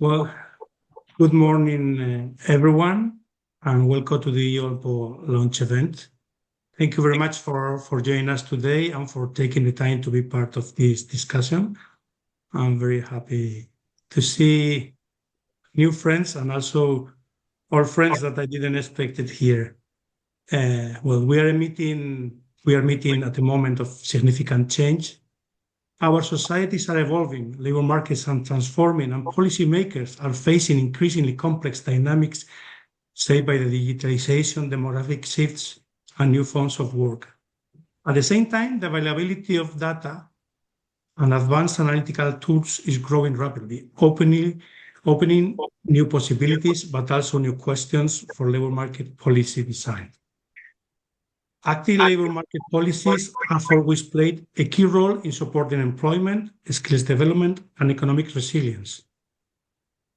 Well, good morning, everyone, and welcome to the EU-ALMPO launch event. Thank you very much for joining us today and for taking the time to be part of this discussion. I'm very happy to see new friends and also our friends that I didn't expect it here. We are meeting at a moment of significant change. Our societies are evolving, labor markets are transforming, and policymakers are facing increasingly complex dynamics shaped by the digitalization, demographic shifts, and new forms of work. At the same time, the availability of data and advanced analytical tools is growing rapidly, opening new possibilities, but also new questions for labor market policy design. Active labor market policies have always played a key role in supporting employment, skills development, and economic resilience.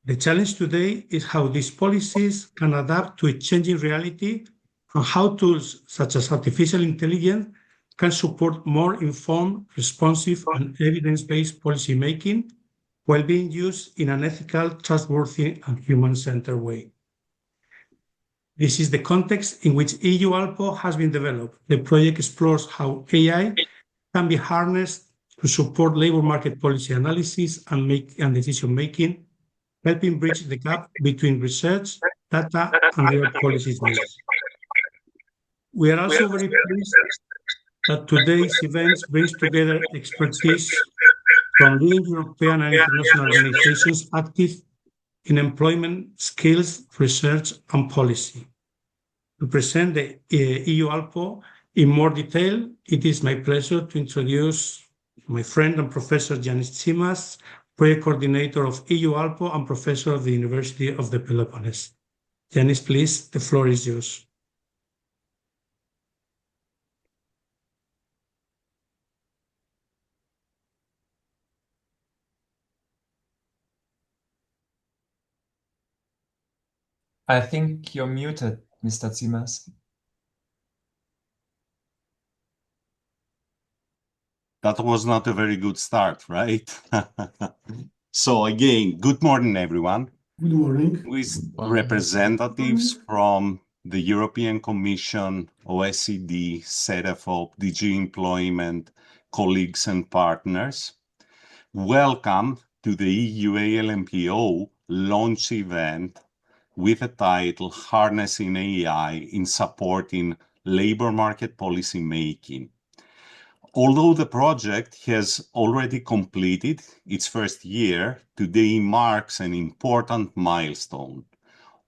The challenge today is how these policies can adapt to a changing reality and how tools such as artificial intelligence can support more informed, responsive, and evidence-based policymaking while being used in an ethical, trustworthy, and human-centered way. This is the context in which EU-ALMPO has been developed. The project explores how AI can be harnessed to support labor market policy analysis and decision-making, helping bridge the gap between research, data, and labor policies needs. We are also very pleased that today's event brings together expertise from leading European and international organizations active in employment, skills, research, and policy. To present the EU-ALMPO in more detail, it is my pleasure to introduce my friend and Professor Yanis Tsimas, Project Coordinator of EU-ALMPO and Professor of the University of the Peloponnese. Yanis, please, the floor is yours. I think you're muted, Mr. Tsimas. That was not a very good start, right? So again, good morning, everyone. Good morning. With representatives from the European Commission, OECD, CEDEFOP, DG Employment, colleagues and partners. Welcome to the EU-ALMPO launch event with the title Harnessing AI in Supporting Labor Market Policy Making. Although the project has already completed its first year, today marks an important milestone,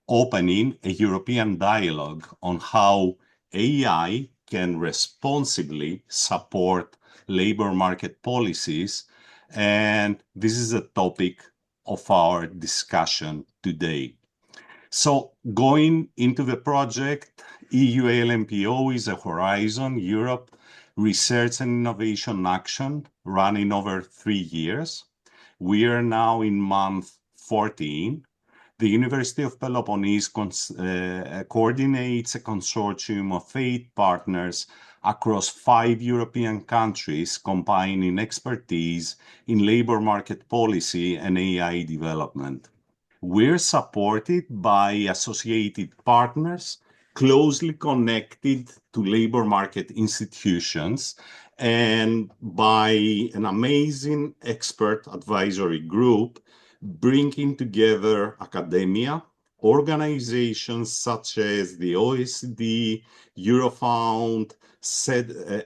opening a European dialogue on how AI can responsibly support labor market policies, and this is the topic of our discussion today. So going into the project, EU-ALMPO is a Horizon Europe Research and Innovation Action running over 3 years. We are now in month 14. The University of Peloponnese coordinates a consortium of 8 partners across 5 European countries, combining expertise in labor market policy and AI development. We're supported by associated partners closely connected to labor market institutions and by an amazing expert advisory group bringing together academia, organizations such as the OECD, Eurofound,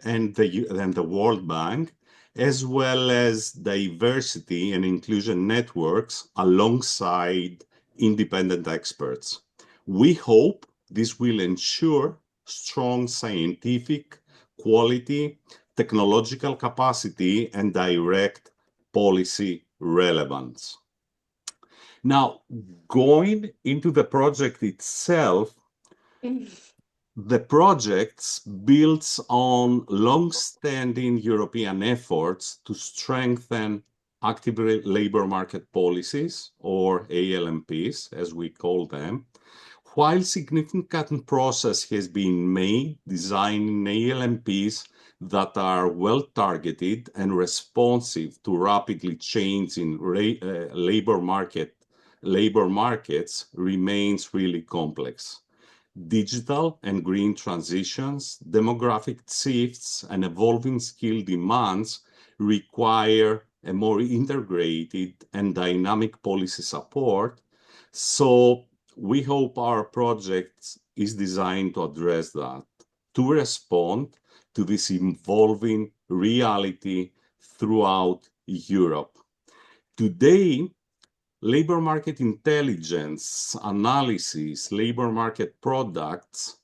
and the World Bank, as well as diversity and inclusion networks alongside independent experts. We hope this will ensure strong scientific quality, technological capacity, and direct policy relevance. Now, going into the project itself, the project builds on long-standing European efforts to strengthen active labor market policies, or ALMPs, as we call them. While significant progress has been made designing ALMPs that are well-targeted and responsive to rapidly changing labor market labor markets remains really complex. Digital and green transitions, demographic shifts, and evolving skill demands require a more integrated and dynamic policy support. So we hope our project is designed to address that, to respond to this evolving reality throughout Europe. Today, labor market intelligence, analysis, labor market products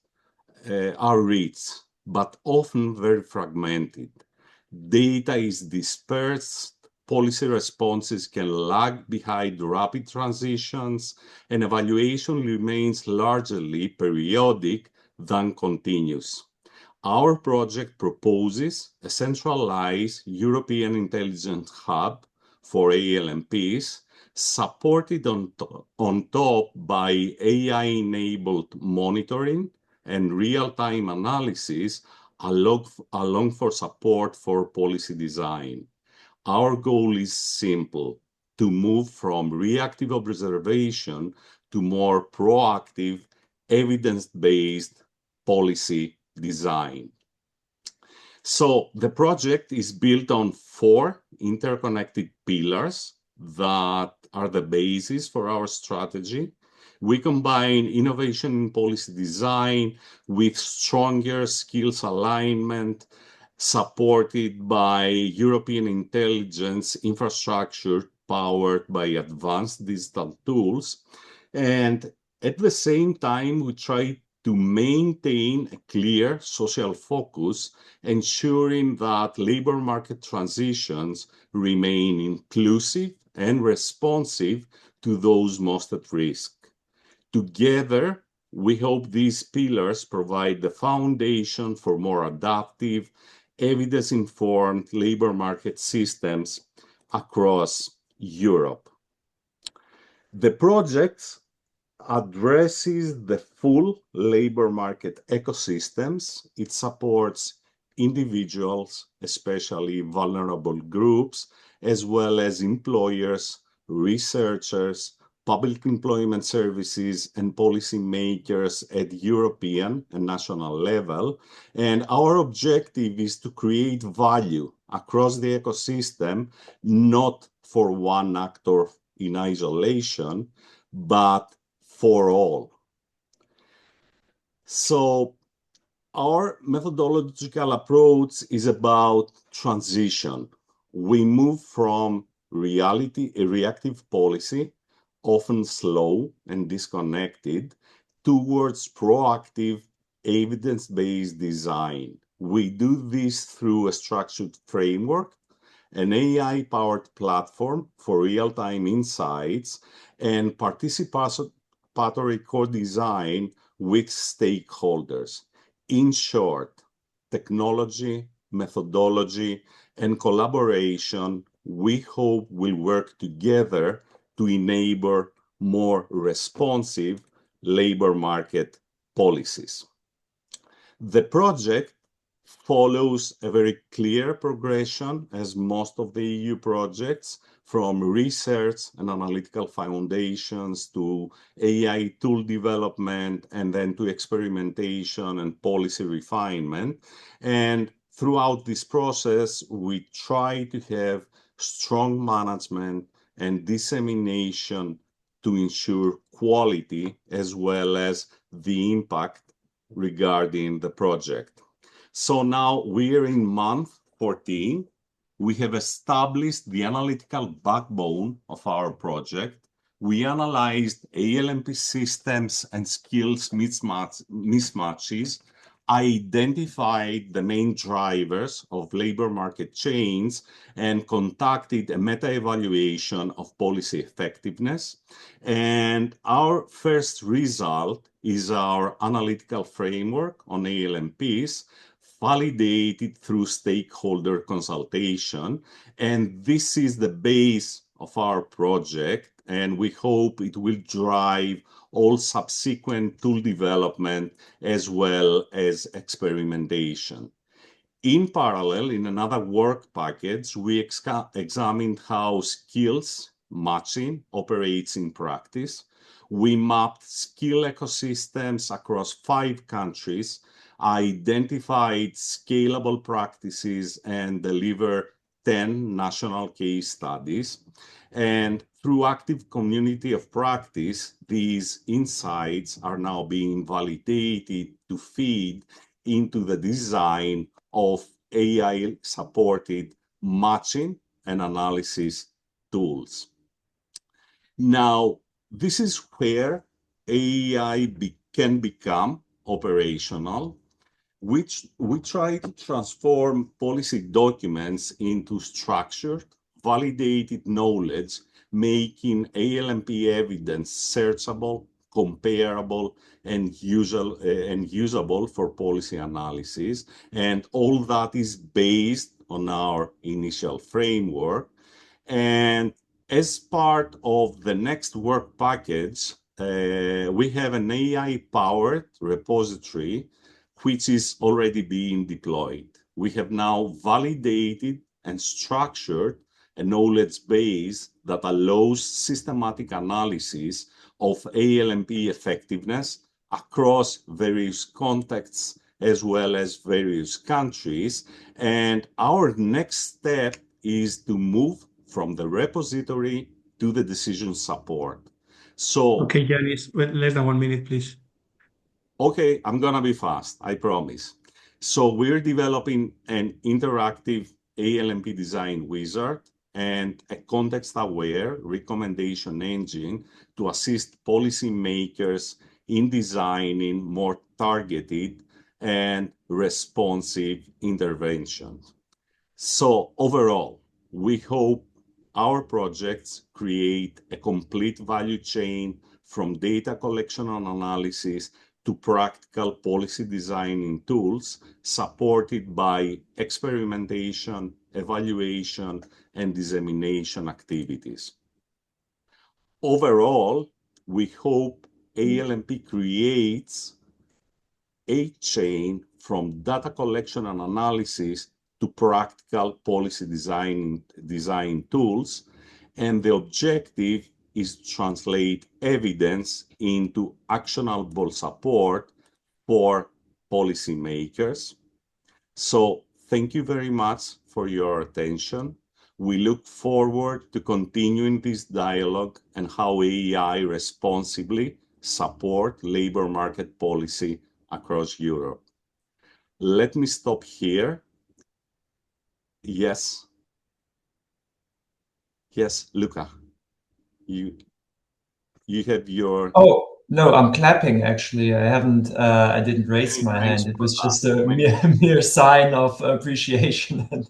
are rich, but often very fragmented. Data is dispersed, policy responses can lag behind rapid transitions, and evaluation remains largely periodic than continuous. Our project proposes a centralized European intelligence hub for ALMPs, supported on top by AI-enabled monitoring and real-time analysis along for support for policy design. Our goal is simple: to move from reactive observation to more proactive, evidence-based policy design. So the project is built on 4 interconnected pillars that are the basis for our strategy. We combine innovation in policy design with stronger skills alignment, supported by European intelligence infrastructure powered by advanced digital tools. And at the same time, we try to maintain a clear social focus, ensuring that labor market transitions remain inclusive and responsive to those most at risk. Together, we hope these pillars provide the foundation for more adaptive, evidence-informed labor market systems across Europe. The project addresses the full labor market ecosystems. It supports individuals, especially vulnerable groups, as well as employers, researchers, public employment services, and policymakers at European and national level. And our objective is to create value across the ecosystem, not for one actor in isolation, but for all. So our methodological approach is about transition. We move from reactive policy, often slow and disconnected, towards proactive, evidence-based design. We do this through a structured framework, an AI-powered platform for real-time insights, and participatory co-design with stakeholders. In short, technology, methodology, and collaboration, we hope will work together to enable more responsive labor market policies. The project follows a very clear progression, as most of the EU projects, from research and analytical foundations to AI tool development, and then to experimentation and policy refinement. And throughout this process, we try to have strong management and dissemination to ensure quality as well as the impact regarding the project. So now we're in month 14. We have established the analytical backbone of our project. We analyzed ALMP systems and skills mismatches, identified the main drivers of labor market change, and conducted a meta-evaluation of policy effectiveness. And our first result is our analytical framework on ALMPs, validated through stakeholder consultation. And this is the base of our project, and we hope it will drive all subsequent tool development as well as experimentation. In parallel, in another work package, we examined how skills matching operates in practice. We mapped skill ecosystems across 5 countries, identified scalable practices, and delivered 10 national case studies. And through active community of practice, these insights are now being validated to feed into the design of AI-supported matching and analysis tools. Now, this is where AI can become operational, which we try to transform policy documents into structured, validated knowledge, making ALMP evidence searchable, comparable, and usable for policy analysis. And all that is based on our initial framework. And as part of the next work package, we have an AI-powered repository which is already being deployed. We have now validated and structured a knowledge base that allows systematic analysis of ALMP effectiveness across various contexts as well as various countries. And our next step is to move from the repository to the decision support. So, Okay, Yanis, less than 1 minute, please. Okay, I'm gonna be fast, I promise. So we're developing an interactive ALMP design wizard and a context-aware recommendation engine to assist policymakers in designing more targeted and responsive interventions. So overall, we hope our projects create a complete value chain from data collection and analysis to practical policy designing tools supported by experimentation, evaluation, and dissemination activities. Overall, we hope ALMP creates a chain from data collection and analysis to practical policy design tools, and the objective is to translate evidence into actionable support for policymakers. So thank you very much for your attention. We look forward to continuing this dialogue and how AI responsibly support labor market policy across Europe. Let me stop here. Yes. Yes, Luca. You have your... Oh, no, I'm clapping actually. I didn't raise my hand. It was just a mere sign of appreciation. And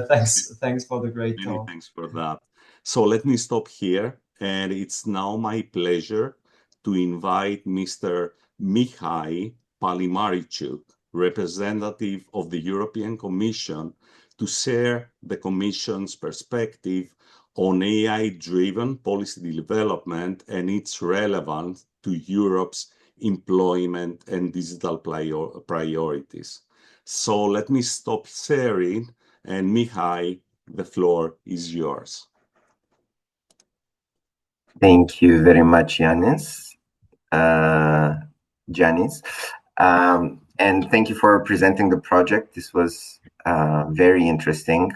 thanks for the great talk. Thanks for that. So let me stop here. And it's now my pleasure to invite Mr. Mihai Palimarichuk, representative of the European Commission, to share the Commission's perspective on AI-driven policy development and its relevance to Europe's employment and digital priorities. So let me stop sharing, and Mihai, the floor is yours. Thank you very much, Yanis. And thank you for presenting the project. This was very interesting.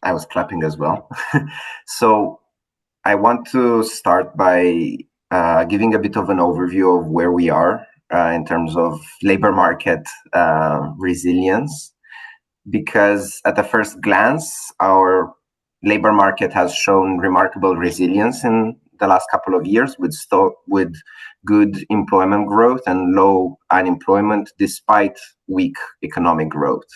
I was clapping as well. So I want to start by giving a bit of an overview of where we are in terms of labor market resilience, because at the first glance, our labor market has shown remarkable resilience in the last couple of years with good employment growth and low unemployment despite weak economic growth.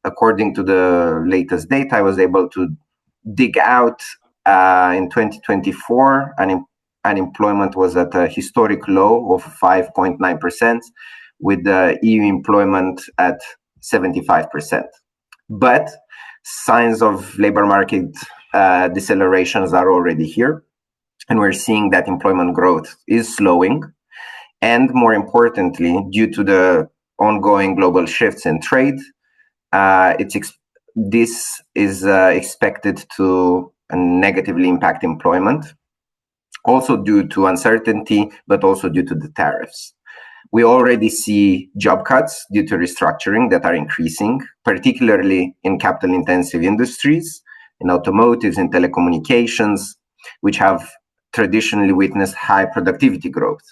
According to the latest data, I was able to dig out in 2024, unemployment was at a historic low of 5.9%, with the EU employment at 75%. But signs of labor market decelerations are already here, and we're seeing that employment growth is slowing. And more importantly, due to the ongoing global shifts in trade, this is expected to negatively impact employment, also due to uncertainty, but also due to the tariffs. We already see job cuts due to restructuring that are increasing, particularly in capital-intensive industries, in automotives, in telecommunications, which have traditionally witnessed high productivity growth.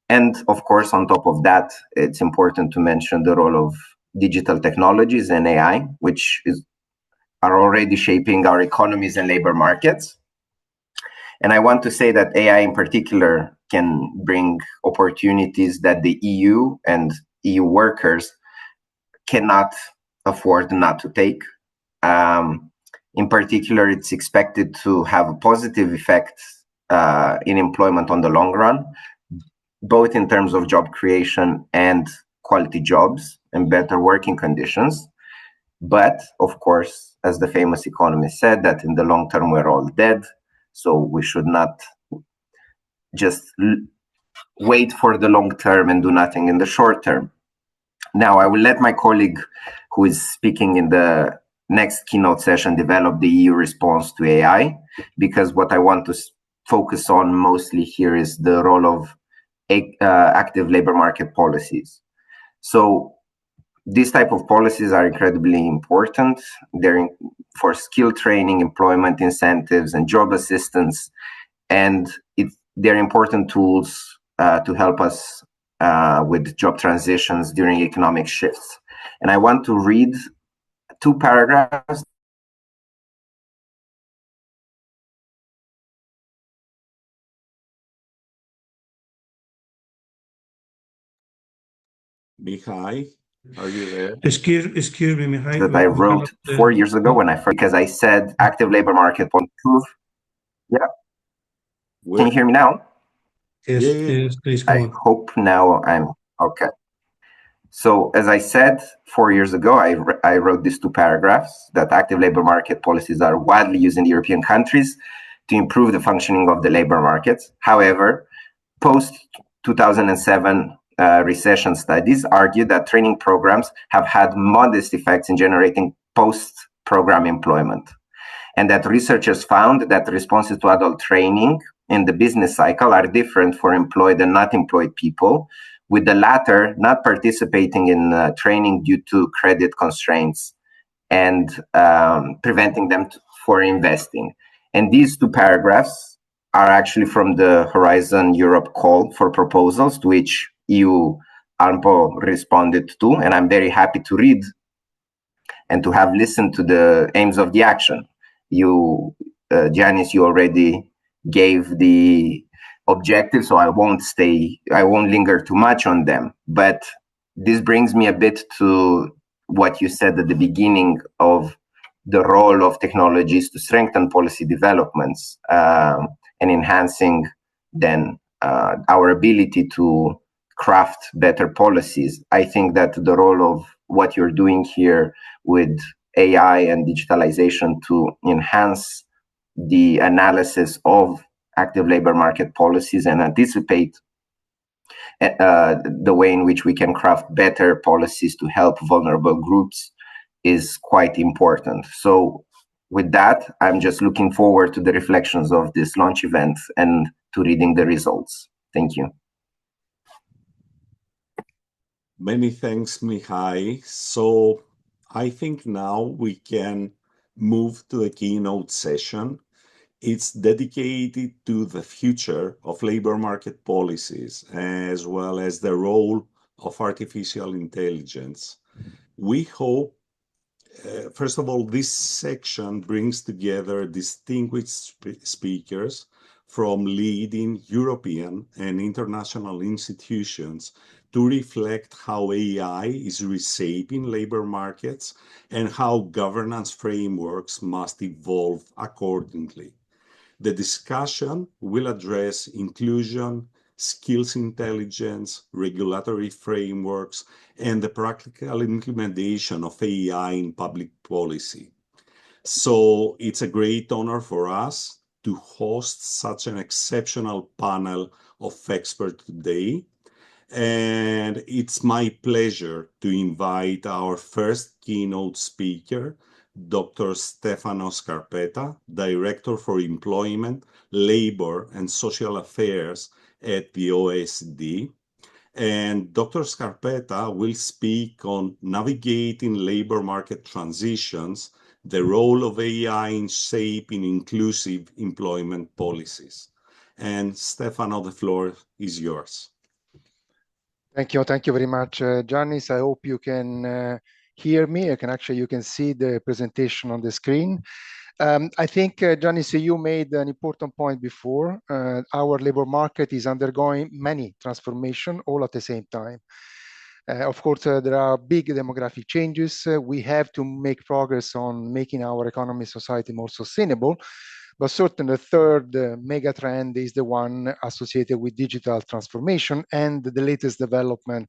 And of course, on top of that, it's important to mention the role of digital technologies and AI, which are already shaping our economies and labor markets. And I want to say that AI in particular can bring opportunities that the EU and EU workers cannot afford not to take. In particular, it's expected to have a positive effect in employment on the long run, both in terms of job creation and quality jobs and better working conditions. But of course, as the famous economist said, that in the long term, we're all dead. So we should not just wait for the long term and do nothing in the short term. Now, I will let my colleague who is speaking in the next keynote session develop the EU response to AI, because what I want to focus on mostly here is the role of active labor market policies. So these type of policies are incredibly important. They're for skill training, employment incentives, and job assistance. And they're important tools to help us with job transitions during economic shifts. And I want to read 2 paragraphs. Mihai, are you there? Excuse me, Mihai. That I wrote 4 years ago when because I said active labor market will improve. Yeah. Can you hear me now? Yes, Yeah. yes, please go I on. hope now I'm okay. So as I said 4 years ago, I wrote these 2 paragraphs that active labor market policies are widely used in European countries to improve the functioning of the labor markets. However, post-2007 recession studies argue that training programs have had modest effects in generating post-program employment, and that researchers found that responses to adult training in the business cycle are different for employed and not employed people, with the latter not participating in training due to credit constraints and preventing them for investing. And these 2 paragraphs are actually from the Horizon Europe call for proposals, to which EU-ALMPO responded to, and I'm very happy to read and to have listened to the aims of the action. Janice, you already gave the objectives, so I won't linger too much on them. But this brings me a bit to what you said at the beginning of the role of technologies to strengthen policy developments and enhancing then our ability to craft better policies. I think that the role of what you're doing here with AI and digitalization to enhance the analysis of active labor market policies and anticipate the way in which we can craft better policies to help vulnerable groups is quite important. So with that, I'm just looking forward to the reflections of this launch event and to reading the results. Thank you. Many thanks, Mihai. So I think now we can move to the keynote session. It's dedicated to the future of labor market policies, as well as the role of artificial intelligence. We hope, first of all, this section brings together distinguished speakers from leading European and international institutions to reflect how AI is reshaping labor markets and how governance frameworks must evolve accordingly. The discussion will address inclusion, skills intelligence, regulatory frameworks, and the practical implementation of AI in public policy. So it's a great honor for us to host such an exceptional panel of experts today. And it's my pleasure to invite our first keynote speaker, Dr. Stefano Scarpetta, Director for Employment, Labor and Social Affairs at the OECD. And Dr. Scarpetta will speak on navigating labor market transitions, the role of AI in shaping inclusive employment policies. And Stefano, the floor is yours. Thank you very much, Giannis. I hope you can hear me. You can see the presentation on the screen. I think, Giannis, you made an important point before. Our labor market is undergoing many transformations all at the same time. Of course, there are big demographic changes. We have to make progress on making our economy, society more sustainable. But certainly the third mega trend is the one associated with digital transformation and the latest development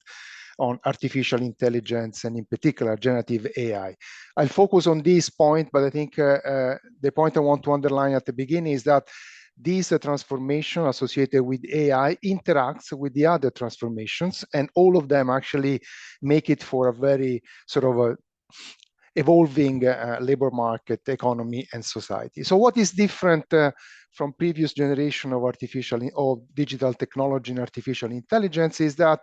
on artificial intelligence and in particular generative AI. I'll focus on this point, but I think the point I want to underline at the beginning is that this transformation associated with AI interacts with the other transformations, and all of them actually make it for a very sort of a evolving labor market, economy, and society. So what is different from previous generation of digital technology and artificial intelligence is that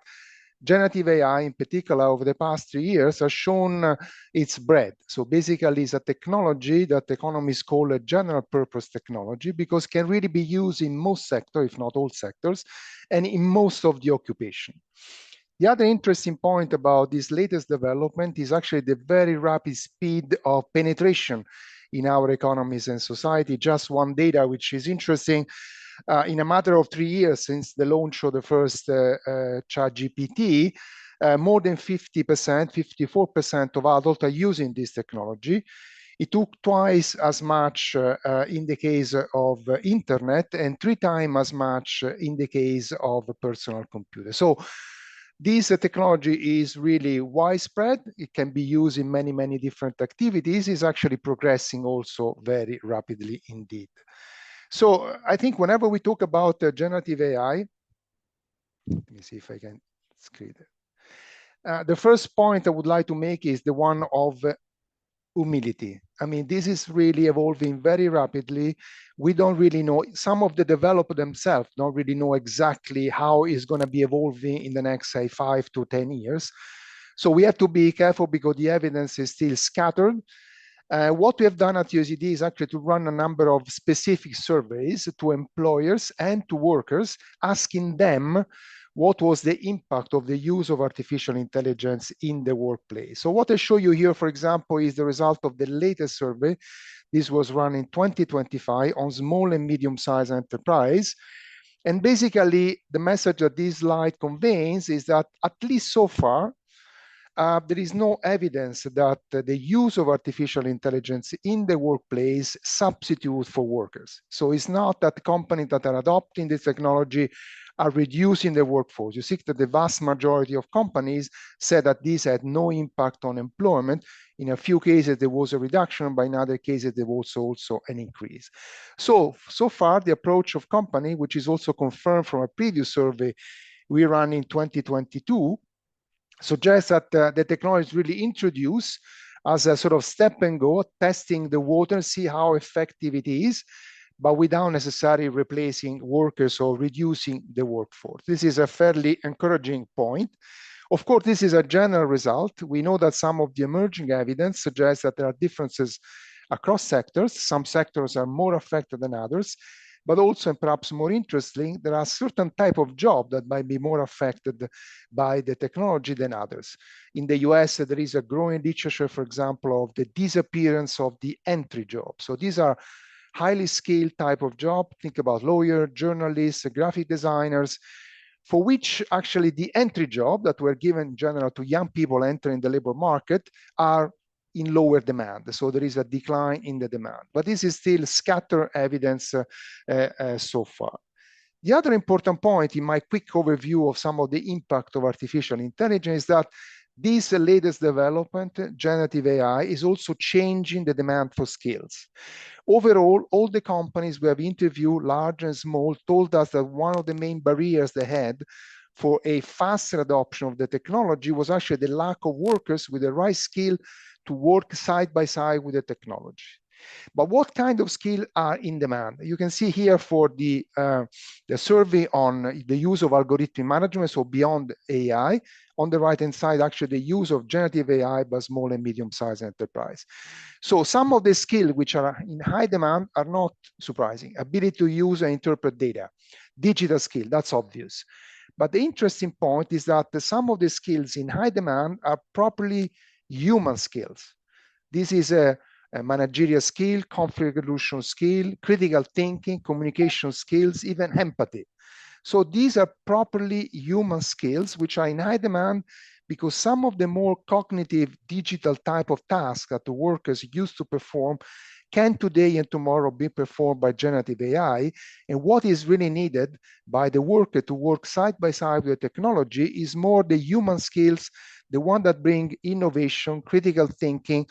generative AI, in particular, over the past 3 years, has shown its breadth. So basically, it's a technology that economists call a general purpose technology because it can really be used in most sectors, if not all sectors, and in most of the occupation. The other interesting point about this latest development is actually the very rapid speed of penetration in our economies and society. Just one data which is interesting, in a matter of 3 years since the launch of the first ChatGPT, more than 50%, 54% of adults are using this technology. It took twice as much in the case of internet and 3 times as much in the case of a personal computer. So this technology is really widespread. It can be used in many, many different activities. It's actually progressing also very rapidly indeed. So I think whenever we talk about generative AI, let me see if I can screen it. The first point I would like to make is the one of humility. I mean, this is really evolving very rapidly. We don't really know, some of the developers themselves don't really know exactly how it's going to be evolving in the next, say, 5 to 10 years. So we have to be careful because the evidence is still scattered. What we have done at OECD is actually to run a number of specific surveys to employers and to workers, asking them what was the impact of the use of artificial intelligence in the workplace. So what I show you here, for example, is the result of the latest survey. This was run in 2025 on small and medium-sized enterprise. And basically, the message that this slide conveys is that at least so far, there is no evidence that the use of artificial intelligence in the workplace substitutes for workers. So it's not that companies that are adopting this technology are reducing the workforce. You see that the vast majority of companies said that this had no impact on employment. In a few cases, there was a reduction, but in other cases, there was also an increase. So far, the approach of company, which is also confirmed from a previous survey we ran in 2022, suggests that the technology is really introduced as a sort of step and go, testing the water, see how effective it is, but without necessarily replacing workers or reducing the workforce. This is a fairly encouraging point. Of course, this is a general result. We know that some of the emerging evidence suggests that there are differences across sectors. Some sectors are more affected than others, but also, and perhaps more interesting, there are certain type of job that might be more affected by the technology than others. In the US, there is a growing literature, for example, of the disappearance of the entry job. So these are highly skilled type of job. Think about lawyers, journalists, graphic designers, for which actually the entry job that were given in general to young people entering the labor market are in lower demand. So there is a decline in the demand, but this is still scattered evidence so far. The other important point in my quick overview of some of the impact of artificial intelligence is that this latest development, generative AI, is also changing the demand for skills. Overall, all the companies we have interviewed, large and small, told us that one of the main barriers they had for a faster adoption of the technology was actually the lack of workers with the right skill to work side by side with the technology. But what kind of skills are in demand? You can see here for the survey on the use of algorithm management, so beyond AI. On the right-hand side, actually the use of generative AI by small and medium-sized enterprise. So some of the skills which are in high demand are not surprising. Ability to use and interpret data, digital skill, that's obvious. But the interesting point is that some of the skills in high demand are properly human skills. This is a managerial skill, conflict resolution skill, critical thinking, communication skills, even empathy. So these are properly human skills which are in high demand because some of the more cognitive digital type of tasks that the workers used to perform can today and tomorrow be performed by generative AI. And what is really needed by the worker to work side by side with the technology is more the human skills, the one that bring innovation, critical thinking,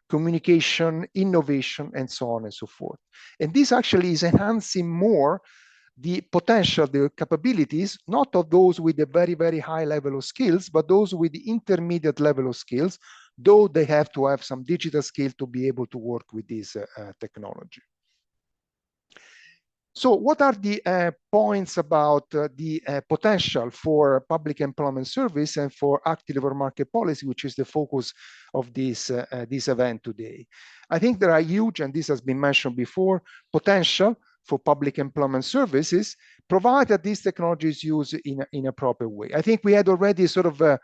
communication, innovation, and so on and so forth. And this actually is enhancing more the potential, the capabilities, not of those with a very, very high level of skills, but those with the intermediate level of skills, though they have to have some digital skill to be able to work with this technology. So what are the points about the potential for public employment service and for active labor market policy, which is the focus of this event today? I think there are huge, and this has been mentioned before, potential for public employment services, provided that this technology is used in a proper way. I think we had already sort of a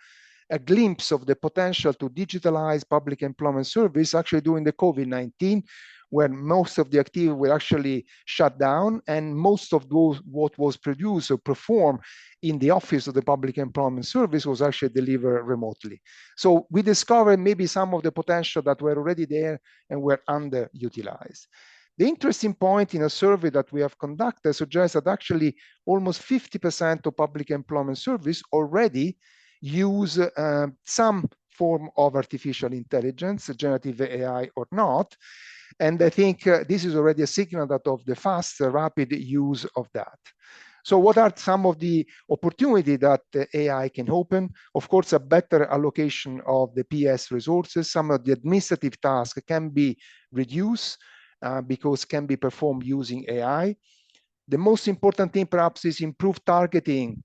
glimpse of the potential to digitalize public employment service actually during the COVID-19, when most of the activity were actually shut down and most of those what was produced or performed in the office of the public employment service was actually delivered remotely. So we discovered maybe some of the potential that were already there and were underutilized. The interesting point in a survey that we have conducted suggests that actually almost 50% of public employment service already use some form of artificial intelligence, generative AI or not. And I think this is already a signal that of the fast, rapid use of that. So what are some of the opportunities that AI can open? Of course, a better allocation of the PS resources. Some of the administrative tasks can be reduced because can be performed using AI. The most important thing perhaps is improved targeting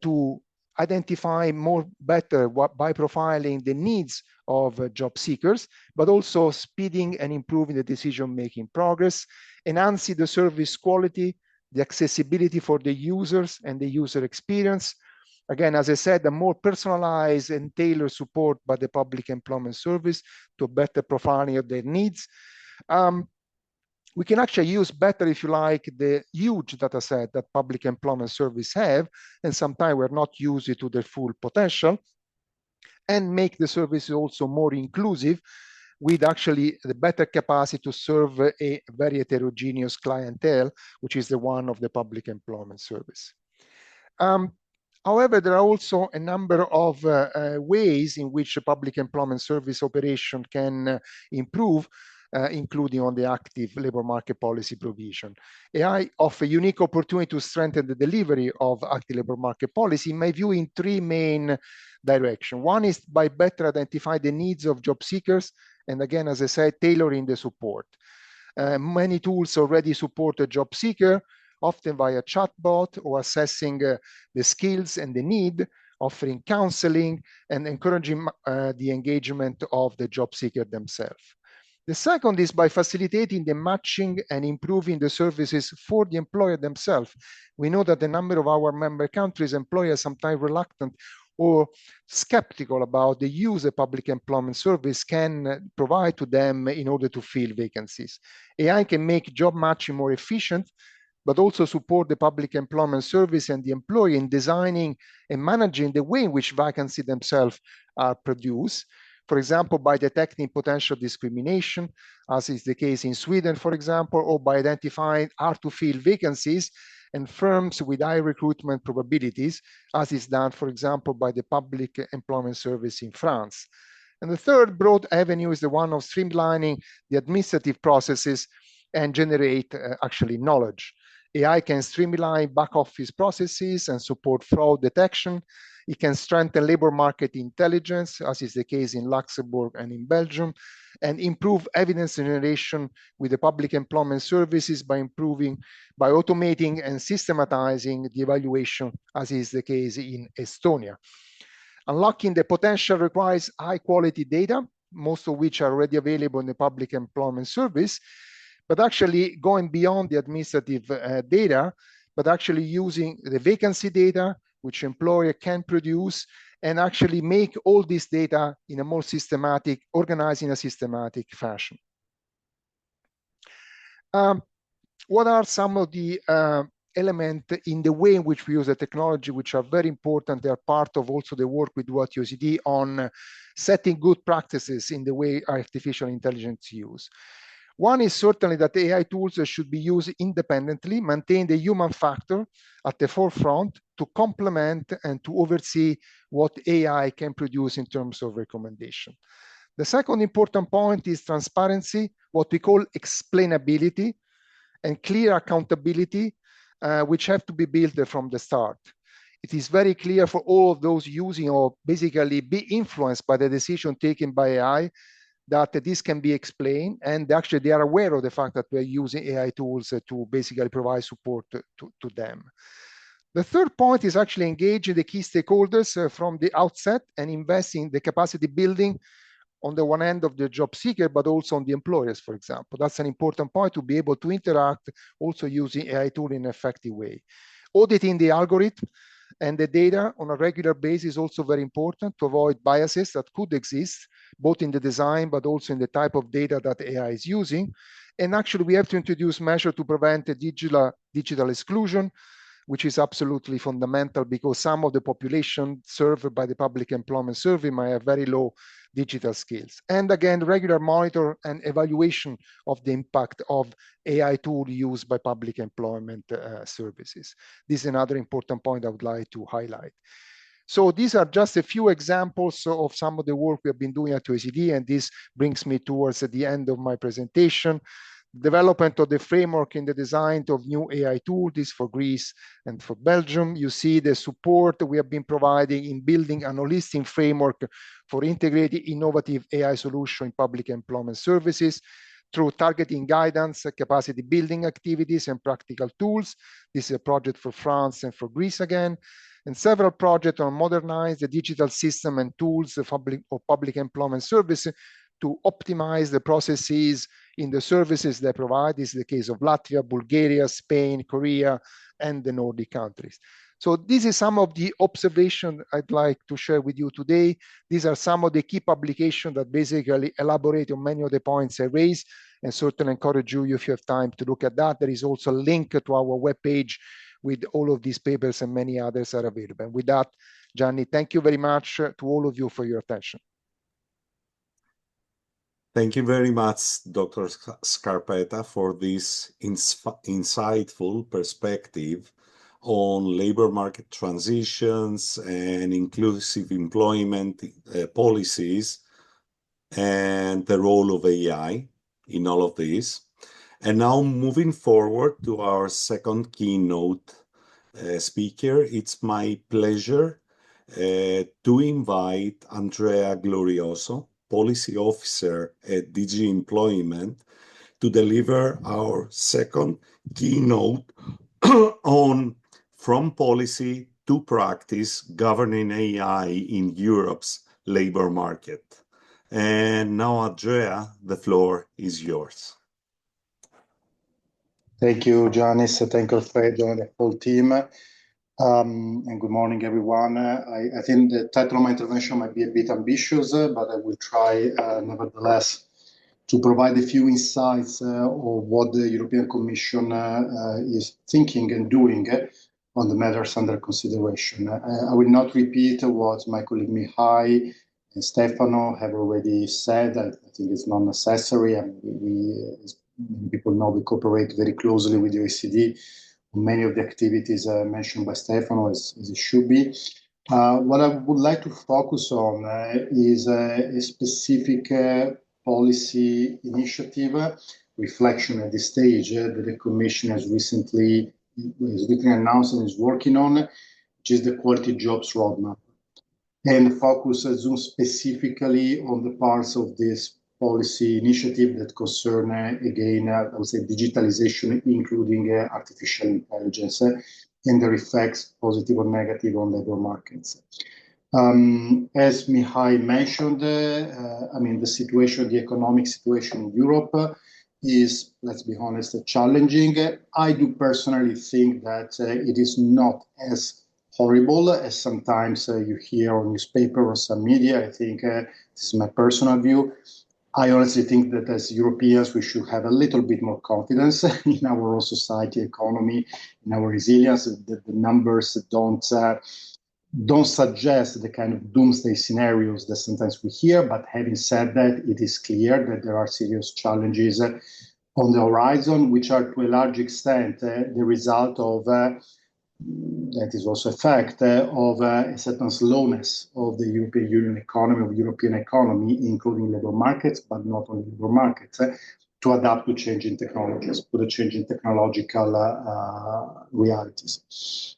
to identify more better by profiling the needs of job seekers, but also speeding and improving the decision-making progress, enhancing the service quality, the accessibility for the users and the user experience. Again, as I said, a more personalized and tailored support by the public employment service to better profiling of their needs. We can actually use better, if you like, the huge data set that public employment service have, and sometimes we're not using it to their full potential, and make the service also more inclusive with actually the better capacity to serve a very heterogeneous clientele, which is the one of the public employment service. However, there are also a number of ways in which a public employment service operation can improve, including on the active labor market policy provision. AI offers a unique opportunity to strengthen the delivery of active labor market policy, in my view, in three main directions. One is by better identify the needs of job seekers, and again, as I said, tailoring the support. Many tools already support a job seeker, often via chatbot or assessing the skills and the need, offering counseling and encouraging the engagement of the job seeker themselves. The second is by facilitating the matching and improving the services for the employer themselves. We know that a number of our member countries, employers sometimes reluctant or skeptical about the use a public employment service can provide to them in order to fill vacancies. AI can make job matching more efficient, but also support the public employment service and the employer in designing and managing the way in which vacancies themselves are produced. For example, by detecting potential discrimination, as is the case in Sweden, for example, or by identifying hard-to-fill vacancies and firms with high recruitment probabilities, as is done, for example, by the Public Employment Service in France. And the third broad avenue is the one of streamlining the administrative processes and generate actually knowledge. AI can streamline back office processes and support fraud detection. It can strengthen labor market intelligence, as is the case in Luxembourg and in Belgium, and improve evidence generation with the public employment services by automating and systematizing the evaluation, as is the case in Estonia. Unlocking the potential requires high quality data, most of which are already available in the public employment service, but actually going beyond the administrative data, but actually using the vacancy data, which employer can produce, and actually make all this data in a more systematic, organized in a systematic fashion. What are some of the elements in the way in which we use the technology, which are very important? They are part of also the work we do at OECD on setting good practices in the way artificial intelligence is used. One is certainly that AI tools should be used independently, maintain the human factor at the forefront to complement and to oversee what AI can produce in terms of recommendation. The second important point is transparency, what we call explainability, and clear accountability, which have to be built from the start. It is very clear for all of those using or basically be influenced by the decision taken by AI that this can be explained, and actually they are aware of the fact that we're using AI tools to basically provide support to them. The third point is actually engaging the key stakeholders from the outset and investing in the capacity building on the one end of the job seeker, but also on the employers, for example. That's an important point, to be able to interact also using AI tool in an effective way. Auditing the algorithm and the data on a regular basis is also very important to avoid biases that could exist, both in the design, but also in the type of data that AI is using. And actually, we have to introduce measures to prevent the digital exclusion, which is absolutely fundamental because some of the population served by the public employment survey might have very low digital skills. And again, regular monitor and evaluation of the impact of AI tool used by public employment services. This is another important point I would like to highlight. So these are just a few examples of some of the work we have been doing at OECD, and this brings me towards the end of my presentation. Development of the framework in the design of new AI tools, this for Greece and for Belgium. You see the support we have been providing in building an holistic framework for integrated innovative AI solution in public employment services through targeting guidance, capacity building activities, and practical tools. This is a project for France and for Greece again, and several projects on modernize the digital system and tools of public employment services to optimize the processes in the services they provide. This is the case of Latvia, Bulgaria, Spain, Korea, and the Nordic countries. So this is some of the observations I'd like to share with you today. These are some of the key publications that basically elaborate on many of the points I raised, and certainly encourage you, if you have time, to look at that. There is also a link to our webpage with all of these papers, and many others are available. And with that, Gianni, thank you very much to all of you for your attention. Thank you very much, Dr. Scarpetta, for this insightful perspective on labor market transitions and inclusive employment policies and the role of AI in all of this. And now moving forward to our second keynote speaker, it's my pleasure to invite Andrea Glorioso, Policy Officer at DG Employment, to deliver our second keynote on From Policy to Practice, Governing AI in Europe's Labor Market. And now, Andrea, the floor is yours. Thank you, Giannis. Thank you, Alfredo, and the whole team. And good morning, everyone. I think the title of my intervention might be a bit ambitious, but I will try, nevertheless, to provide a few insights of what the European Commission is thinking and doing on the matters under consideration. I will not repeat what my colleague Mihai and Stefano have already said. I think it's not necessary. I mean, as people know, we cooperate very closely with the OECD. Many of the activities mentioned by Stefano, as it should be. What I would like to focus on is a specific policy initiative, reflection at this stage that the Commission has recently announced and is working on, which is the Quality Jobs Roadmap. and focus zoom specifically on the parts of this policy initiative that concern, again, I would say digitalization, including artificial intelligence, and their effects, positive or negative, on labor markets. As Mihai mentioned, the situation, the economic situation in Europe is, let's be honest, challenging. I do personally think that it is not as horrible as sometimes you hear on newspaper or some media. I think this is my personal view. I honestly think that as Europeans, we should have a little bit more confidence in our own society, economy, in our resilience. That the numbers don't suggest the kind of doomsday scenarios that sometimes we hear. But having said that, it is clear that there are serious challenges on the horizon, which are to a large extent the result of that is also a fact of a certain slowness of the European Union economy, of European economy, including labor markets, but not only labor markets, to adapt to changing technologies, to the changing technological realities.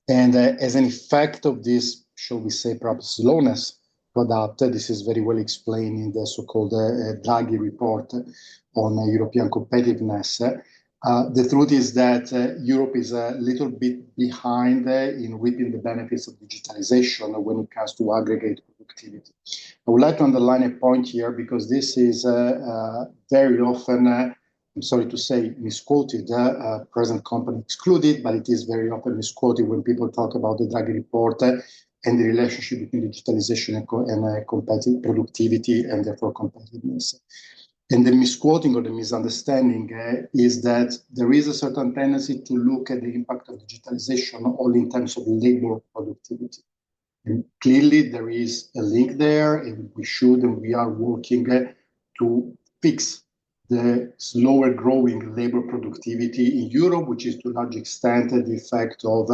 And as an effect of this, shall we say, perhaps slowness to adapt, this is very well explained in the so-called Draghi report on European competitiveness. The truth is that Europe is a little bit behind in reaping the benefits of digitalization when it comes to aggregate productivity. I would like to underline a point here, because this is very often, I'm sorry to say, misquoted, present company excluded, but it is very often misquoted when people talk about the Draghi report and the relationship between digitalization and competitive productivity, and therefore competitiveness. And the misquoting or the misunderstanding is that there is a certain tendency to look at the impact of digitalization only in terms of labor productivity. And clearly there is a link there, and we should and we are working to fix the slower growing labor productivity in Europe, which is to a large extent the effect of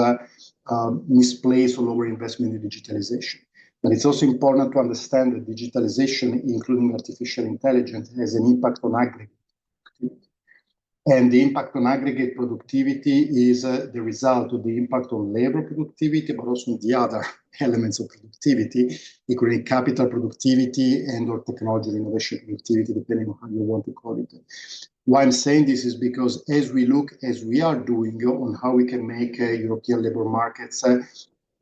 misplaced or lower investment in digitalization. But it's also important to understand that digitalization, including artificial intelligence, has an impact on aggregate productivity. And the impact on aggregate productivity is the result of the impact on labor productivity, but also on the other elements of productivity, including capital productivity and or technology and innovation productivity, depending on how you want to call it. Why I'm saying this is because as we are doing on how we can make European labor markets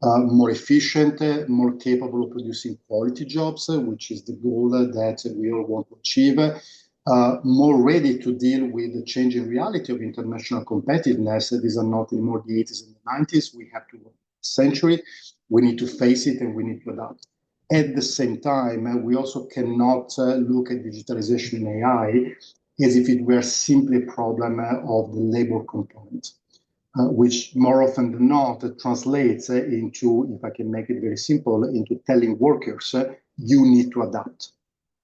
more efficient, more capable of producing quality jobs, which is the goal that we all want to achieve, more ready to deal with the changing reality of international competitiveness. These are not anymore the 80s and the 90s. We have to work a century. We need to face it and we need to adapt. At the same time, we also cannot look at digitalization and AI as if it were simply a problem of the labor component. Which more often than not translates into, if I can make it very simple, into telling workers, you need to adapt.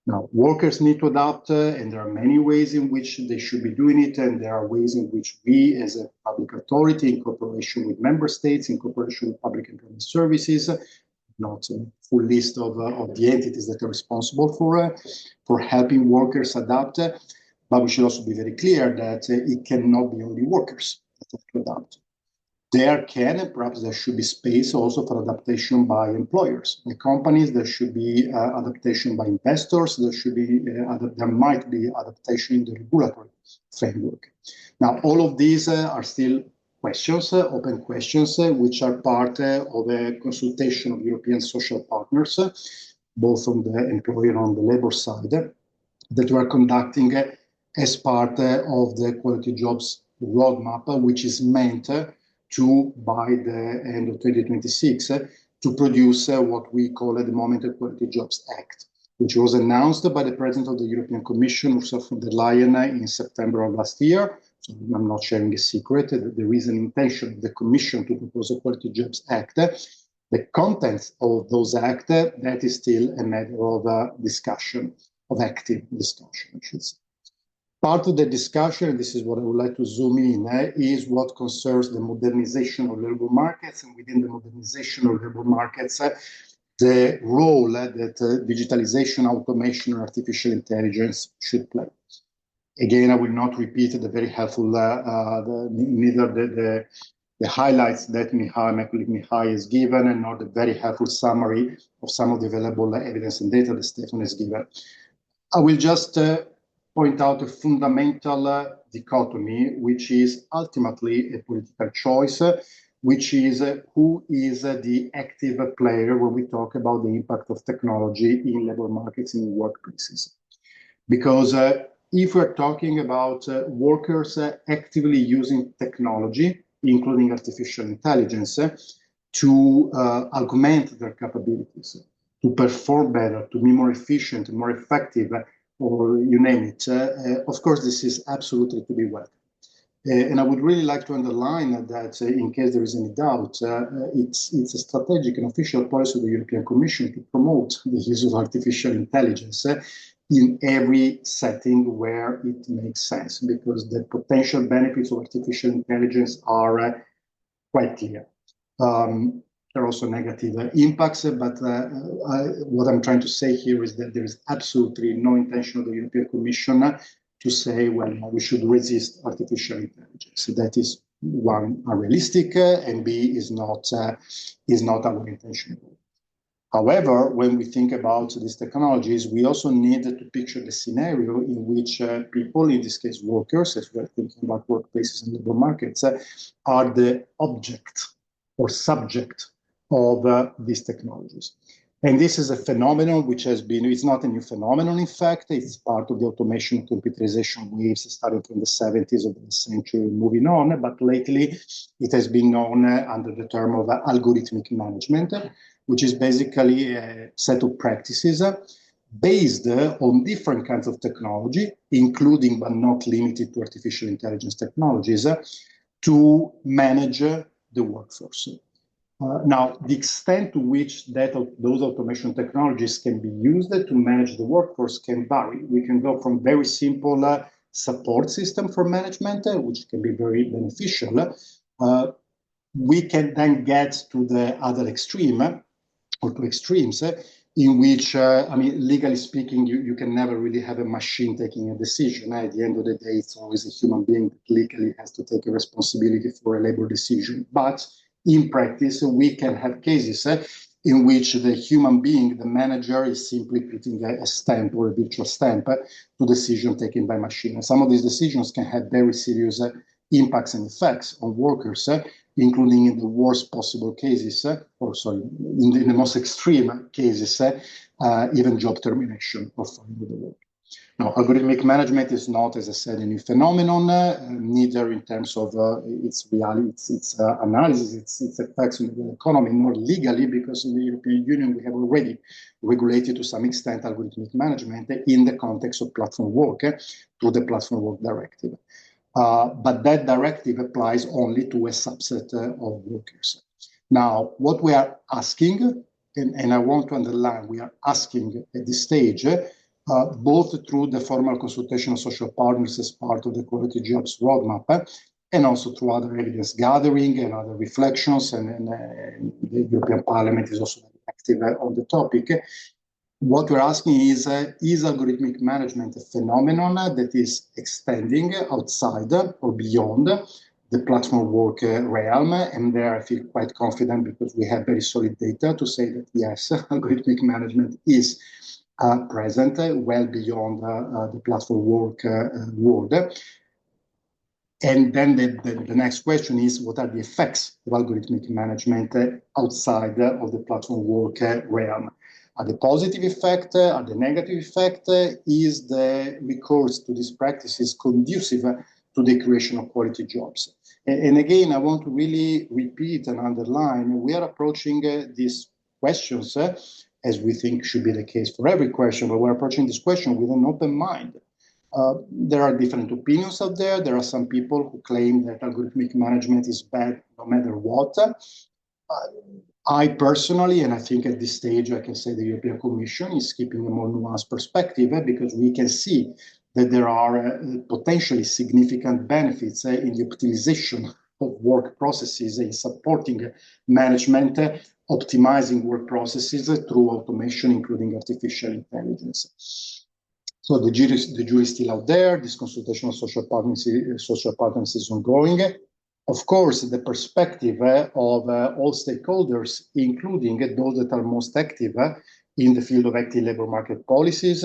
Now, workers need to adapt, and there are many ways in which they should be doing it, and there are ways in which we, as a public authority, in cooperation with member states, in cooperation with public employment services, not a full list of the entities that are responsible for helping workers adapt, but we should also be very clear that it cannot be only workers that have to adapt. Perhaps there should be space also for adaptation by employers, by companies. There should be adaptation by investors. There might be adaptation in the regulatory framework. Now, all of these are still questions, open questions, which are part of a consultation of European social partners, both on the employer and on the labor side, that we are conducting as part of the Quality Jobs Roadmap, which is meant to, by the end of 2026, to produce what we call at the moment the Quality Jobs Act, which was announced by the President of the European Commission, Ursula von der Leyen, in September of last year. So I'm not sharing a secret. There is an intention of the Commission to propose a Quality Jobs Act. The contents of those acts, that is still a matter of discussion, of active discussion, I should say. Part of the discussion, and this is what I would like to zoom in, is what concerns the modernization of labor markets, and within the modernization of labor markets, the role that digitalization, automation, and artificial intelligence should play. Again, I will not repeat the very helpful, neither the highlights that my colleague Mihai has given, and not the very helpful summary of some of the available evidence and data that Stefan has given. I will just point out a fundamental dichotomy, which is ultimately a political choice, which is who is the active player when we talk about the impact of technology in labor markets and workplaces. Because if we're talking about workers actively using technology, including artificial intelligence, to augment their capabilities, to perform better, to be more efficient, more effective, or you name it, of course, this is absolutely to be welcome. And I would really like to underline that in case there is any doubt, it's a strategic and official policy of the European Commission to promote the use of artificial intelligence in every setting where it makes sense, because the potential benefits of artificial intelligence are quite clear. There are also negative impacts, but what I'm trying to say here is that there is absolutely no intention of the European Commission to say, well, we should resist artificial intelligence. That is, one, unrealistic, and B, is not our intention. However, when we think about these technologies, we also need to picture the scenario in which people, in this case workers, as we're thinking about workplaces and labor markets, are the object or subject of these technologies. And this is a phenomenon which has been, it's not a new phenomenon, in fact, it's part of the automation and computerization waves starting from the 70s of the century moving on, but lately it has been known under the term of algorithmic management, which is basically a set of practices based on different kinds of technology, including but not limited to artificial intelligence technologies, to manage the workforce. Now, the extent to which those automation technologies can be used to manage the workforce can vary. We can go from very simple support system for management, which can be very beneficial. We can then get to the other extreme, or to extremes, in which, legally speaking, you can never really have a machine taking a decision. At the end of the day, it's always a human being that legally has to take a responsibility for a labor decision. But in practice, we can have cases in which the human being, the manager, is simply putting a stamp or a virtual stamp to decision taken by machine. And some of these decisions can have very serious impacts and effects on workers, including in the worst possible cases, in the most extreme cases, even job termination or firing the work. Now, algorithmic management is not, as I said, a new phenomenon, neither in terms of its reality, its analysis, its effects on the economy, nor legally, because in the European Union we have already regulated to some extent algorithmic management in the context of platform work through the Platform Work Directive. But that directive applies only to a subset of workers. Now, what we are asking, and I want to underline, we are asking at this stage, both through the formal consultation of social partners as part of the Quality Jobs Roadmap, and also through other evidence gathering and other reflections, and the European Parliament is also active on the topic. What we're asking is algorithmic management a phenomenon that is extending outside or beyond the platform work realm? And there I feel quite confident because we have very solid data to say that yes, algorithmic management is present well beyond the platform work world. And then the next question is, what are the effects of algorithmic management outside of the platform work realm? Are the positive effect? Are the negative effect? Is the recourse to these practices conducive to the creation of quality jobs? And again, I want to really repeat and underline, we are approaching these questions as we think should be the case for every question, but we're approaching this question with an open mind. There are different opinions out there. There are some people who claim that algorithmic management is bad no matter what. I personally, and I think at this stage I can say the European Commission is keeping a more nuanced perspective because we can see that there are potentially significant benefits in the optimization of work processes, in supporting management, optimizing work processes through automation, including artificial intelligence. So the jury is still out there. This consultation of social partners is ongoing. Of course, the perspective of all stakeholders, including those that are most active in the field of active labor market policies,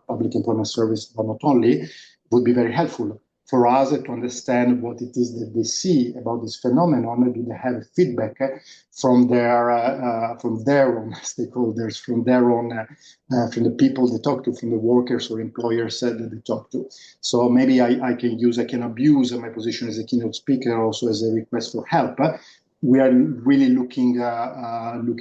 public employment service, but not only, would be very helpful for us to understand what it is that they see about this phenomenon. Do they have feedback from their own stakeholders, from the people they talk to, from the workers or employers that they talk to? So maybe I can abuse my position as a keynote speaker also as a request for help. We are really looking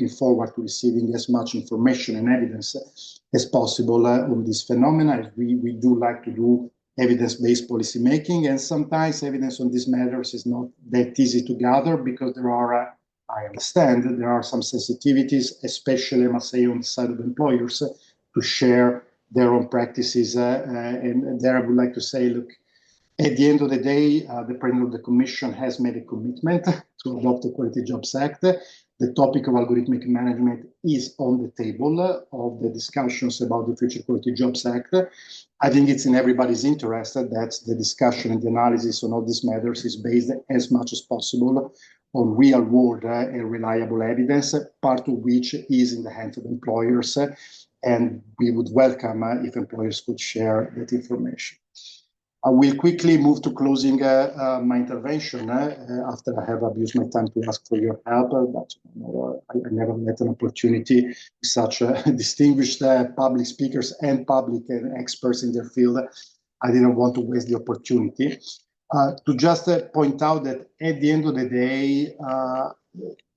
forward to receiving as much information and evidence as possible on this phenomena. We do like to do evidence-based policy making, and sometimes evidence on these matters is not that easy to gather because I understand that there are some sensitivities, especially I must say on the side of employers, to share their own practices. And there I would like to say, look, at the end of the day, the President of the Commission has made a commitment to adopt the Quality Jobs Act. The topic of algorithmic management is on the table of the discussions about the Future Quality Jobs Act. I think it's in everybody's interest that the discussion and the analysis on all these matters is based as much as possible on real world and reliable evidence, part of which is in the hands of employers. And we would welcome if employers could share that information. I will quickly move to closing my intervention after I have abused my time to ask for your help, but I never met an opportunity with such distinguished public speakers and public experts in their field. I didn't want to waste the opportunity. To just point out that at the end of the day,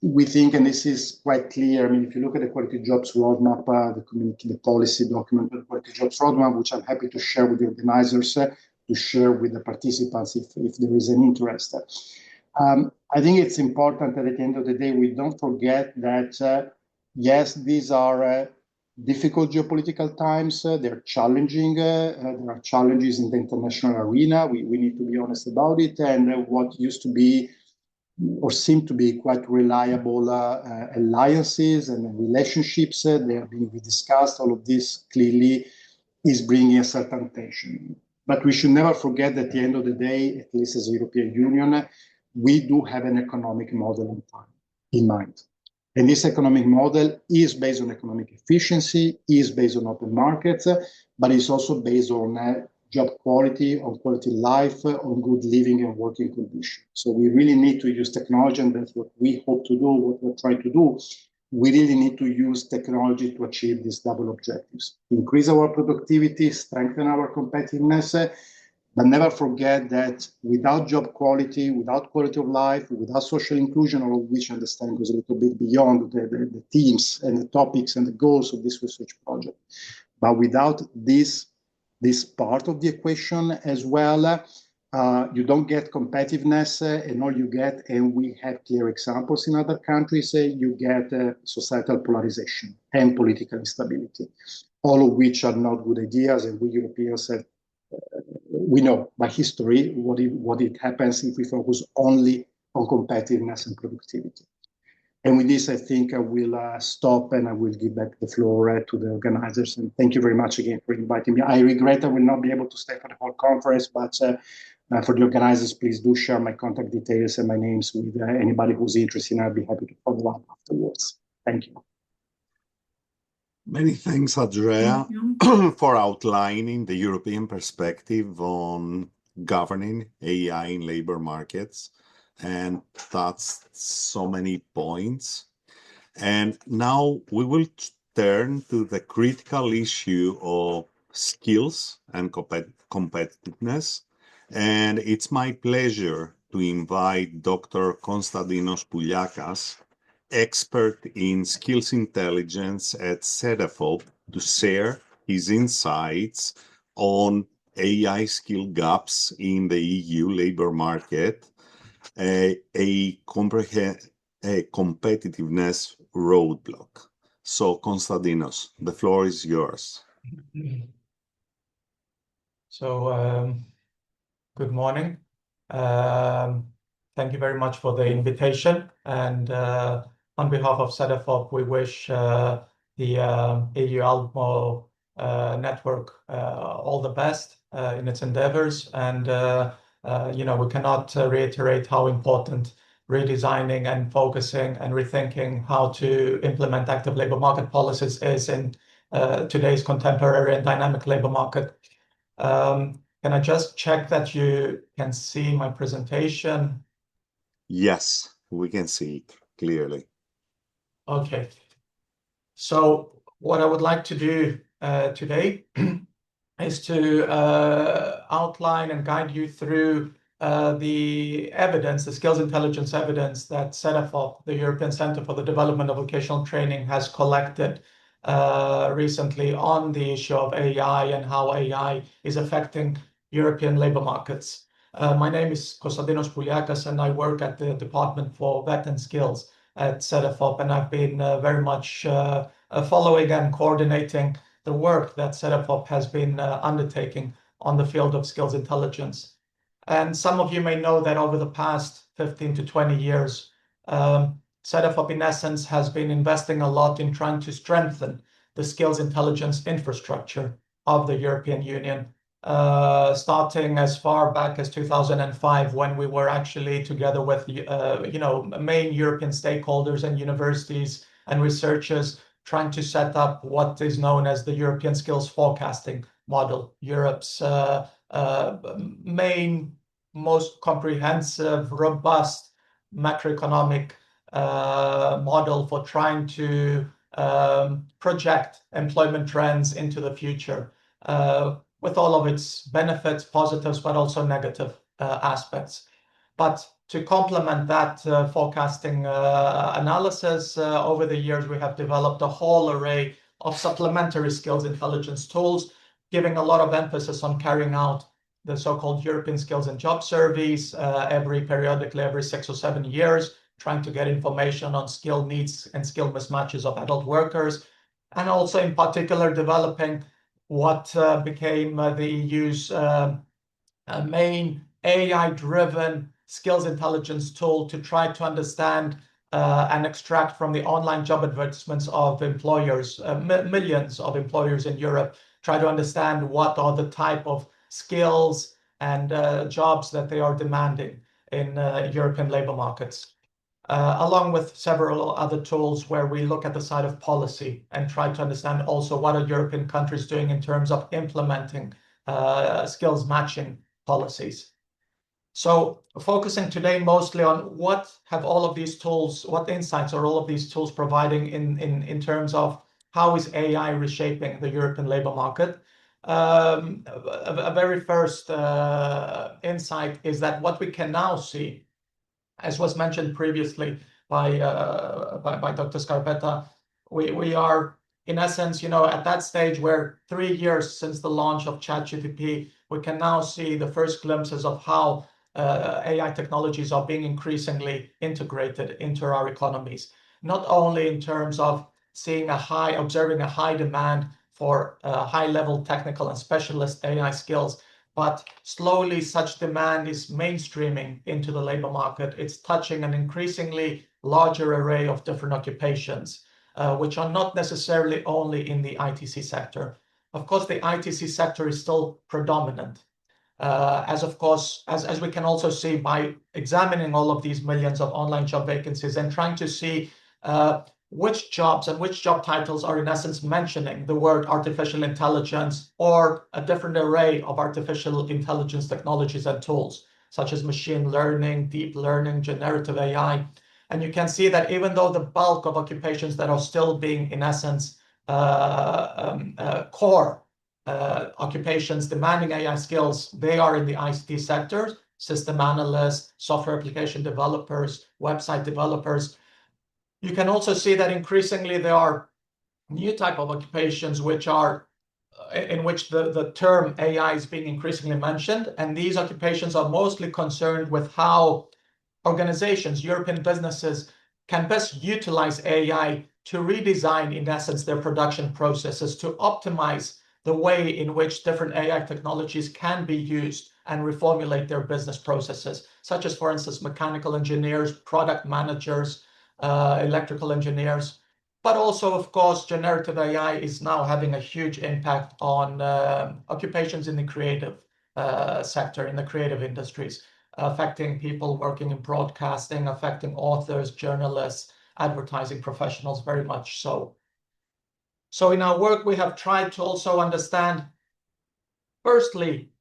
we think, and this is quite clear, I mean, if you look at the Quality Jobs Roadmap, the policy document of the Quality Jobs Roadmap, which I'm happy to share with the organizers, to share with the participants if there is an interest. I think it's important that at the end of the day, we don't forget that, yes, these are difficult geopolitical times. They're challenging. There are challenges in the international arena. We need to be honest about it. And what used to be or seem to be quite reliable alliances and relationships, they are being rediscussed. All of this clearly is bringing a certain tension. But we should never forget that at the end of the day, at least as a European Union, we do have an economic model in mind. And this economic model is based on economic efficiency, is based on open markets, but it's also based on job quality, on quality life, on good living and working conditions. So we really need to use technology, and that's what we hope to do, what we're trying to do. We really need to use technology to achieve these double objectives: increase our productivity, strengthen our competitiveness, but never forget that without job quality, without quality of life, without social inclusion, all of which I understand goes a little bit beyond the themes and the topics and the goals of this research project, but without this part of the equation as well, you don't get competitiveness, and all you get, and we have clear examples in other countries, you get societal polarization and political instability, all of which are not good ideas. And we Europeans have, we know by history what it happens if we focus only on competitiveness and productivity. And with this, I think I will stop and I will give back the floor to the organizers. And thank you very much again for inviting me. I regret I will not be able to stay for the whole conference, but for the organizers, please do share my contact details and my names with anybody who's interested. I'll be happy to follow up afterwards. Thank you. Many thanks, Andrea, for outlining the European perspective on governing AI in labor markets. And that's so many points. And now we will turn to the critical issue of skills and competitiveness. And it's my pleasure to invite Dr. Konstantinos Pouliakas, expert in skills intelligence at CEDEFOP, to share his insights on AI skill gaps in the EU labor market, a competitiveness roadblock. So, Konstantinos, the floor is yours. So, good morning. Thank you very much for the invitation. And on behalf of CEDEFOP, we wish the EU-ALMPO network all the best in its endeavors. And we cannot reiterate how important redesigning and focusing and rethinking how to implement active labor market policies is in today's contemporary and dynamic labor market. Can I just check that you can see my presentation? Yes, we can see it clearly. Okay. So what I would like to do today is to outline and guide you through the evidence, the skills intelligence evidence that CEDEFOP, the European Centre for the Development of Vocational Training, has collected recently on the issue of AI and how AI is affecting European labor markets. My name is Konstantinos Pouliakas, and I work at the Department for VET and Skills at CEDEFOP, and I've been very much following and coordinating the work that CEDEFOP has been undertaking on the field of skills intelligence. And some of you may know that over the past 15 to 20 years, CEDEFOP in essence has been investing a lot in trying to strengthen the skills intelligence infrastructure of the European Union, starting as far back as 2005, when we were actually together with main European stakeholders and universities and researchers trying to set up what is known as the European Skills Forecasting Model, Europe's main, most comprehensive, robust macroeconomic model for trying to project employment trends into the future, with all of its benefits, positives, but also negative aspects. But to complement that forecasting analysis, over the years, we have developed a whole array of supplementary skills intelligence tools, giving a lot of emphasis on carrying out the so-called European Skills and Job Surveys periodically every 6 or 7 years, trying to get information on skill needs and skill mismatches of adult workers, and also in particular developing what became the EU's main AI-driven skills intelligence tool to try to understand and extract from the online job advertisements of employers, millions of employers in Europe, try to understand what are the type of skills and jobs that they are demanding in European labor markets. Along with several other tools where we look at the side of policy and try to understand also what are European countries doing in terms of implementing skills matching policies. So focusing today mostly on what have all of these tools, what insights are all of these tools providing in terms of how is AI reshaping the European labor market. A very first insight is that what we can now see, as was mentioned previously by Dr. Scarpetta, we are in essence, at that stage where 3 years since the launch of ChatGPT, we can now see the first glimpses of how AI technologies are being increasingly integrated into our economies, not only in terms of observing a high demand for high-level technical and specialist AI skills, but slowly such demand is mainstreaming into the labor market. It's touching an increasingly larger array of different occupations, which are not necessarily only in the ITC sector. Of course, the ITC sector is still predominant, as we can also see by examining all of these millions of online job vacancies and trying to see which jobs and which job titles are in essence mentioning the word artificial intelligence or a different array of artificial intelligence technologies and tools, such as machine learning, deep learning, generative AI. And you can see that even though the bulk of occupations that are still being, in essence, core occupations demanding AI skills, they are in the ICT sectors, system analysts, software application developers, website developers. You can also see that increasingly there are new type of occupations in which the term AI is being increasingly mentioned. And these occupations are mostly concerned with how organizations, European businesses, can best utilize AI to redesign, in essence, their production processes, to optimize the way in which different AI technologies can be used and reformulate their business processes, such as, for instance, mechanical engineers, product managers, electrical engineers. But also, of course, generative AI is now having a huge impact on occupations in the creative sector, in the creative industries, affecting people working in broadcasting, affecting authors, journalists, advertising professionals, very much so. So in our work, we have tried to also understand, firstly,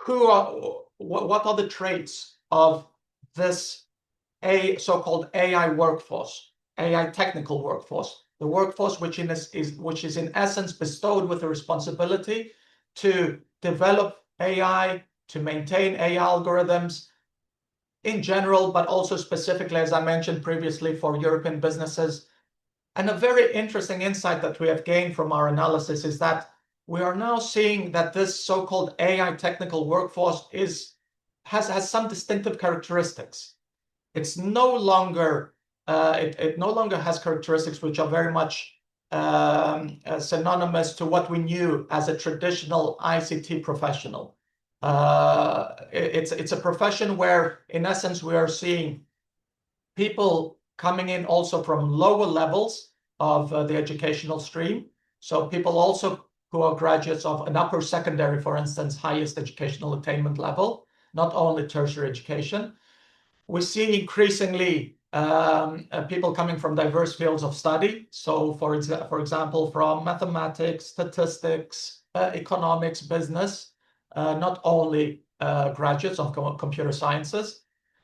what are the traits of this so-called AI workforce, AI technical workforce, the workforce which is in essence bestowed with the responsibility to develop AI, to maintain AI algorithms in general, but also specifically, as I mentioned previously, for European businesses. And a very interesting insight that we have gained from our analysis is that we are now seeing that this so-called AI technical workforce has some distinctive characteristics. It's no longer it no longer has characteristics which are very much synonymous to what we knew as a traditional ICT professional. It's a profession where, in essence, we are seeing people coming in also from lower levels of the educational stream. So people also who are graduates of an upper secondary, for instance, highest educational attainment level, not only tertiary education. We see increasingly people coming from diverse fields of study. So for example, from mathematics, statistics, economics, business, not only graduates of computer sciences.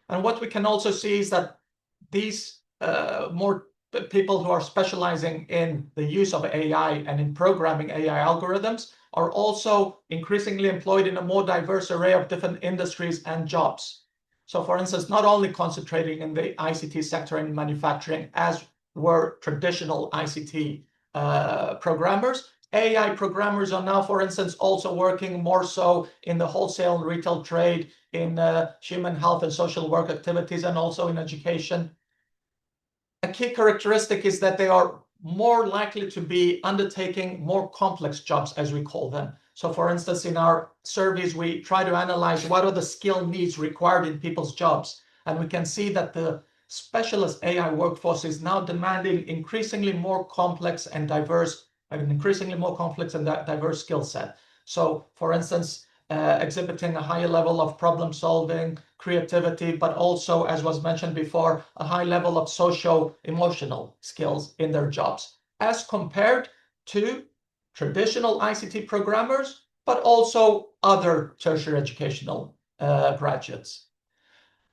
And what we can also see is that these more people who are specializing in the use of AI and in programming AI algorithms are also increasingly employed in a more diverse array of different industries and jobs. So for instance, not only concentrating in the ICT sector and manufacturing as were traditional ICT programmers, AI programmers are now, for instance, also working more so in the wholesale and retail trade, in human health and social work activities, and also in education. A key characteristic is that they are more likely to be undertaking more complex jobs, as we call them. So for instance, in our surveys, we try to analyze what are the skill needs required in people's jobs. And we can see that the specialist AI workforce is now demanding increasingly more complex and diverse, diverse skill set. So for instance, exhibiting a higher level of problem solving, creativity, but also, as was mentioned before, a high level of socio-emotional skills in their jobs, as compared to traditional ICT programmers, but also other tertiary educational graduates.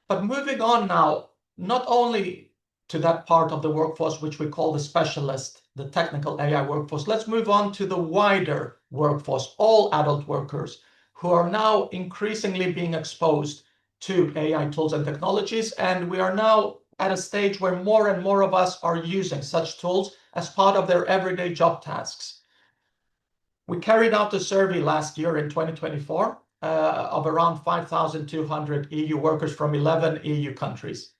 But moving on now, not only to that part of the workforce which we call the specialist, the technical AI workforce, let's move on to the wider workforce, all adult workers, who are now increasingly being exposed to AI tools and technologies. And we are now at a stage where more and more of us are using such tools as part of their everyday job tasks. We carried out a survey last year in 2024 of around 5,200 EU workers from 11 EU countries.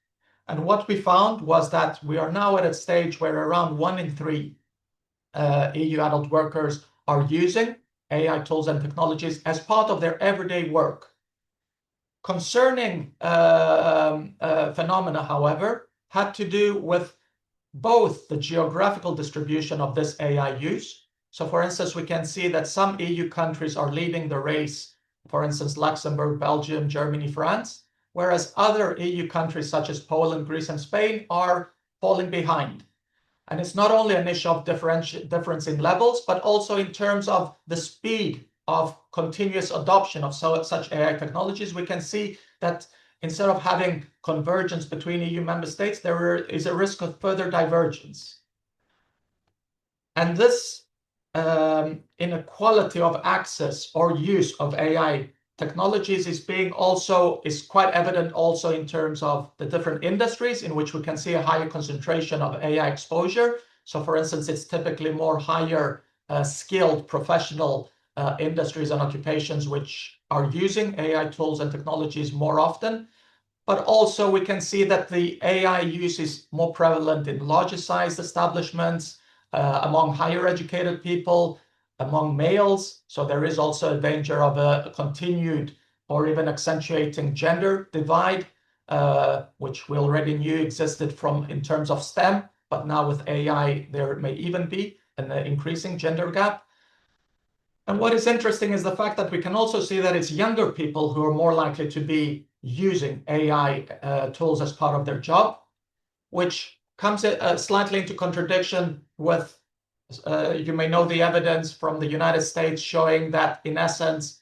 And what we found was that we are now at a stage where around 1 in 3 EU adult workers are using AI tools and technologies as part of their everyday work. Concerning phenomena, however, had to do with both the geographical distribution of this AI use. So for instance, we can see that some EU countries are leading the race, for instance, Luxembourg, Belgium, Germany, France, whereas other EU countries such as Poland, Greece, and Spain are falling behind. And it's not only an issue of difference in levels, but also in terms of the speed of continuous adoption of such AI technologies. We can see that instead of having convergence between EU member states, there is a risk of further divergence. And this inequality of access or use of AI technologies is quite evident also in terms of the different industries in which we can see a higher concentration of AI exposure. So for instance, it's typically more higher skilled professional industries and occupations which are using AI tools and technologies more often. But also we can see that the AI use is more prevalent in larger sized establishments, among higher educated people, among males. So there is also a danger of a continued or even accentuating gender divide, which we already knew existed in terms of STEM, but now with AI, there may even be an increasing gender gap. And what is interesting is the fact that we can also see that it's younger people who are more likely to be using AI tools as part of their job, which comes slightly into contradiction with, you may know the evidence from the United States showing that, in essence,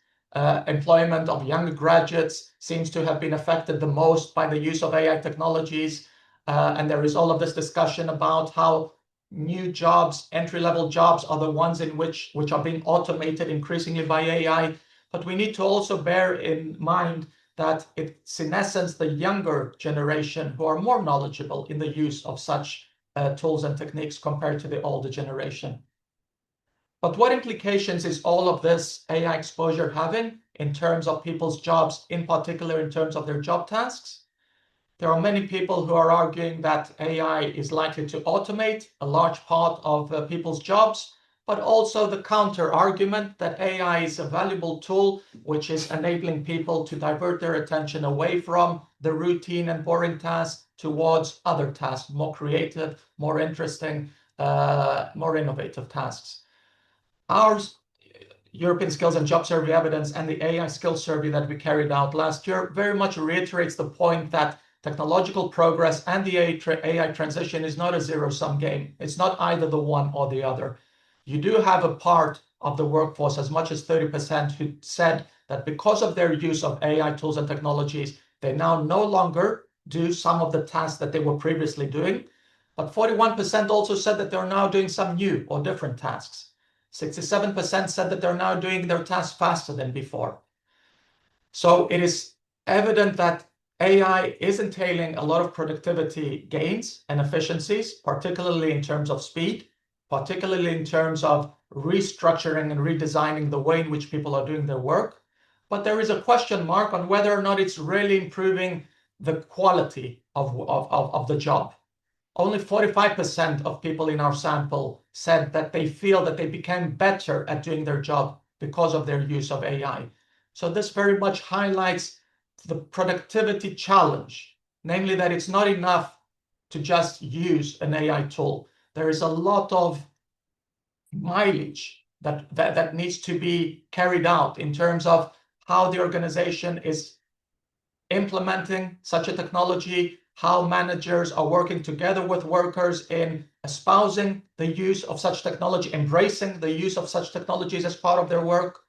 employment of younger graduates seems to have been affected the most by the use of AI technologies. And there is all of this discussion about how new jobs, entry-level jobs, are the ones in which are being automated increasingly by AI. But we need to also bear in mind that it's in essence the younger generation who are more knowledgeable in the use of such tools and techniques compared to the older generation. But what implications is all of this AI exposure having in terms of people's jobs, in particular in terms of their job tasks? There are many people who are arguing that AI is likely to automate a large part of people's jobs, but also the counter argument that AI is a valuable tool which is enabling people to divert their attention away from the routine and boring tasks towards other tasks, more creative, more interesting, more innovative tasks. Our European Skills and Job Survey evidence and the AI Skills Survey that we carried out last year very much reiterates the point that technological progress and the AI transition is not a zero-sum game. It's not either the one or the other. You do have a part of the workforce, as much as 30%, who said that because of their use of AI tools and technologies, they now no longer do some of the tasks that they were previously doing. But 41% also said that they're now doing some new or different tasks. 67% said that they're now doing their tasks faster than before. So it is evident that AI is entailing a lot of productivity gains and efficiencies, particularly in terms of speed, particularly in terms of restructuring and redesigning the way in which people are doing their work. But there is a question mark on whether or not it's really improving the quality of the job. Only 45% of people in our sample said that they feel that they became better at doing their job because of their use of AI. So this very much highlights the productivity challenge, namely that it's not enough to just use an AI tool. There is a lot of mileage that needs to be carried out in terms of how the organization is implementing such a technology, how managers are working together with workers in espousing the use of such technology, embracing the use of such technologies as part of their work,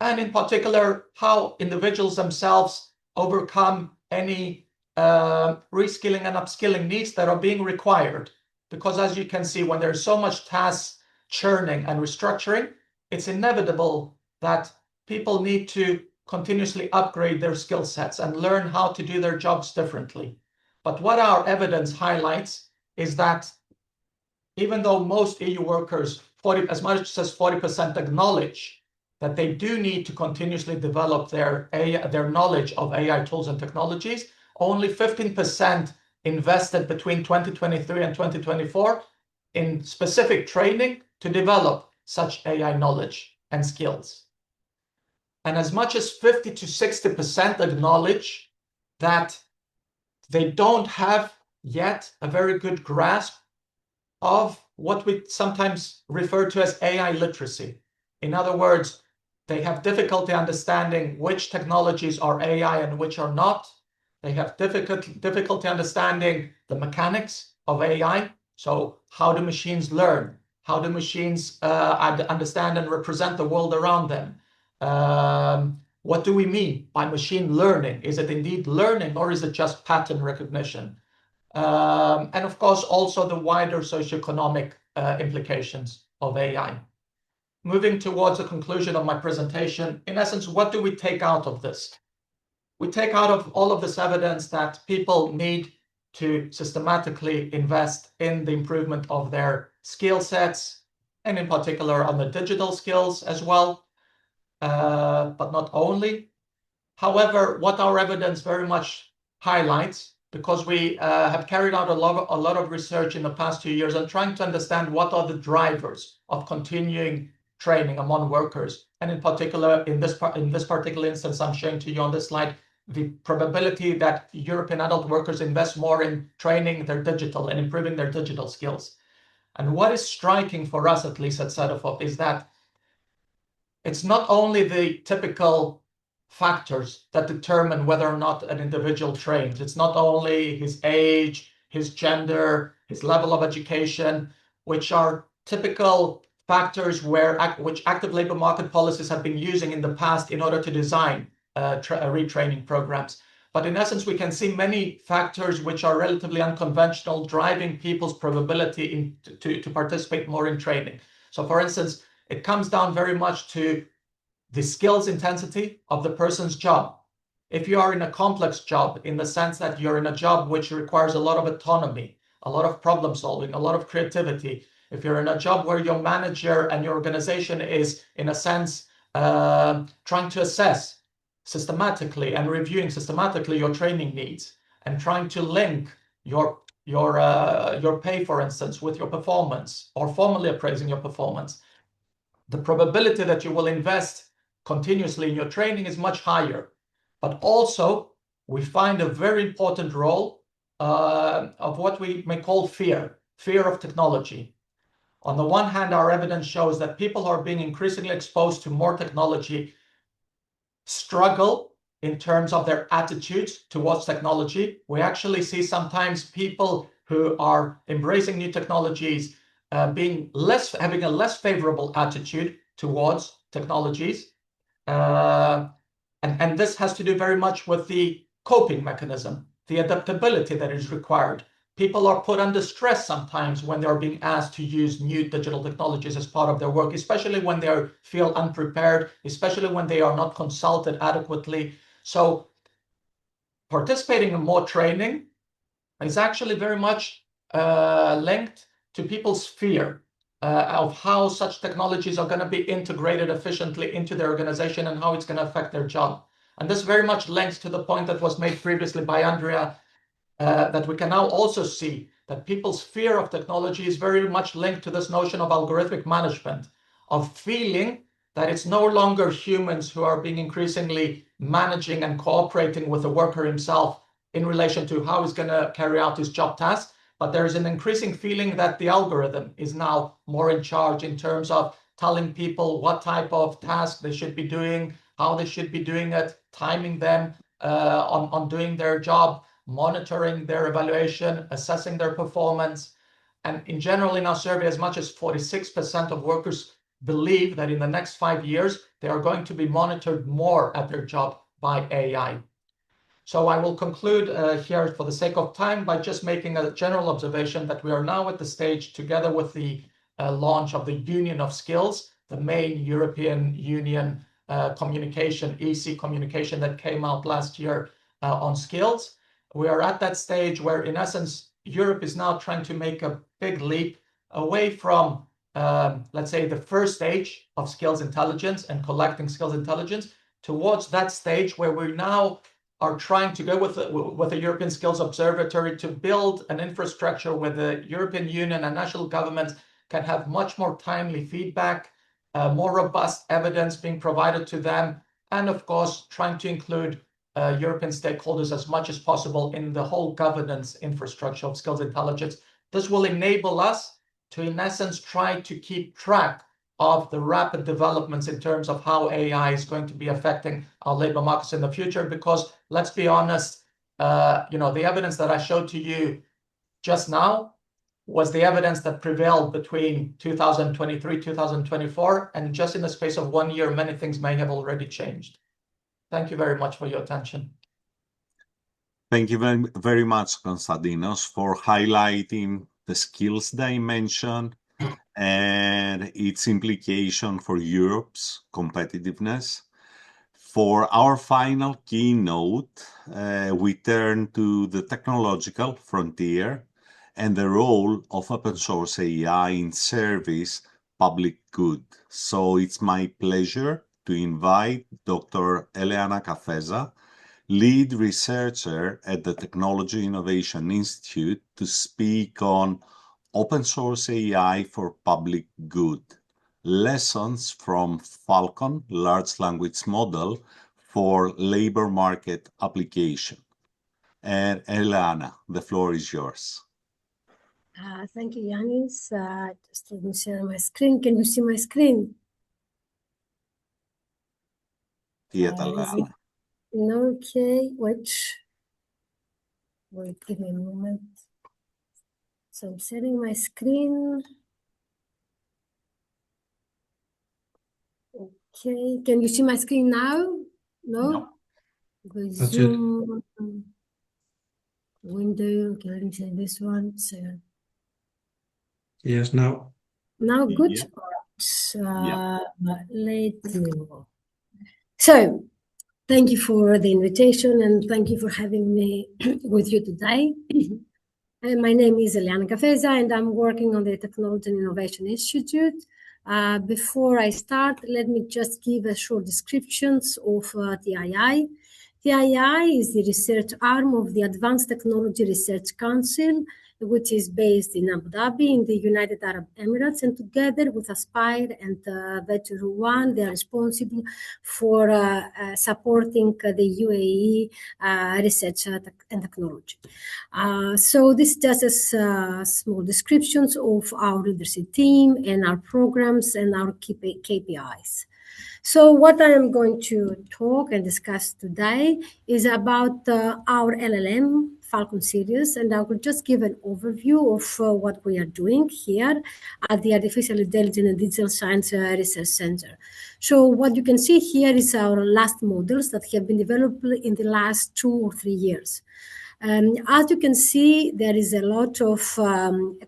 and in particular, how individuals themselves overcome any reskilling and upskilling needs that are being required. Because as you can see, when there's so much task churning and restructuring, it's inevitable that people need to continuously upgrade their skill sets and learn how to do their jobs differently. But what our evidence highlights is that even though most EU workers, as much as 40%, acknowledge that they do need to continuously develop their knowledge of AI tools and technologies, only 15% invested between 2023 and 2024 in specific training to develop such AI knowledge and skills. And as much as 50 to 60% acknowledge that they don't have yet a very good grasp of what we sometimes refer to as AI literacy. In other words, they have difficulty understanding which technologies are AI and which are not. They have difficulty understanding the mechanics of AI. So how do machines learn? How do machines understand and represent the world around them? What do we mean by machine learning? Is it indeed learning, or is it just pattern recognition? And of course, also the wider socioeconomic implications of AI. Moving towards the conclusion of my presentation, in essence, what do we take out of this? We take out of all of this evidence that people need to systematically invest in the improvement of their skill sets, and in particular on the digital skills as well, but not only. However, what our evidence very much highlights, because we have carried out a lot of research in the past 2 years and trying to understand what are the drivers of continuing training among workers, and in particular, in this particular instance, I'm showing to you on this slide the probability that European adult workers invest more in training their digital and improving their digital skills. And what is striking for us, at least at Cedefop, is that it's not only the typical factors that determine whether or not an individual trains. It's not only his age, his gender, his level of education, which are typical factors which active labor market policies have been using in the past in order to design retraining programs. But in essence, we can see many factors which are relatively unconventional, driving people's probability to participate more in training. So for instance, it comes down very much to the skills intensity of the person's job. If you are in a complex job, in the sense that you're in a job which requires a lot of autonomy, a lot of problem solving, a lot of creativity, if you're in a job where your manager and your organization is, in a sense, trying to assess systematically and reviewing systematically your training needs and trying to link your pay, for instance, with your performance, or formally appraising your performance, the probability that you will invest continuously in your training is much higher. But also, we find a very important role of what we may call fear of technology. On the one hand, our evidence shows that people who are being increasingly exposed to more technology struggle in terms of their attitudes towards technology. We actually see sometimes people who are embracing new technologies having a less favorable attitude towards technologies. And this has to do very much with the coping mechanism, the adaptability that is required. People are put under stress sometimes when they're being asked to use new digital technologies as part of their work, especially when they feel unprepared, especially when they are not consulted adequately. So participating in more training is actually very much linked to people's fear of how such technologies are going to be integrated efficiently into their organization and how it's going to affect their job. And this very much links to the point that was made previously by Andrea, that we can now also see that people's fear of technology is very much linked to this notion of algorithmic management, of feeling that it's no longer humans who are being increasingly managing and cooperating with the worker himself in relation to how he's going to carry out his job tasks, but there is an increasing feeling that the algorithm is now more in charge in terms of telling people what type of task they should be doing, how they should be doing it, timing them on doing their job, monitoring their evaluation, assessing their performance. And in general, in our survey, as much as 46% of workers believe that in the next 5 years, they are going to be monitored more at their job by AI. So I will conclude here for the sake of time by just making a general observation that we are now at the stage, together with the launch of the Union of Skills, the main European Union communication, EC communication that came out last year on skills. We are at that stage where, in essence, Europe is now trying to make a big leap away from, let's say, the first stage of skills intelligence and collecting skills intelligence towards that stage where we now are trying to go with the European Skills Observatory to build an infrastructure where the European Union and national governments can have much more timely feedback, more robust evidence being provided to them, and of course, trying to include European stakeholders as much as possible in the whole governance infrastructure of skills intelligence. This will enable us to, in essence, try to keep track of the rapid developments in terms of how AI is going to be affecting our labor markets in the future. Because let's be honest, the evidence that I showed to you just now was the evidence that prevailed between 2023, 2024, and just in the space of 1 year, many things may have already changed. Thank you very much for your attention. Thank you very, very much, Konstantinos, for highlighting the skills dimension and its implication for Europe's competitiveness. For our final keynote, we turn to the technological frontier and the role of open source AI in service public good. So it's my pleasure to invite Dr. Eleana Kafeza, lead researcher at the Technology Innovation Institute, to speak on open source AI for public good, lessons from Falcon large language model for labor market application. And Eleana, the floor is yours. Thank you, Yanis. Just let me share my screen. Can you see my screen? Okay, wait, give me a moment. So I'm setting my screen. Okay, can you see my screen now? No? Zoom window. Okay, let me say this one. So Yes, now. now good. Let's go. So thank you for the invitation and thank you for having me with you today. My name is Eliana Cafeza and I'm working on the Technology and Innovation Institute. Before I start, let me just give a short descriptions of TII. TII is the research arm of the Advanced Technology Research Council, which is based in Abu Dhabi in the United Arab Emirates, and together with Aspire and Venture One, they are responsible for supporting the UAE research and technology. So this is just a small descriptions of our leadership team and our programs and our KPIs. So what I am going to talk and discuss today is about our LLM Falcon series, and I will just give an overview of what we are doing here at the Artificial Intelligence and Digital Science Research Center. So what you can see here is our last models that have been developed in the last 2 or 3 years. As you can see, there is a lot of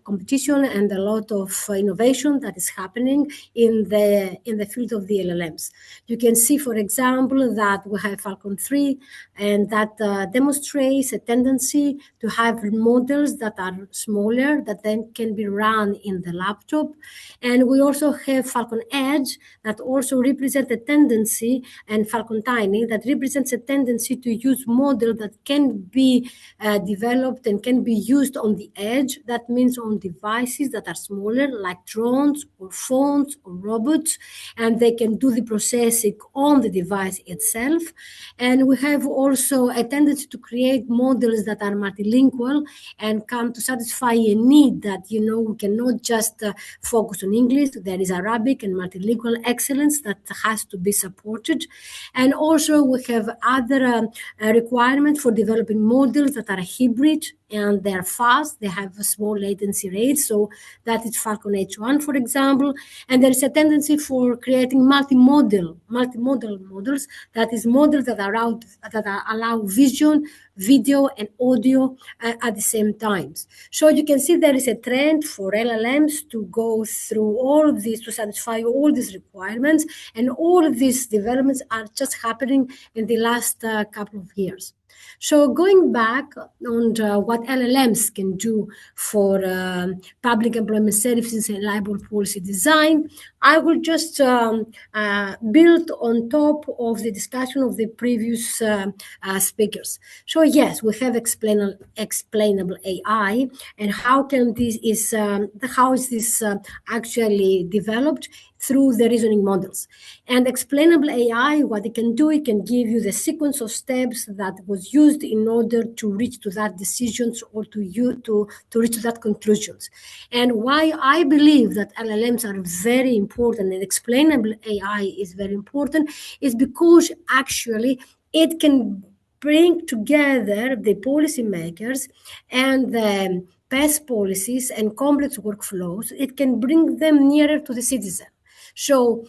competition and a lot of innovation that is happening in the field of the LLMs. You can see, for example, that we have Falcon 3, and that demonstrates a tendency to have models that are smaller, that then can be run in the laptop. And we also have Falcon Edge, that also represents a tendency, and Falcon Tiny, that represents a tendency to use model that can be developed and can be used on the edge. That means on devices that are smaller, like drones or phones or robots, and they can do the processing on the device itself. And we have also a tendency to create models that are multilingual and come to satisfy a need that, we cannot just focus on English. There is Arabic and multilingual excellence that has to be supported. And also we have other requirements for developing models that are hybrid and they're fast. They have a small latency rate. So that is Falcon H1, for example. And there is a tendency for creating multimodal models. That is models that allow vision, video, and audio at the same time. So you can see there is a trend for LLMs to go through all of these, to satisfy all these requirements. And all of these developments are just happening in the last couple of years. So going back on what LLMs can do for public employment services and labor policy design, I will just build on top of the discussion of the previous speakers. So yes, we have explainable AI, and how is this actually developed? Through the reasoning models. And explainable AI, what it can do, it can give you the sequence of steps that was used in order to reach to that decisions or to reach to that conclusions. And why I believe that LLMs are very important and explainable AI is very important is because actually it can bring together the policymakers and the past policies and complex workflows. It can bring them nearer to the citizen. So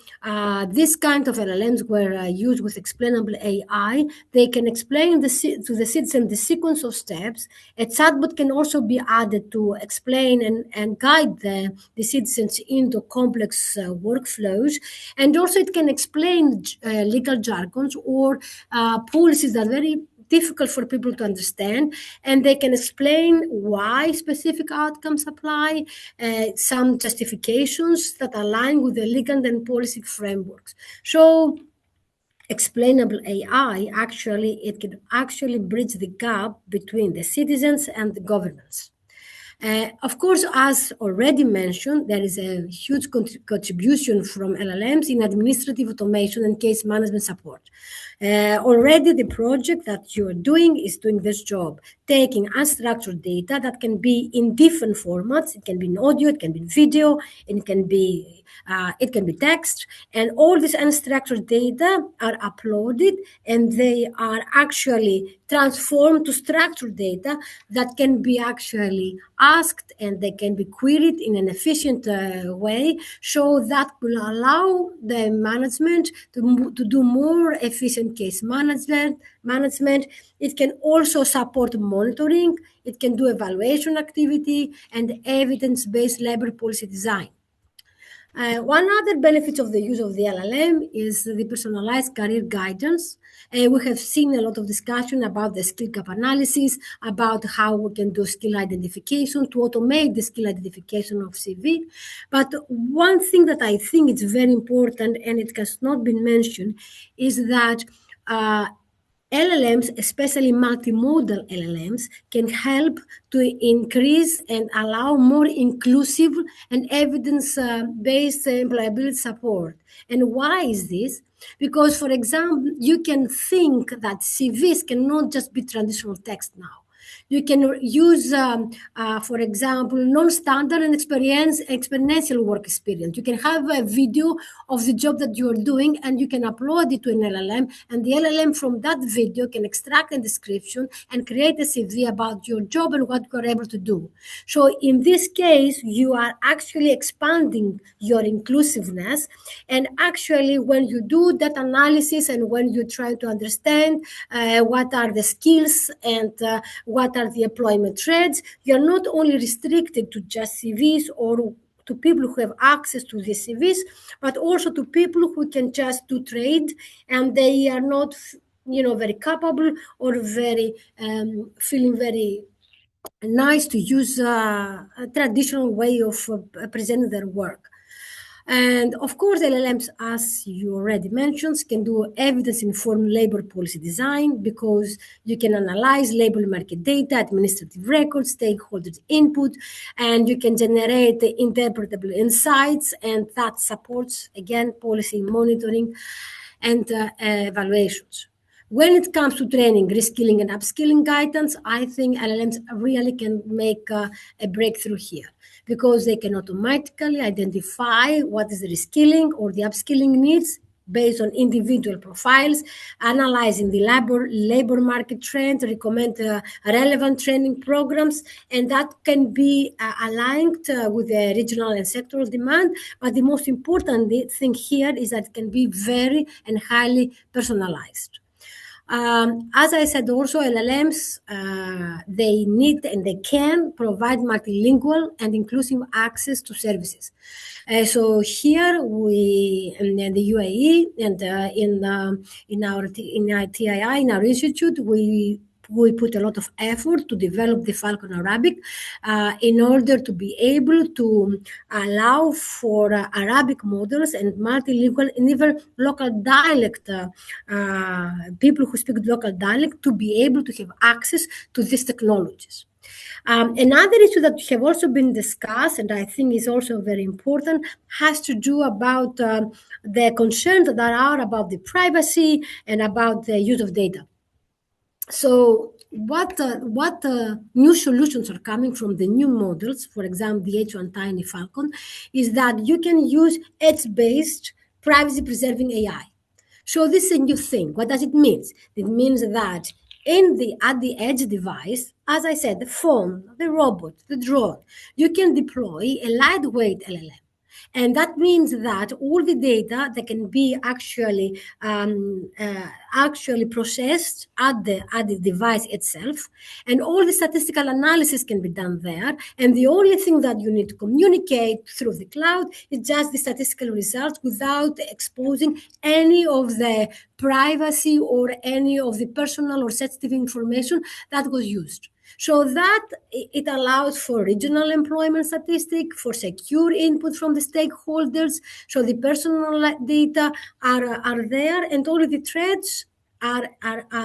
this kind of LLMs were used with explainable AI. They can explain to the citizen the sequence of steps. A chatbot can also be added to explain and guide the citizens into complex workflows. And also it can explain legal jargons or policies that are very difficult for people to understand, and they can explain why specific outcomes apply, some justifications that align with the legal and policy frameworks. So explainable AI, it can actually bridge the gap between the citizens and the governments. Of course, as already mentioned, there is a huge contribution from LLMs in administrative automation and case management support. Already the project that you are doing is doing this job. taking unstructured data that can be in different formats. It can be in audio, it can be in video, it can be text, and all this unstructured data are uploaded, and they are actually transformed to structured data that can be actually asked, and they can be queried in an efficient way. So that will allow the management to do more efficient case management. It can also support monitoring. It can do evaluation activity and evidence-based labor policy design. One other benefit of the use of the LLM is the personalized career guidance. We have seen a lot of discussion about the skill gap analysis, about how we can do skill identification to automate the skill identification of CV. But one thing that I think is very important, and it has not been mentioned, is that LLMs, especially multimodal LLMs, can help to increase and allow more inclusive and evidence-based employability support. And why is this? Because, for example, you can think that CVs cannot just be traditional text now. You can use, for example, non-standard and experiential work experience. You can have a video of the job that you are doing, and you can upload it to an LLM, and the LLM from that video can extract a description and create a CV about your job and what you are able to do. So in this case, you are actually expanding your inclusiveness, and actually when you do that analysis and when you try to understand what are the skills and what are the employment trends, you're not only restricted to just CVs or to people who have access to the CVs, but also to people who can just do trade and they are not, very capable or very feeling very nice to use a traditional way of presenting their work. And of course, LLMs, as you already mentioned, can do evidence-informed labor policy design because you can analyze labor market data, administrative records, stakeholders' input, and you can generate interpretable insights, and that supports, again, policy monitoring and evaluations. When it comes to training, reskilling, and upskilling guidance, I think LLMs really can make a breakthrough here because they can automatically identify what is the reskilling or the upskilling needs based on individual profiles, analyzing the labor market trends, recommend relevant training programs, and that can be aligned with the regional and sectoral demand. But the most important thing here is that it can be very and highly personalized. As I said, also LLMs, they need and they can provide multilingual and inclusive access to services. So here we in the UAE and in our TII, in our institute, we put a lot of effort to develop the Falcon Arabic in order to be able to allow for Arabic models and multilingual and even local dialect, people who speak local dialect to be able to have access to these technologies. Another issue that have also been discussed, and I think is also very important, has to do about the concerns that are about the privacy and about the use of data. So what new solutions are coming from the new models, for example, the H1 Tiny Falcon, is that you can use edge-based privacy-preserving AI. So this is a new thing. What does it mean? It means that at the edge device, as I said, the phone, the robot, the drone, you can deploy a lightweight LLM. And that means that all the data that can be actually processed at the device itself, and all the statistical analysis can be done there. And the only thing that you need to communicate through the cloud is just the statistical results without exposing any of the privacy or any of the personal or sensitive information that was used. So that it allows for regional employment statistic, for secure input from the stakeholders. So the personal data are there, and all of the threads are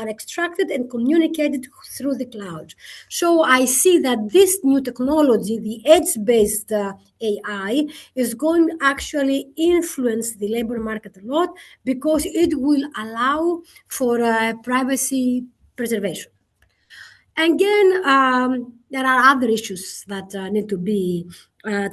extracted and communicated through the cloud. So I see that this new technology, the edge-based AI, is going to actually influence the labor market a lot because it will allow for privacy preservation. Again, there are other issues that need to be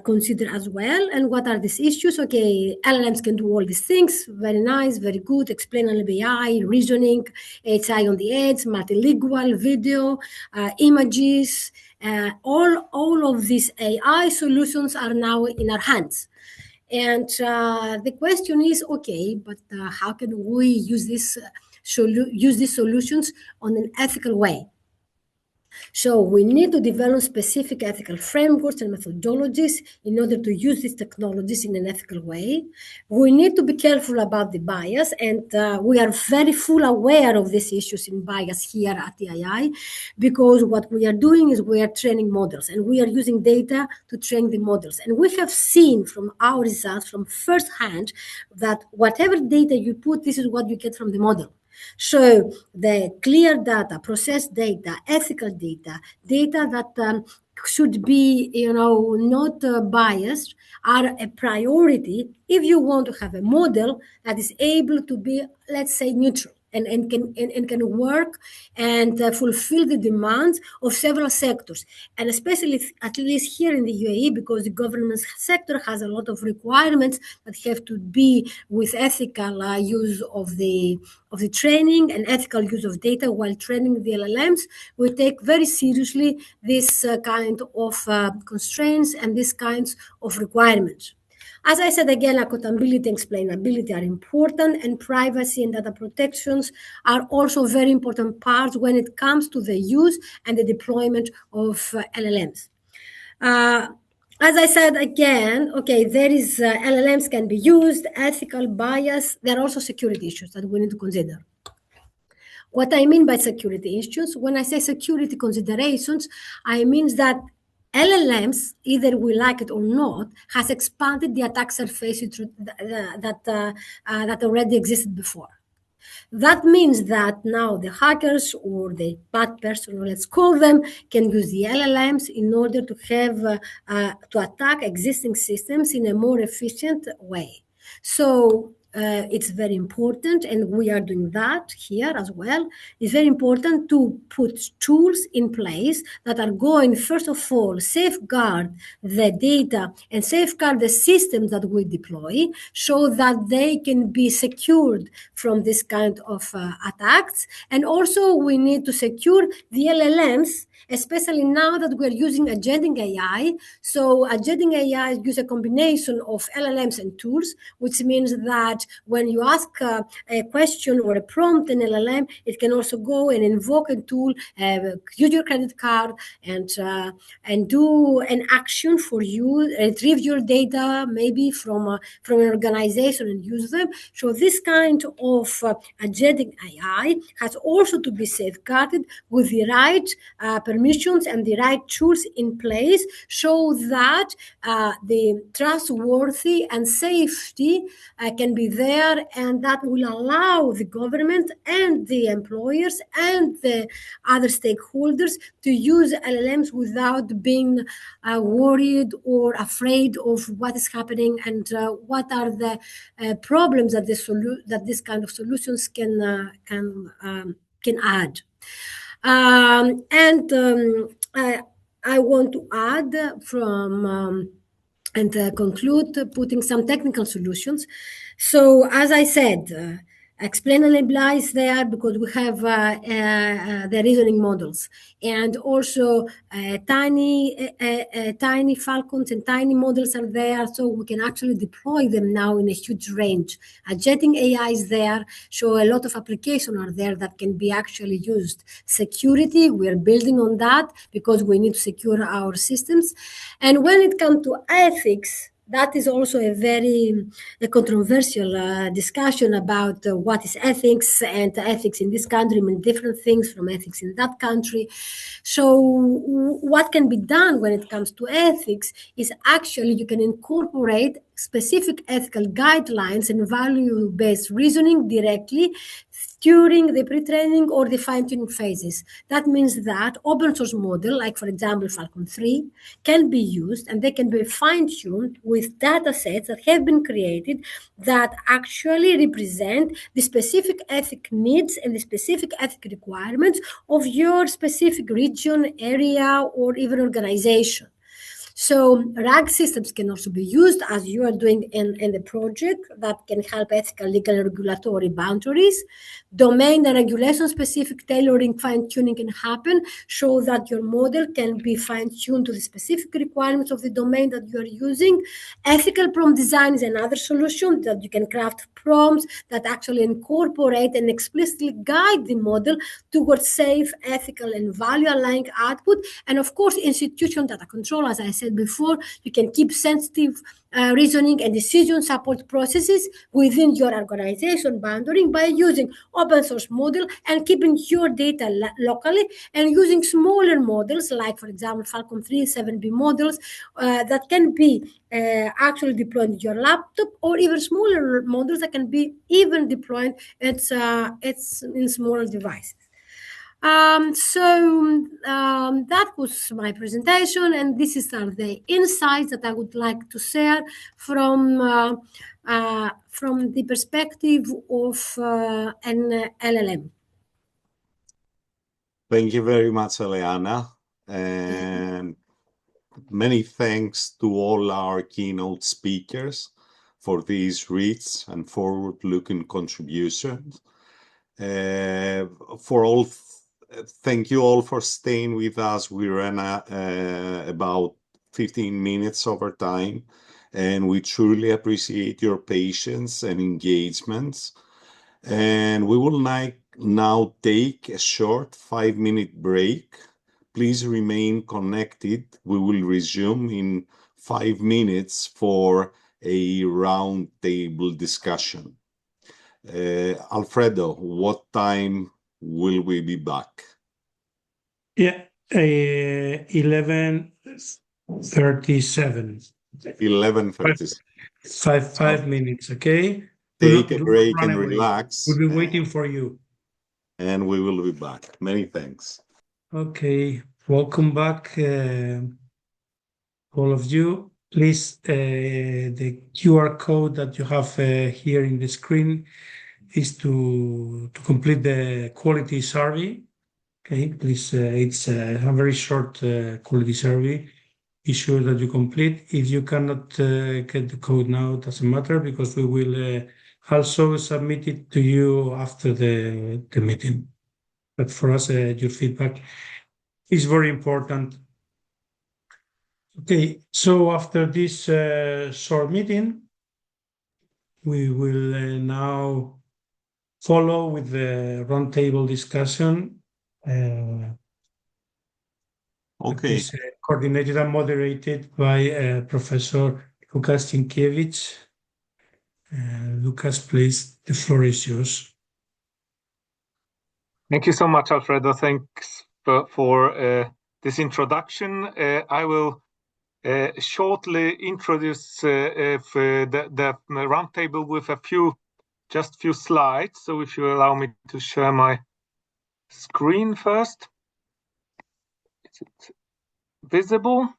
considered as well. And what are these issues? Okay, LLMs can do all these things. Very nice, very good. Explainable AI, reasoning, HI on the edge, multilingual, video, images. All of these AI solutions are now in our hands. And the question is, okay, but how can we use these solutions on an ethical way? So we need to develop specific ethical frameworks and methodologies in order to use these technologies in an ethical way. We need to be careful about the bias, and we are very full aware of these issues in bias here at TII, because what we are doing is we are training models, and we are using data to train the models. And we have seen from our results from first hand that whatever data you put, this is what you get from the model. So the clear data, processed data, ethical data, data that should be, not biased, are a priority if you want to have a model that is able to be, let's say, neutral and can work and fulfill the demands of several sectors, and especially at least here in the UAE, because the government sector has a lot of requirements that have to be with ethical use of the training and ethical use of data while training the LLMs. We take very seriously this kind of constraints and these kinds of requirements. As I said again, accountability and explainability are important, and privacy and data protections are also very important parts when it comes to the use and the deployment of LLMs. As I said again, okay, there is LLMs can be used, ethical bias. There are also security issues that we need to consider. What I mean by security issues, when I say security considerations, I mean that LLMs, either we like it or not, has expanded the attack surface that already existed before. That means that now the hackers or the bad person, or let's call them, can use the LLMs in order to have to attack existing systems in a more efficient way. So it's very important, and we are doing that here as well. It's very important to put tools in place that are going, first of all, safeguard the data and safeguard the systems that we deploy so that they can be secured from this kind of attacks. And also we need to secure the LLMs, especially now that we're using agentic AI. So agentic AI uses a combination of LLMs and tools, which means that when you ask a question or a prompt in LLM, it can also go and invoke a tool, use your credit card, and do an action for you, retrieve your data maybe from an organization and use them. So this kind of agentic AI has also to be safeguarded with the right permissions and the right tools in place, so that the trustworthy and safety can be there, and that will allow the government and the employers and the other stakeholders to use LLMs without being worried or afraid of what is happening and what are the problems that this kind of solutions can add. I want to add and conclude putting some technical solutions. So as I said, explainable is there because we have the reasoning models, and also tiny falcons and tiny models are there, so we can actually deploy them now in a huge range. Agentic AI is there, so a lot of applications are there that can be actually used. Security, we are building on that because we need to secure our systems. And when it comes to ethics, that is also a very controversial discussion about what is ethics, and ethics in this country mean different things from ethics in that country. So what can be done when it comes to ethics is actually you can incorporate specific ethical guidelines and value-based reasoning directly during the pre-training or the fine-tuning phases. That means that open source model, like for example Falcon 3, can be used and they can be fine-tuned with data sets that have been created that actually represent the specific ethic needs and the specific ethic requirements of your specific region, area, or even organization. So RAG systems can also be used, as you are doing in the project, that can help ethical, legal, and regulatory boundaries. Domain and regulation-specific tailoring, fine-tuning can happen, so that your model can be fine-tuned to the specific requirements of the domain that you are using. Ethical prompt design is another solution, that you can craft prompts that actually incorporate and explicitly guide the model towards safe, ethical, and value-aligned output. And of course, institutional data control, as I said before, you can keep sensitive reasoning and decision support processes within your organization boundary by using open source model and keeping your data locally, and using smaller models like, for example, Falcon 3, 7B models that can be actually deployed in your laptop, or even smaller models that can be even deployed it's in smaller devices. That was my presentation, and this is the insights that I would like to share from the perspective of an LLM. Thank you very much, Eliana, and many thanks to all our keynote speakers for these rich and forward-looking contributions. Thank you all for staying with us. We ran about 15 minutes over time, and we truly appreciate your patience and engagements. And we will now take a short 5-minute break. Please remain connected. We will resume in 5 minutes for a roundtable discussion. Alfredo, what time will we be back? Yeah, 11:37. 11:37. 5 minutes, okay? Take a break and relax. We'll be waiting for you. And we will be back. Many thanks. Okay, welcome back, all of you. Please, the QR code that you have here in the screen is to complete the quality survey. Okay, please, it's a very short quality survey. Be sure that you complete. If you cannot get the code now, it doesn't matter, because we will also submit it to you after the meeting. But for us, your feedback is very important. Okay, so after this short meeting, we will now follow with the roundtable discussion. Okay. Is coordinated and moderated by Professor Lukas Cinkiewicz. Lukas, please, the floor is yours. Thank you so much, Alfredo. Thanks for this introduction. I will shortly introduce the roundtable with a few slides. So if you allow me to share my screen first. Is it visible?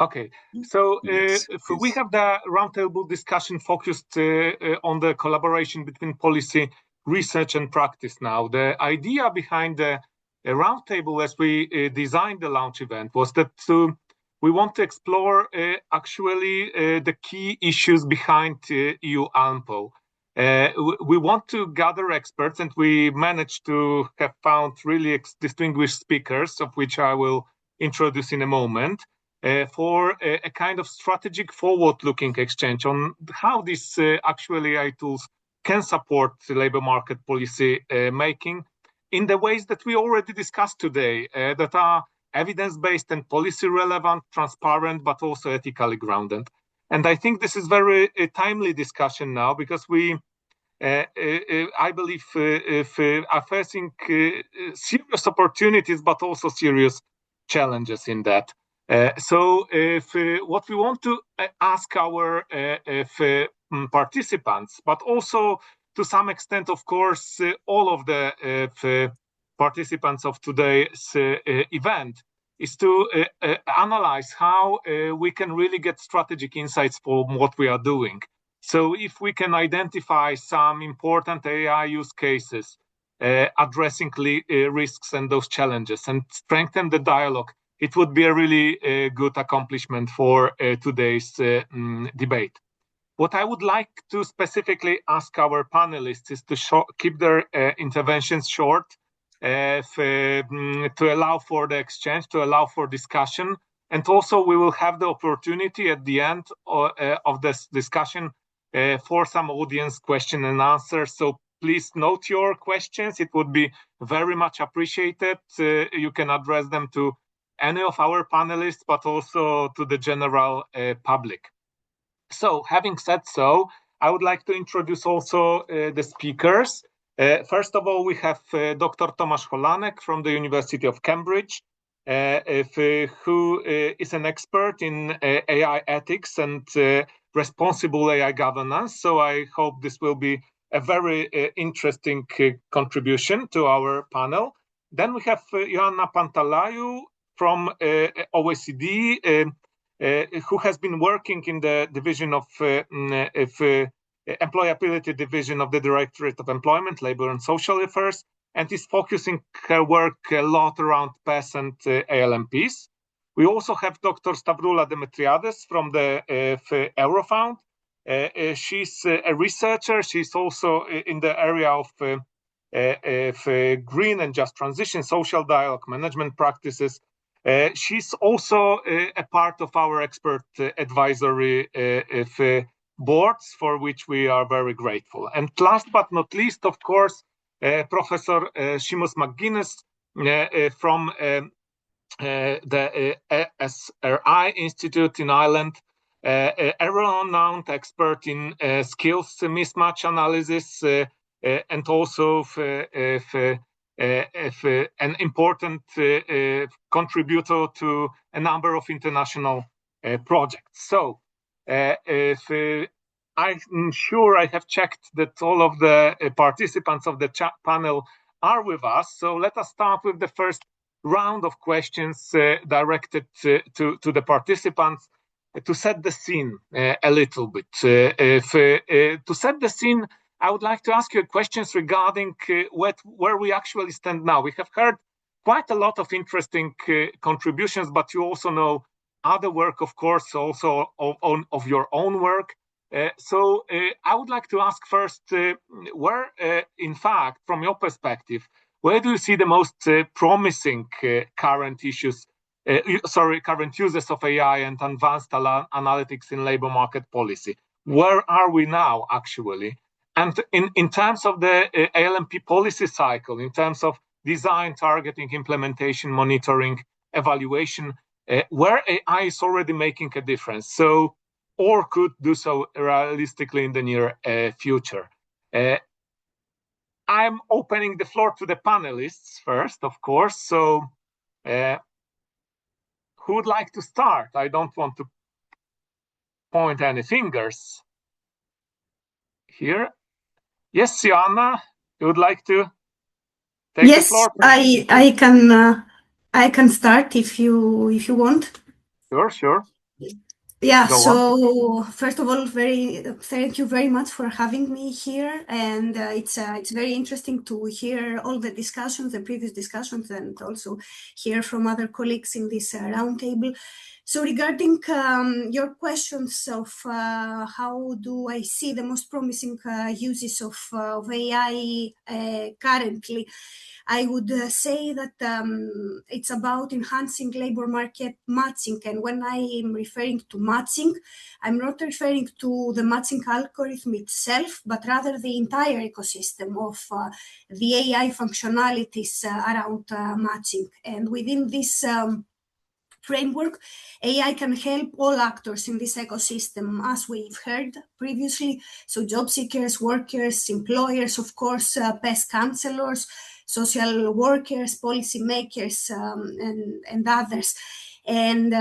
Okay, so Yes, we have the roundtable discussion focused on the collaboration between policy, research, and practice now. The idea behind the roundtable as we designed the launch event was that we want to explore actually the key issues behind EU-ALMPO. We want to gather experts, and we managed to have found really distinguished speakers, of which I will introduce in a moment. For a kind of strategic forward-looking exchange on how these actually AI tools can support the labor market policy making in the ways that we already discussed today, that are evidence-based and policy relevant, transparent, but also ethically grounded. And I think this is very timely discussion now, because we, I believe, are facing serious opportunities, but also serious challenges in that. So what we want to ask our participants, but also to some extent, of course, all of the participants of today's event, is to analyze how we can really get strategic insights from what we are doing. So if we can identify some important AI use cases addressing risks and those challenges and strengthen the dialogue, it would be a really good accomplishment for today's debate. What I would like to specifically ask our panelists is to keep their interventions short, to allow for the exchange, to allow for discussion. And also we will have the opportunity at the end of this discussion for some audience question and answer. So please note your questions. It would be very much appreciated. You can address them to any of our panelists, but also to the general public. So having said so, I would like to introduce also the speakers. First of all, we have Dr. Tomasz Holanek from the University of Cambridge, who is an expert in AI ethics and responsible AI governance. So I hope this will be a very interesting contribution to our panel. Then we have Ioanna Pantalaiou from OECD, who has been working in the division of employability division of the Directorate of Employment, Labor and Social Affairs, and is focusing her work a lot around PES and ALMPs. We also have Dr. Stavroula Demetriades from the Eurofound. She's a researcher. She's also in the area of green and just transition, social dialogue, management practices. She's also a part of our expert advisory boards, for which we are very grateful. And last but not least, of course, Professor Seamus McGuinness from the SRI Institute in Ireland, a renowned expert in skills mismatch analysis and also an important contributor to a number of international projects. So I'm sure I have checked that all of the participants of the chat panel are with us. So let us start with the first round of questions directed to the participants to set the scene a little bit. To set the scene, I would like to ask you questions regarding where we actually stand now. We have heard quite a lot of interesting contributions, but you also know other work, of course, also of your own work. So I would like to ask first, where, in fact, from your perspective, where do you see the most promising current uses of AI and advanced analytics in labor market policy? Where are we now, actually? And in terms of the ALMP policy cycle, in terms of design, targeting, implementation, monitoring, evaluation, where AI is already making a difference, so or could do so realistically in the near future. I'm opening the floor to the panelists first, of course. So who would like to start? I don't want to point any fingers here. Yes, Ioanna, you would like to take the floor? Yes, I can start if you want. Sure. Yeah, so first of all, thank you very much for having me here, and it's very interesting to hear all the discussions, the previous discussions, and also hear from other colleagues in this roundtable. So regarding your questions of how do I see the most promising uses of AI currently, I would say that it's about enhancing labor market matching. And when I am referring to matching, I'm not referring to the matching algorithm itself, but rather the entire ecosystem of the AI functionalities around matching. And within this framework, AI can help all actors in this ecosystem, as we've heard previously. So job seekers, workers, employers, of course, pest counselors, social workers, policy makers, and others. And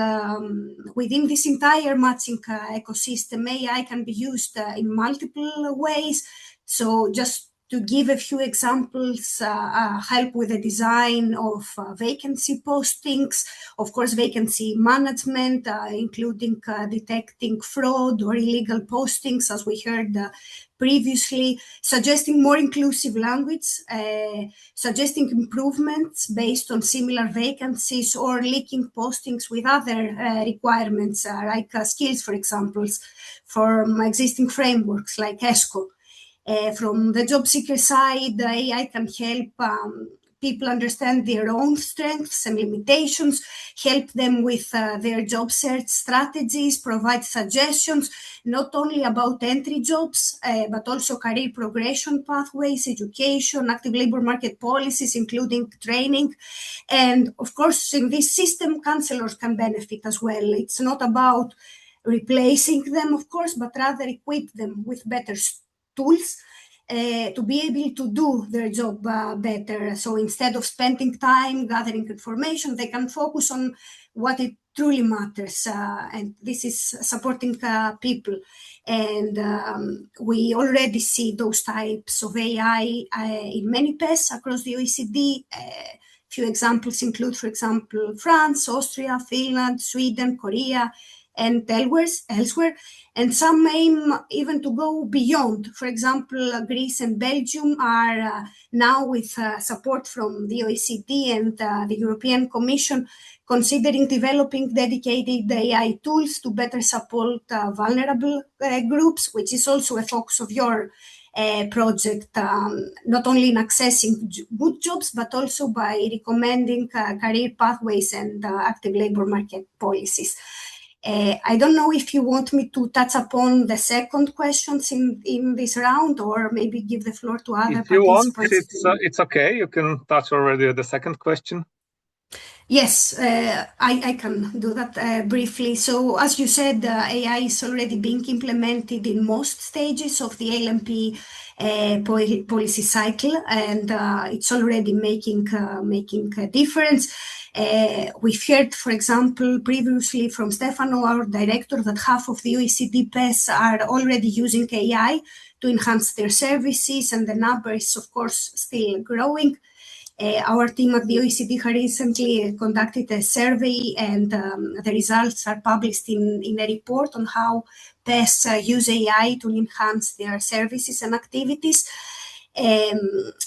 within this entire matching ecosystem, AI can be used in multiple ways So just to give a few examples, help with the design of vacancy postings, of course, vacancy management, including detecting fraud or illegal postings, as we heard previously, suggesting more inclusive language, suggesting improvements based on similar vacancies, or linking postings with other requirements, like skills, for example, from existing frameworks like ESCO. From the job seeker side, AI can help people understand their own strengths and limitations, help them with their job search strategies, provide suggestions, not only about entry jobs, but also career progression pathways, education, active labor market policies, including training. And of course, in this system, counselors can benefit as well. It's not about replacing them, of course, but rather equip them with better tools to be able to do their job better. So instead of spending time gathering information, they can focus on what it truly matters. And this is supporting people. And we already see those types of AI in many PES across the OECD. Few examples include, for example, France, Austria, Finland, Sweden, Korea, and elsewhere, and some aim even to go beyond. For example, Greece and Belgium are now, with support from the OECD and the European Commission, considering developing dedicated AI tools to better support vulnerable groups, which is also a focus of your project, not only in accessing good jobs, but also by recommending career pathways and active labor market policies. I don't know if you want me to touch upon the second questions in this round, or maybe give the floor to other participants. If you want, it's okay. You can touch already the second question. Yes, I can do that briefly. So as you said, AI is already being implemented in most stages of the ALMP policy cycle, and it's already making a difference. We've heard, for example, previously from Stefano, our director, that half of the OECD PES are already using AI to enhance their services, and the number is, of course, still growing. Our team at the OECD recently conducted a survey, and the results are published in a report on how PES use AI to enhance their services and activities.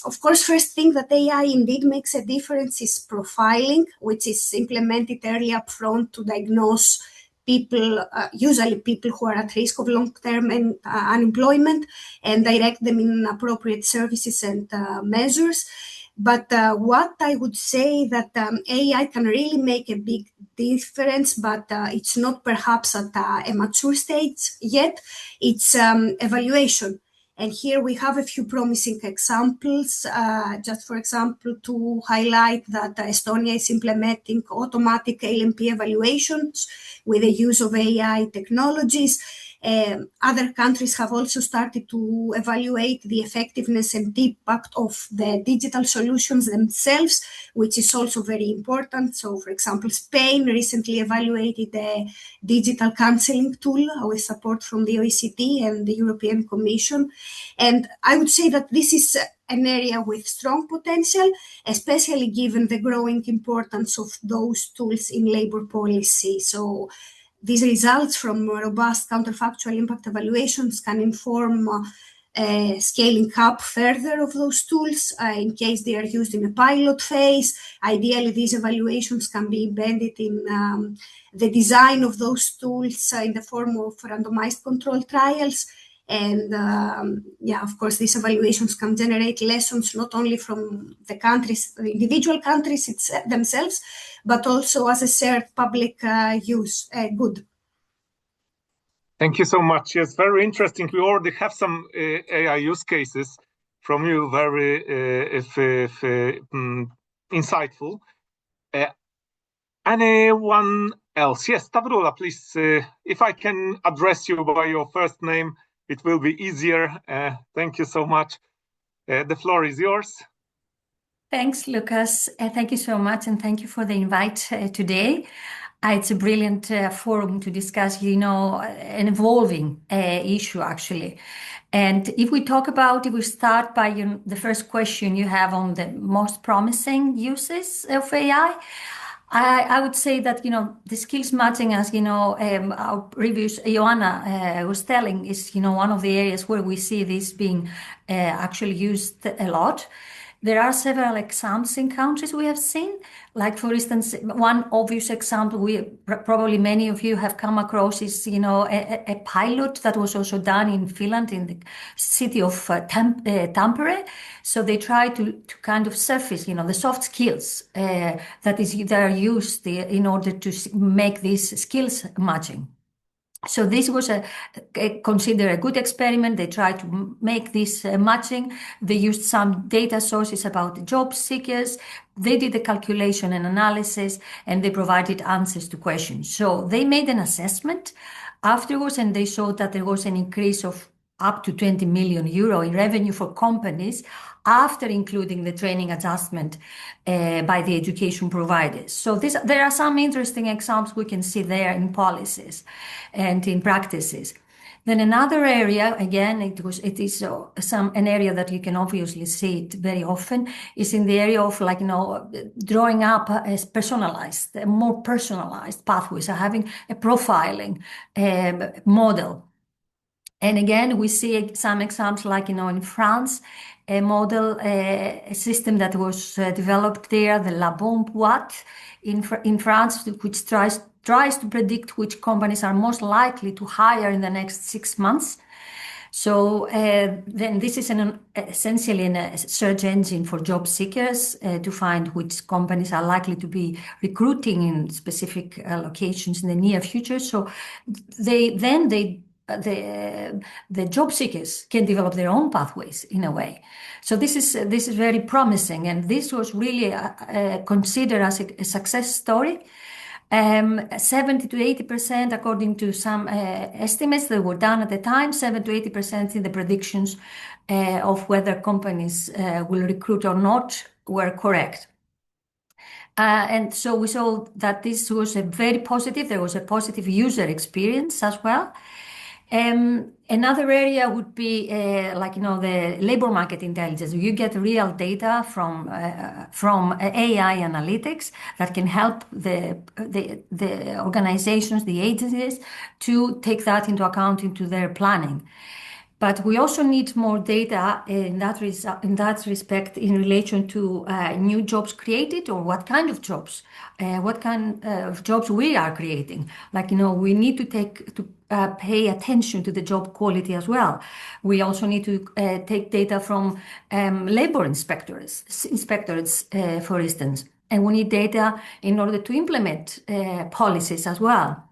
Of course, first thing that AI indeed makes a difference is profiling, which is implemented early up front to diagnose people, usually people who are at risk of long-term unemployment, and direct them in appropriate services and measures. But what I would say that AI can really make a big difference, but it's not perhaps at a mature stage yet. It's evaluation. And here we have a few promising examples. Just for example, to highlight that Estonia is implementing automatic ALMP evaluations with the use of AI technologies. Other countries have also started to evaluate the effectiveness and impact of the digital solutions themselves, which is also very important. So, for example, Spain recently evaluated a digital counseling tool with support from the OECD and the European Commission. And I would say that this is an area with strong potential, especially given the growing importance of those tools in labor policy. So these results from robust counterfactual impact evaluations can inform scaling up further of those tools in case they are used in a pilot phase. Ideally, these evaluations can be embedded in the design of those tools in the form of randomized control trials. And of course, these evaluations can generate lessons not only from the countries, the individual countries themselves, but also as a shared public use good. Thank you so much. Yes, very interesting. We already have some AI use cases from you, very insightful. Anyone else? Yes, Tavrula, please. If I can address you by your first name, it will be easier. Thank you so much. The floor is yours. Thanks, Lucas. Thank you so much, and thank you for the invite today. It's a brilliant forum to discuss, an evolving issue, actually. And if we start by the first question you have on the most promising uses of AI, I would say that, the skills matching, as our previous Joanna was telling, is, one of the areas where we see this being actually used a lot. There are several examples in countries we have seen. Like, for instance, one obvious example probably many of you have come across is, a pilot that was also done in Finland, in the city of Tampere. So they try to kind of surface, the soft skills that are used in order to make these skills matching. So this was considered a good experiment. They tried to make this matching. They used some data sources about the job seekers. They did the calculation and analysis, and they provided answers to questions. So they made an assessment afterwards, and they showed that there was an increase of up to 20 million euro in revenue for companies after including the training adjustment by the education providers. So there are some interesting examples we can see there in policies and in practices. Then another area, again, it is an area that you can obviously see it very often, is in the area of drawing up more personalized pathways, so having a profiling model. And again, we see some examples like, in France, a model, a system that was developed there, the ALMPO in France, which tries to predict which companies are most likely to hire in the next 6 months. So then this is essentially a search engine for job seekers to find which companies are likely to be recruiting in specific locations in the near future. So the job seekers can develop their own pathways in a way. So this is very promising, and this was really considered as a success story. 70 to 80%, according to some estimates that were done at the time, 70 to 80% in the predictions of whether companies will recruit or not were correct. And so we saw that this was very positive. There was a positive user experience as well. Another area would be the labor market intelligence. You get real data from AI analytics that can help the organizations, the agencies, to take that into account into their planning. But we also need more data in that respect in relation to new jobs created, or what kind of jobs we are creating. We need to pay attention to the job quality as well. We also need to take data from labor inspectors, for instance, and we need data in order to implement policies as well.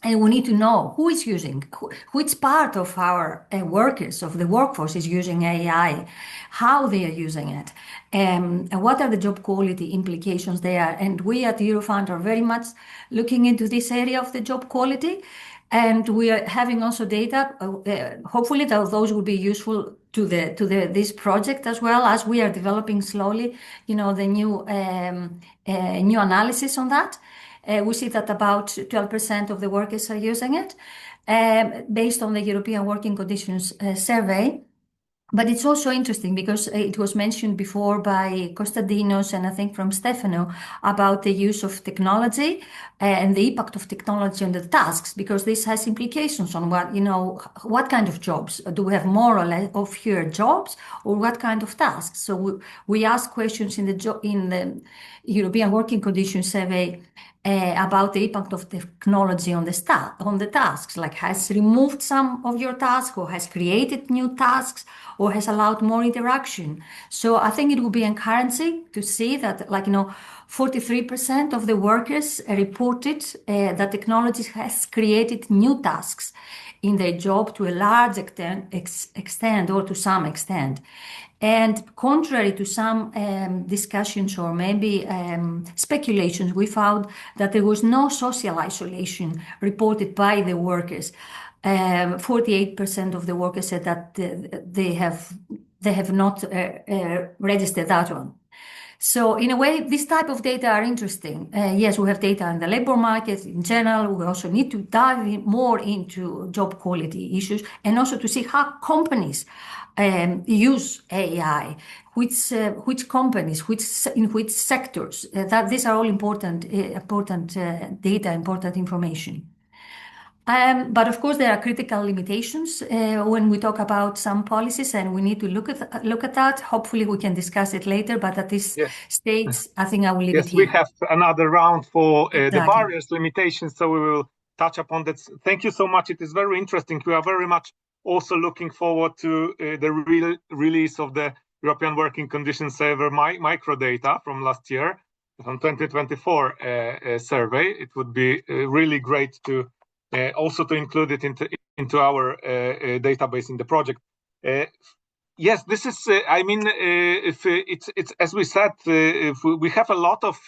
And we need to know who is using, which part of our workers, of the workforce, is using AI, how they are using it, and what are the job quality implications there. And we at Eurofund are very much looking into this area of the job quality. And we are having also data, hopefully those will be useful to this project as well, as we are developing slowly, the new analysis on that. We see that about 12% of the workers are using it, based on the European Working Conditions Survey. But it's also interesting because it was mentioned before by Konstantinos and I think from Stefano about the use of technology and the impact of technology on the tasks, because this has implications on what kind of jobs. Do we have more or less or fewer jobs, or what kind of tasks? So we ask questions in the European Working Conditions Survey about the impact of technology on the tasks, like has removed some of your tasks, or has created new tasks, or has allowed more interaction. So I think it will be encouraging to see that 43% of the workers reported that technology has created new tasks in their job to a large extent or to some extent. And contrary to some discussions or maybe speculations, we found that there was no social isolation reported by the workers. 48% of the workers said that they have not registered that one. So in a way, this type of data are interesting. Yes, we have data in the labor market in general. We also need to dive more into job quality issues and also to see how companies use AI, which companies, in which sectors. That these are all important data, important information. But of course, there are critical limitations when we talk about some policies, and we need to look at that. Hopefully, we can discuss it later. But at this stage, I think I will leave it here. We have another round for the barriers, limitations, so we will touch upon that. Thank you so much. It is very interesting. We are very much also looking forward to the release of the European Working Conditions Survey microdata from last year, from 2024 survey. It would be really great to also to include it into our database in the project. Yes, this is. I mean, if it's as we said, if we have a lot of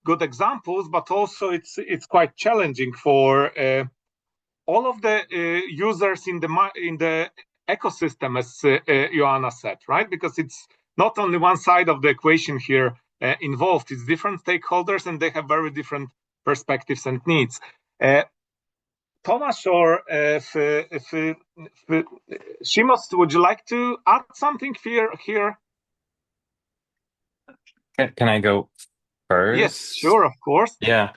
good examples, but also it's quite challenging for all of the users in the ecosystem, as Joanna said, right? Because it's not only one side of the equation here involved; it's different stakeholders, and they have very different perspectives and needs. Tomasz or if Shimos, would you like to add something here? Can I go first? Yes, sure, of course. Yeah.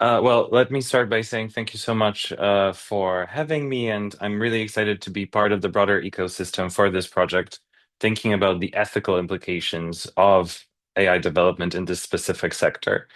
Well, let me start by saying thank you so much for having me, and I'm really excited to be part of the broader ecosystem for this project, thinking about the ethical implications of AI development in this specific sector.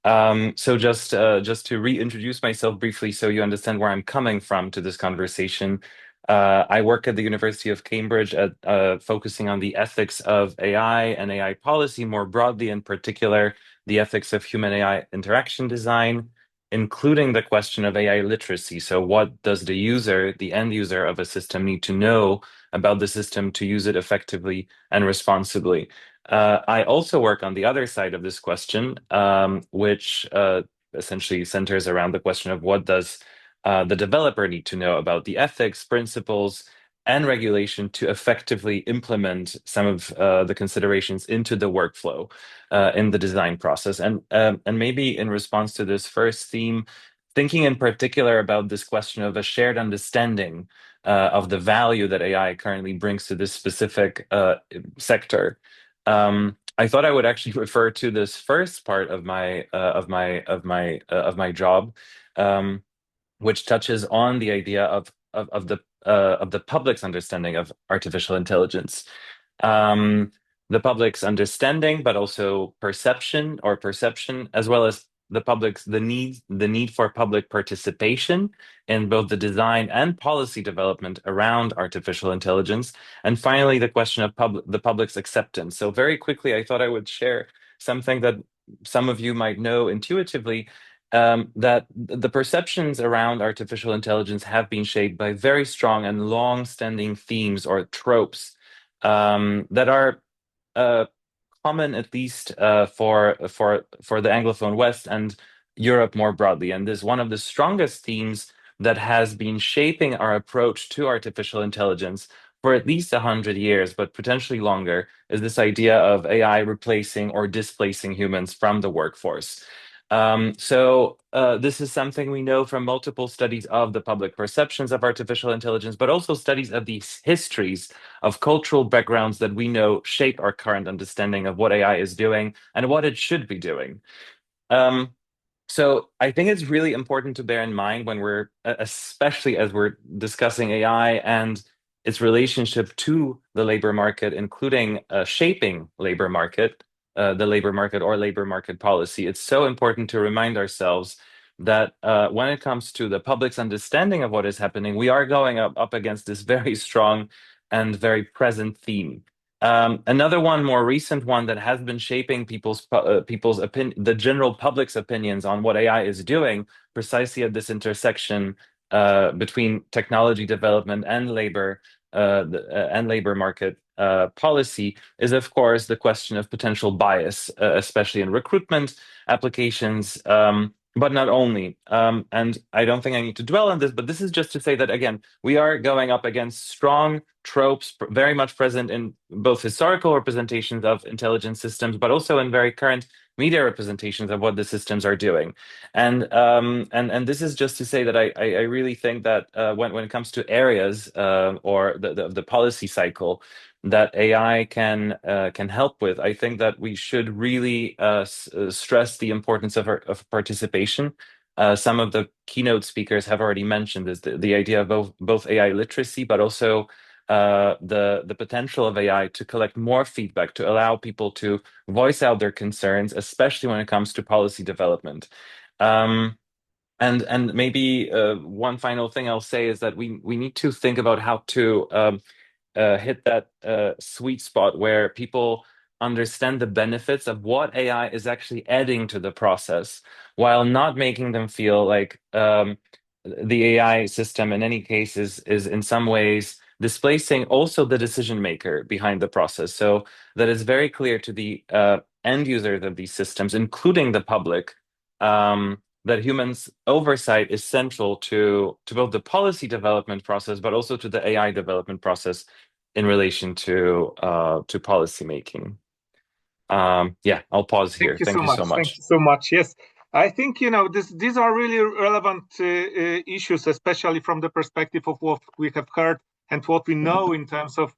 So just to reintroduce myself briefly so you understand where I'm coming from to this conversation, I work at the University of Cambridge at focusing on the ethics of AI and AI policy more broadly, in particular, the ethics of human-AI interaction design, including the question of AI literacy. So what does the user, the end user of a system, need to know about the system to use it effectively and responsibly? I also work on the other side of this question, which essentially centers around the question of what does the developer need to know about the ethics, principles, and regulation to effectively implement some of the considerations into the workflow in the design process. And maybe in response to this first theme, thinking in particular about this question of a shared understanding of the value that AI currently brings to this specific sector. I thought I would actually refer to this first part of my job, which touches on the idea of the public's understanding of artificial intelligence, the public's understanding, but also perception, as well as the need for public participation in both the design and policy development around artificial intelligence, and finally the question of the public's acceptance. So very quickly, I thought I would share something that some of you might know intuitively, that the perceptions around artificial intelligence have been shaped by very strong and long-standing themes or tropes that are common, at least for the Anglophone West and Europe more broadly. And this one of the strongest themes that has been shaping our approach to artificial intelligence for at least 100 years, but potentially longer, is this idea of AI replacing or displacing humans from the workforce. So this is something we know from multiple studies of the public perceptions of artificial intelligence, but also studies of these histories of cultural backgrounds that we know shape our current understanding of what AI is doing and what it should be doing. So I think it's really important to bear in mind when we're, especially as we're discussing AI and its relationship to the labor market, including shaping labor market, the labor market or labor market policy, it's so important to remind ourselves that when it comes to the public's understanding of what is happening, we are going up against this very strong and very present theme. Another one, more recent one, that has been shaping people's opinion, the general public's opinions on what AI is doing, precisely at this intersection between technology development and labor market policy, is of course the question of potential bias, especially in recruitment applications, but not only. And I don't think I need to dwell on this, but this is just to say that, again, we are going up against strong tropes very much present in both historical representations of intelligence systems, but also in very current media representations of what the systems are doing. And this is just to say that I really think that when it comes to areas or the policy cycle that AI can help with, I think that we should really stress the importance of participation. Some of the keynote speakers have already mentioned this, the idea of both AI literacy, but also the potential of AI to collect more feedback, to allow people to voice out their concerns, especially when it comes to policy development. And maybe one final thing I'll say is that we need to think about how to hit that sweet spot where people understand the benefits of what AI is actually adding to the process, while not making them feel like the AI system in any case is in some ways displacing also the decision maker behind the process. So that it's very clear to the end users of these systems, including the public, that humans' oversight is central to both the policy development process, but also to the AI development process in relation to policy making. Yeah, I'll pause here. Thank you so much. Thank you so much. Yes, I think these are really relevant issues, especially from the perspective of what we have heard and what we know in terms of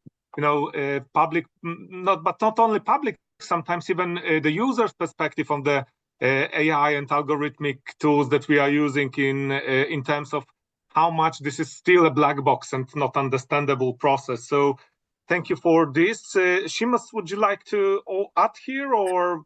public, not only public, sometimes even the user's perspective on the AI and algorithmic tools that we are using in terms of how much this is still a black box and not understandable process. So thank you for this. Seamus, would you like to add here or?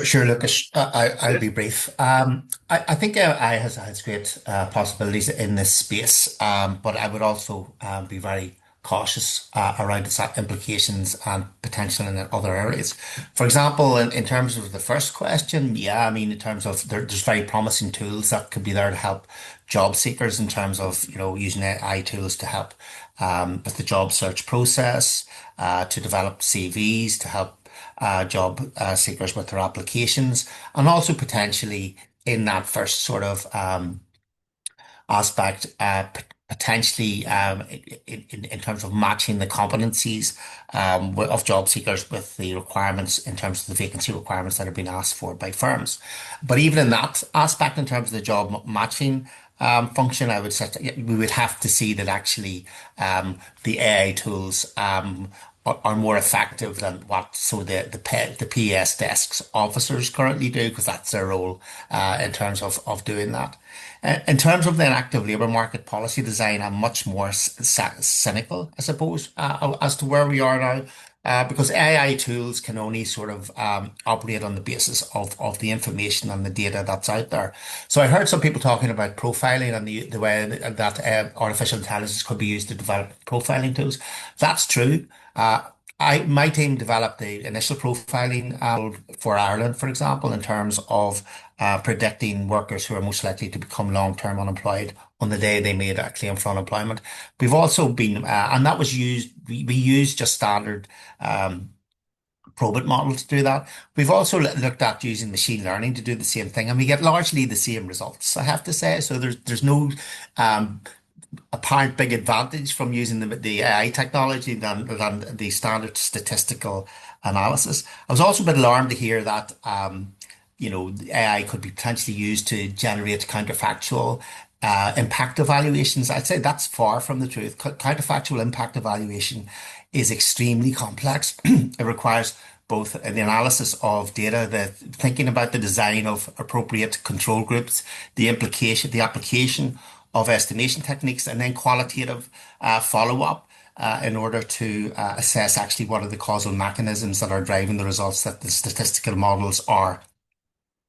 Sure, Lucas. I'll be brief. I think AI has great possibilities in this space, but I would also be very cautious around its implications and potential in other areas. For example, in terms of the first question, yeah, I mean, in terms of there's very promising tools that could be there to help job seekers in terms of using AI tools to help with the job search process, to develop CVs, to help job seekers with their applications, and also potentially in that first sort of aspect, potentially in terms of matching the competencies of job seekers with the requirements in terms of the vacancy requirements that are being asked for by firms. But even in that aspect, in terms of the job matching function, I would say we would have to see that actually the AI tools are more effective than what the PS desks officers currently do, because that's their role in terms of doing that. In terms of the active labour market policy design, I'm much more cynical, I suppose, as to where we are now, because AI tools can only sort of operate on the basis of the information and the data that's out there. So I heard some people talking about profiling and the way that artificial intelligence could be used to develop profiling tools. That's true. My team developed the initial profiling for Ireland, for example, in terms of predicting workers who are most likely to become long-term unemployed on the day they made a claim for unemployment. We've also been, and that was used, we used just standard probit models to do that. We've also looked at using machine learning to do the same thing, and we get largely the same results, I have to say. So there's no apparent big advantage from using the AI technology than the standard statistical analysis. I was also a bit alarmed to hear that AI could be potentially used to generate counterfactual impact evaluations. I'd say that's far from the truth. Counterfactual impact evaluation is extremely complex. It requires both the analysis of data, the thinking about the design of appropriate control groups, the application of estimation techniques, and then qualitative follow-up in order to assess actually what are the causal mechanisms that are driving the results that the statistical models are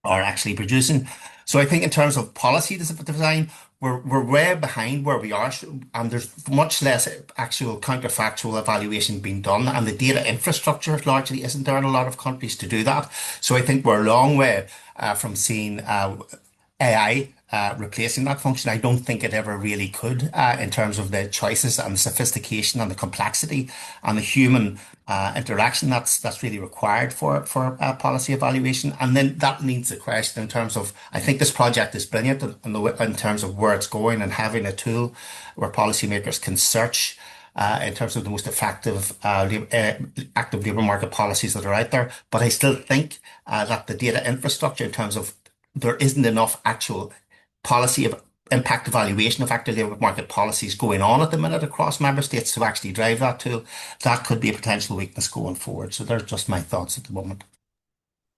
actually producing. So I think in terms of policy design, we're way behind where we are, and there's much less actual counterfactual evaluation being done, and the data infrastructure largely isn't there in a lot of countries to do that. So I think we're a long way from seeing AI replacing that function. I don't think it ever really could, in terms of the choices and the sophistication and the complexity and the human interaction that's really required for policy evaluation. And then that leads the question in terms of, I think this project is brilliant in terms of where it's going and having a tool where policymakers can search in terms of the most effective active labour market policies that are out there. But I still think that the data infrastructure, in terms of there isn't enough actual policy of impact evaluation of active labour market policies going on at the minute across member states to actually drive that tool. That could be a potential weakness going forward. So there's just my thoughts at the moment.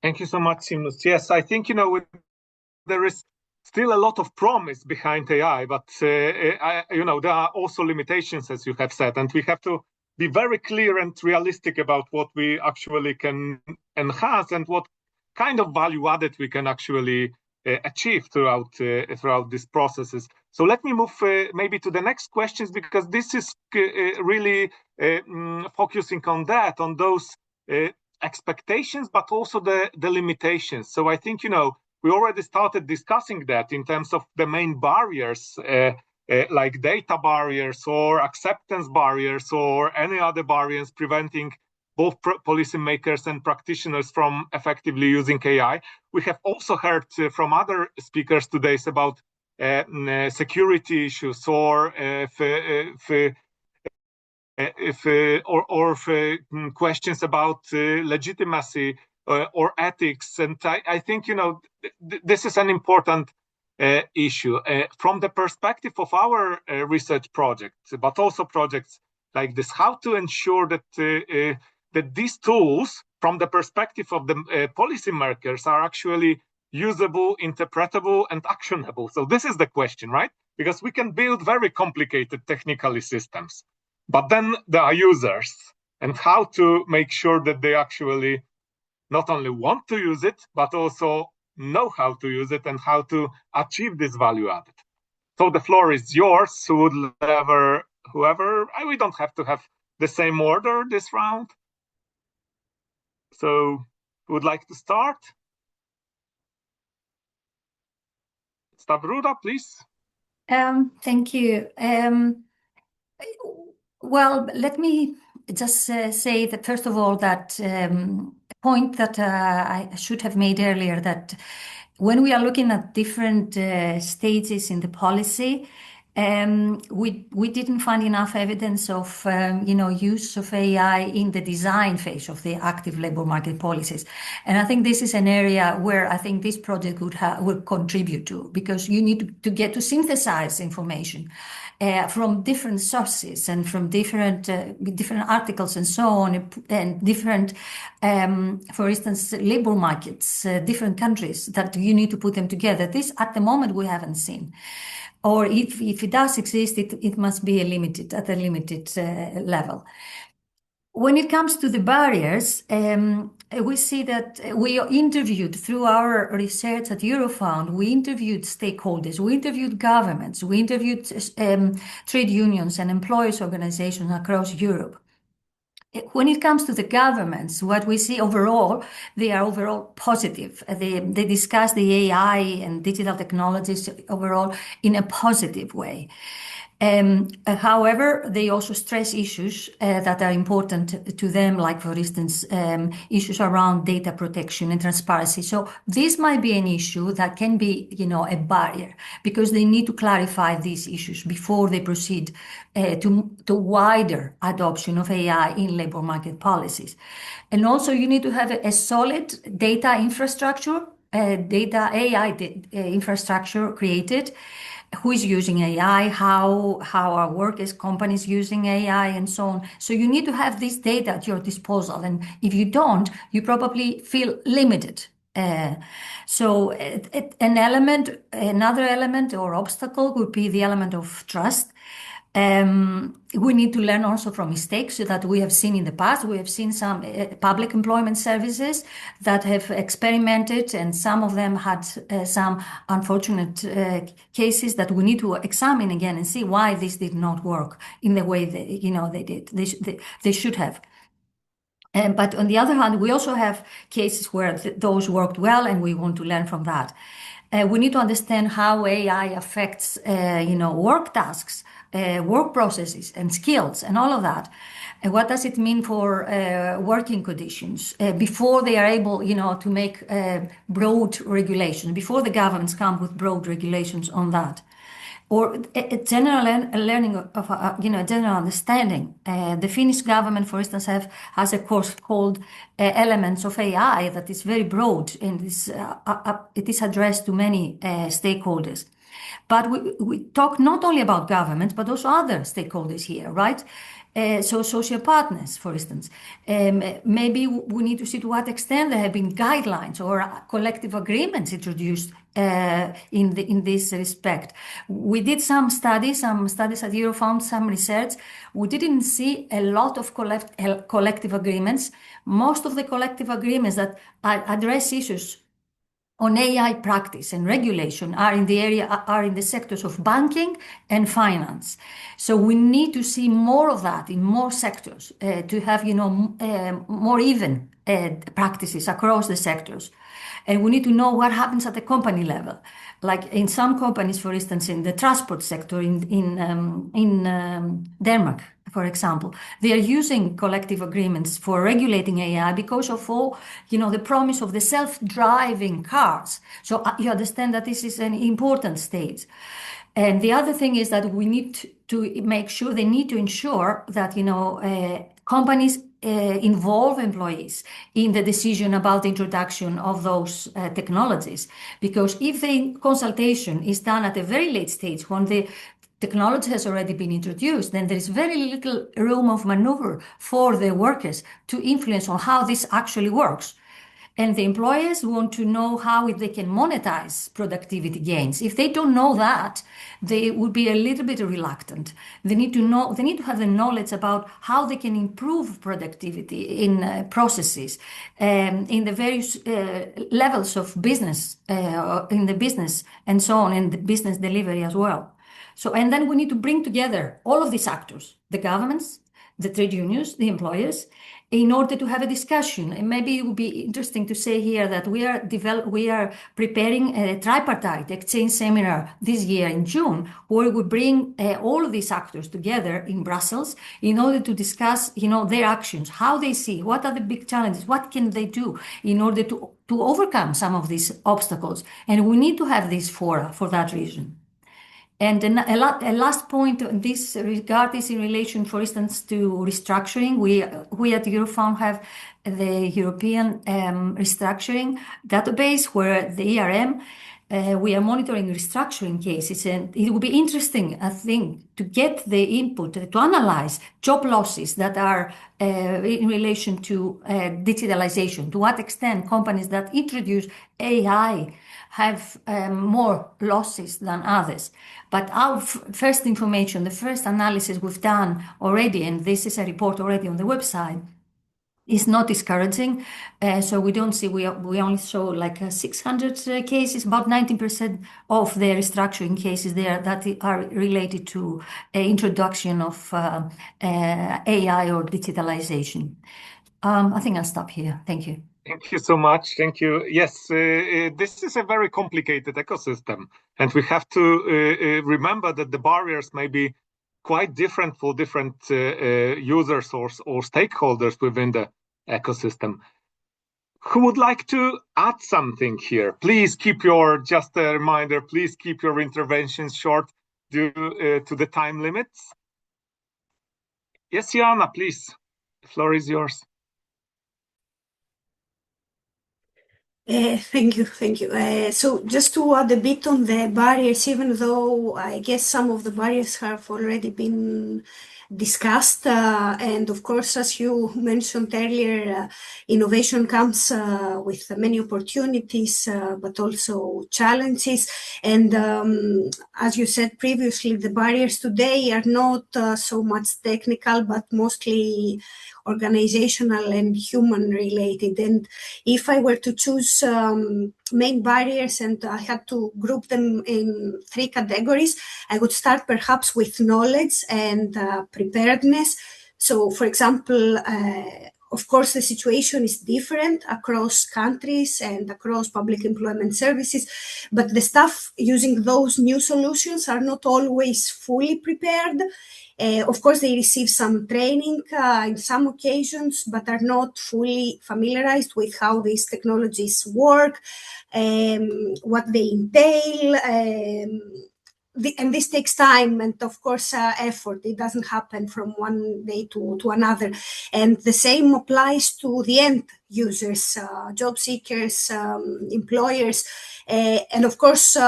Thank you so much, Seamus. Yes, I think, there is still a lot of promise behind AI, but, there are also limitations, as you have said, and we have to be very clear and realistic about what we actually can enhance and what kind of value added we can actually achieve throughout these processes. So let me move maybe to the next questions, because this is really focusing on those expectations, but also the limitations. So I think, we already started discussing that in terms of the main barriers, like data barriers or acceptance barriers or any other barriers preventing both policymakers and practitioners from effectively using AI. We have also heard from other speakers today about security issues or questions about legitimacy or ethics. And I think, this is an important issue from the perspective of our research projects, but also projects like this, how to ensure that that these tools, from the perspective of the policymakers, are actually usable, interpretable, and actionable. So this is the question, right? Because we can build very complicated technically systems, but then there are users, and how to make sure that they actually not only want to use it, but also know how to use it and how to achieve this value added. So the floor is yours, whoever, we don't have to have the same order this round. So who would like to start? Stavruda, please. Thank you. Well, let me just say that, first of all, that point that I should have made earlier, that when we are looking at different stages in the policy, we didn't find enough evidence of use of AI in the design phase of the active labour market policies, and I think this is an area where I think this project would contribute to, because you need to get to synthesize information from different sources and from different articles and so on, and different, for instance, labour markets, different countries, that you need to put them together. This, at the moment, we haven't seen. Or if it does exist, it must be at a limited level. When it comes to the barriers, we see that we interviewed, through our research at Eurofound, we interviewed stakeholders, we interviewed governments, we interviewed trade unions and employers' organizations across Europe. When it comes to the governments, what we see overall, they are overall positive. They discuss the AI and digital technologies overall in a positive way. However, they also stress issues that are important to them, like, for instance, issues around data protection and transparency. So this might be an issue that can be, a barrier, because they need to clarify these issues before they proceed to wider adoption of AI in labour market policies. And also, you need to have a solid data infrastructure, AI infrastructure created. Who is using AI, how our workers, companies using AI, and so on. So you need to have this data at your disposal. And if you don't, you probably feel limited. Another element or obstacle would be the element of trust. We need to learn also from mistakes that we have seen in the past. We have seen some public employment services that have experimented, and some of them had some unfortunate cases that we need to examine again and see why this did not work in the way they should have. But on the other hand, we also have cases where those worked well, and we want to learn from that. We need to understand how AI affects, work tasks, work processes and skills and all of that. And what does it mean for working conditions before they are able, to make broad regulations, before the governments come with broad regulations on that? Or a general learning of, general understanding. The Finnish government, for instance, has a course called Elements of AI that is very broad and it is addressed to many stakeholders. But we talk not only about government, but also other stakeholders here, right? So social partners, for instance. Maybe we need to see to what extent there have been guidelines or collective agreements introduced in this respect. We did some studies at Eurofound, some research. We didn't see a lot of collective agreements. Most of the collective agreements that address issues on AI practice and regulation are in the sectors of banking and finance. So we need to see more of that in more sectors to have, more even practices across the sectors. And we need to know what happens at the company level. Like in some companies, for instance, in the transport sector in Denmark, for example, they are using collective agreements for regulating AI because of all, the promise of the self-driving cars. So you understand that this is an important stage. And the other thing is that we need to make sure, they need to ensure that, companies involve employees in the decision about the introduction of those technologies. Because if the consultation is done at a very late stage, when the technology has already been introduced, then there is very little room of maneuver for the workers to influence on how this actually works. And the employers want to know how they can monetize productivity gains. If they don't know that, they would be a little bit reluctant. They need to have the knowledge about how they can improve productivity in processes, in the various levels of business, in the business and so on, and the business delivery as well. So, and then we need to bring together all of these actors, the governments, the trade unions, the employers, in order to have a discussion. And maybe it would be interesting to say here that we are preparing a tripartite exchange seminar this year in June, where we bring all of these actors together in Brussels in order to discuss, their actions, how they see, what are the big challenges, what can they do in order to overcome some of these obstacles. And we need to have these fora for that reason. And a last point in this regard is in relation, for instance, to restructuring. We at Eurofound have the European restructuring database where the ERM, we are monitoring restructuring cases. And it will be interesting, I think, to get the input, to analyze job losses that are in relation to digitalization. To what extent companies that introduce AI have more losses than others. But our first information, the first analysis we've done already, and this is a report already on the website, is not discouraging. So we don't see, we only show like 600 cases, about 19% of the restructuring cases there that are related to introduction of AI or digitalization. I think I'll stop here. Thank you. Thank you so much. Thank you. Yes, this is a very complicated ecosystem, and we have to remember that the barriers may be quite different for different users or stakeholders within the ecosystem. Who would like to add something here? Please keep just a reminder, please keep your interventions short due to the time limits. Yes, Joanna, please. The floor is yours. Thank you. So just to add a bit on the barriers, even though I guess some of the barriers have already been discussed, and of course, as you mentioned earlier, innovation comes with many opportunities, but also challenges. And as you said previously, the barriers today are not so much technical, but mostly organizational and human related. And if I were to choose main barriers and I had to group them in 3 categories, I would start perhaps with knowledge and preparedness. So, for example, Of course, the situation is different across countries and across public employment services, but the staff using those new solutions are not always fully prepared. Of course, they receive some training in some occasions, but are not fully familiarized with how these technologies work, what they entail. And this takes time and, of course, effort. It doesn't happen from one day to another. And the same applies to the end users, job seekers, employers, and, of course,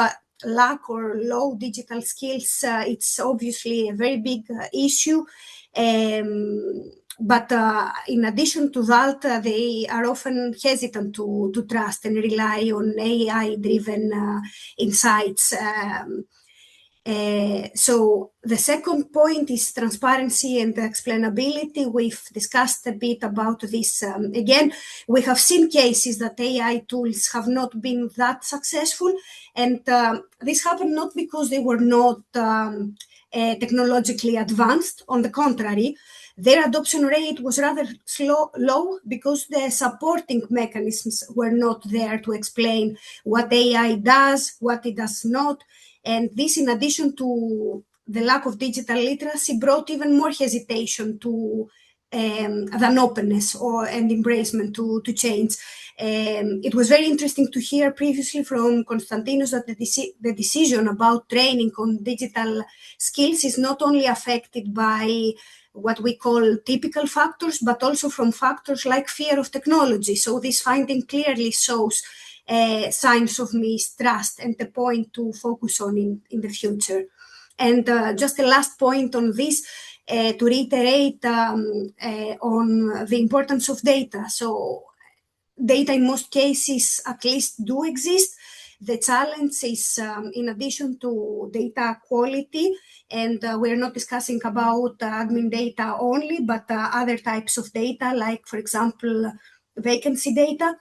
lack or low digital skills. It's obviously a very big issue. But in addition to that, they are often hesitant to trust and rely on AI-driven insights. So the second point is transparency and explainability. We've discussed a bit about this. Again, we have seen cases that AI tools have not been that successful, and this happened not because they were not technologically advanced. On the contrary, their adoption rate was rather low because the supporting mechanisms were not there to explain what AI does, what it does not. And this, in addition to the lack of digital literacy, brought even more hesitation to than openness and embracement to change. It was very interesting to hear previously from Konstantinos that the decision about training on digital skills is not only affected by what we call typical factors, but also from factors like fear of technology. So this finding clearly shows signs of mistrust and the point to focus on in the future. And just a last point on this, to reiterate on the importance of data. So data in most cases at least do exist. The challenge is in addition to data quality, and we're not discussing about admin data only, but other types of data, like, for example, vacancy data.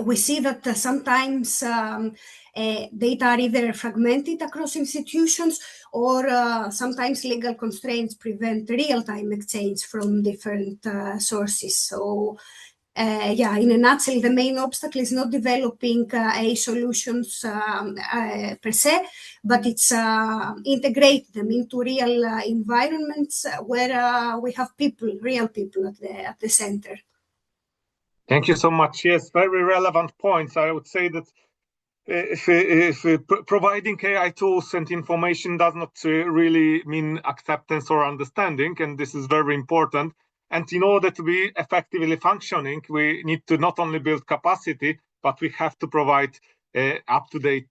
We see that sometimes data are either fragmented across institutions, or sometimes legal constraints prevent real-time exchange from different sources. So yeah, in a nutshell, the main obstacle is not developing AI solutions per se, but it's integrate them into real environments where we have people, real people at the center. Thank you so much. Yes, very relevant points. I would say that if providing AI tools and information does not really mean acceptance or understanding, and this is very important. And in order to be effectively functioning, we need to not only build capacity, but we have to provide up-to-date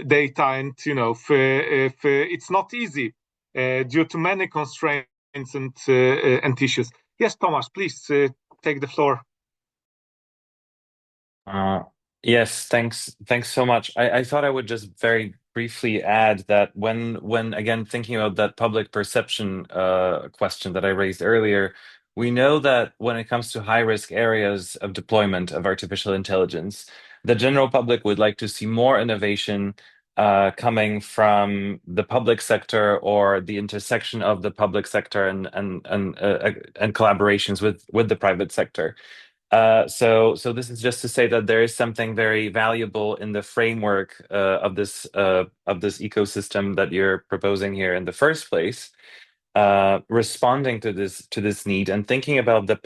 data. And it's not easy due to many constraints and issues. Yes, Thomas, please take the floor. Yes, thanks so much. I thought I would just very briefly add that when again thinking about that public perception question that I raised earlier, we know that when it comes to high-risk areas of deployment of artificial intelligence, the general public would like to see more innovation coming from the public sector, or the intersection of the public sector and collaborations with the private sector. So this is just to say that there is something very valuable in the framework of this ecosystem that you're proposing here in the first place, responding to this need and thinking about the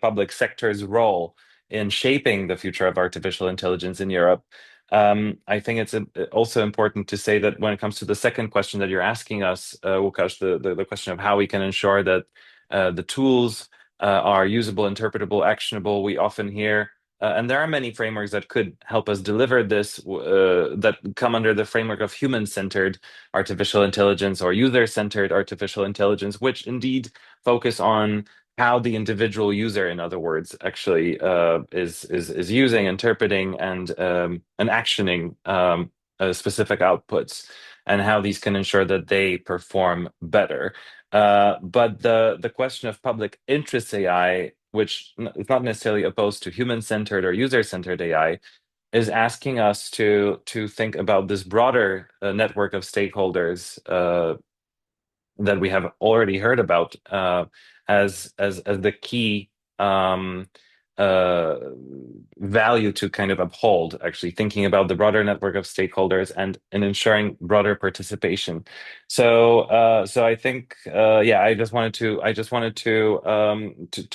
public sector's role in shaping the future of artificial intelligence in Europe. I think it's also important to say that when it comes to the second question that you're asking us, Łukasz, the question of how we can ensure that the tools are usable, interpretable, actionable, we often hear, and there are many frameworks that could help us deliver this, that come under the framework of human-centered artificial intelligence or user-centered artificial intelligence, which indeed focus on how the individual user, in other words, actually is using, interpreting, and actioning specific outputs, and how these can ensure that they perform better. But the question of public interest AI, which is not necessarily opposed to human-centered or user-centered AI, is asking us to think about this broader network of stakeholders that we have already heard about, as the key value to kind of uphold, actually thinking about the broader network of stakeholders and ensuring broader participation. So I think I just wanted to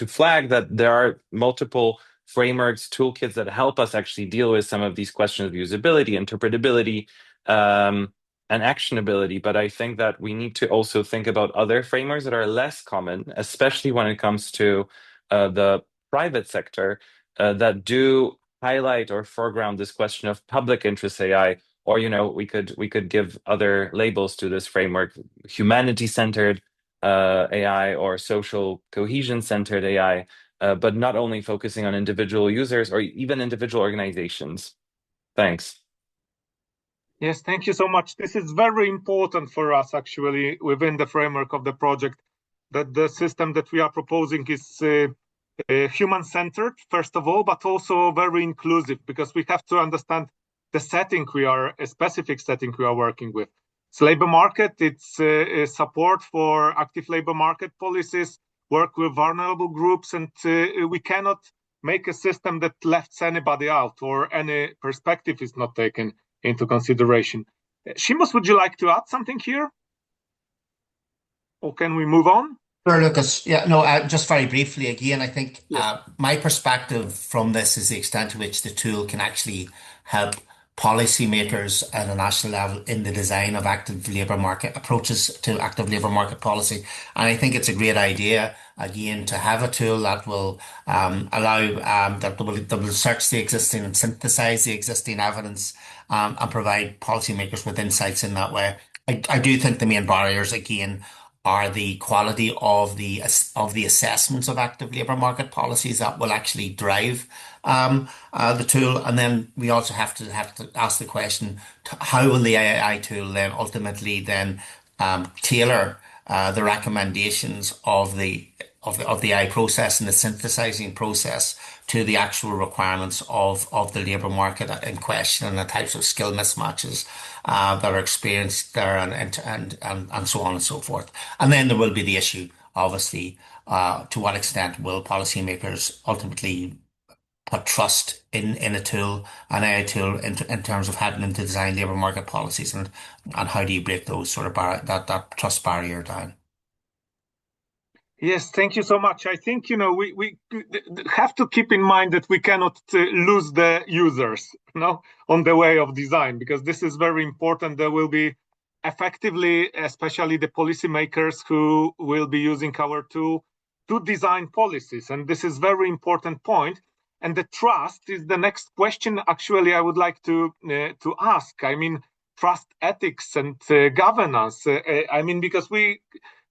flag that there are multiple frameworks, toolkits that help us actually deal with some of these questions of usability, interpretability, and actionability. But I think that we need to also think about other frameworks that are less common, especially when it comes to the private sector, that do highlight or foreground this question of public interest AI, or we could give other labels to this framework: humanity-centered AI or social cohesion-centered AI, but not only focusing on individual users or even individual organizations. Thanks. Yes, thank you so much. This is very important for us, actually, within the framework of the project, that the system that we are proposing is human-centered, first of all, but also very inclusive, because we have to understand the setting a specific setting we are working with. It's labor market, it's support for active labor market policies, work with vulnerable groups, and we cannot make a system that lets anybody out or any perspective is not taken into consideration. Seamus, would you like to add something here? Or can we move on? Sure, Lucas. Yeah, no, just very briefly again, I think my perspective from this is the extent to which the tool can actually help policymakers at a national level in the design of active labour market approaches to active labour market policy. And I think it's a great idea, again, to have a tool that will allow that will search the existing and synthesize the existing evidence and provide policymakers with insights in that way. I do think the main barriers, again, are the quality of the assessments of active labour market policies that will actually drive the tool. And then we also have to ask the question, how will the AI tool then ultimately then tailor the recommendations of the AI process and the synthesizing process to the actual requirements of the labour market in question and the types of skill mismatches that are experienced there and so on and so forth. And then there will be the issue, obviously, to what extent will policymakers ultimately put trust in a tool, an AI tool, in terms of helping them to design labour market policies, and how do you break those sort of that trust barrier down? Yes, thank you so much. I think, we have to keep in mind that we cannot lose the users, on the way of design, because this is very important. There will be effectively, especially the policymakers who will be using our tool to design policies. And this is very important point. And the trust is the next question, actually, I would like to ask. I mean, trust ethics and governance. Because we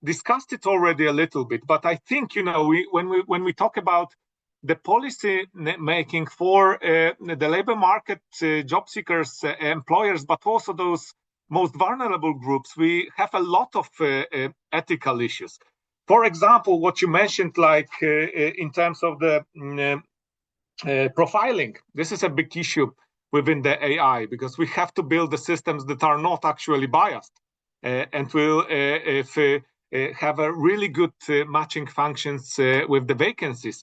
discussed it already a little bit, but I think, when we talk about the policy making for the labor market, job seekers, employers, but also those most vulnerable groups, we have a lot of ethical issues. For example, what you mentioned, like in terms of the profiling, this is a big issue within the AI, because we have to build the systems that are not actually biased and will have a really good matching functions with the vacancies.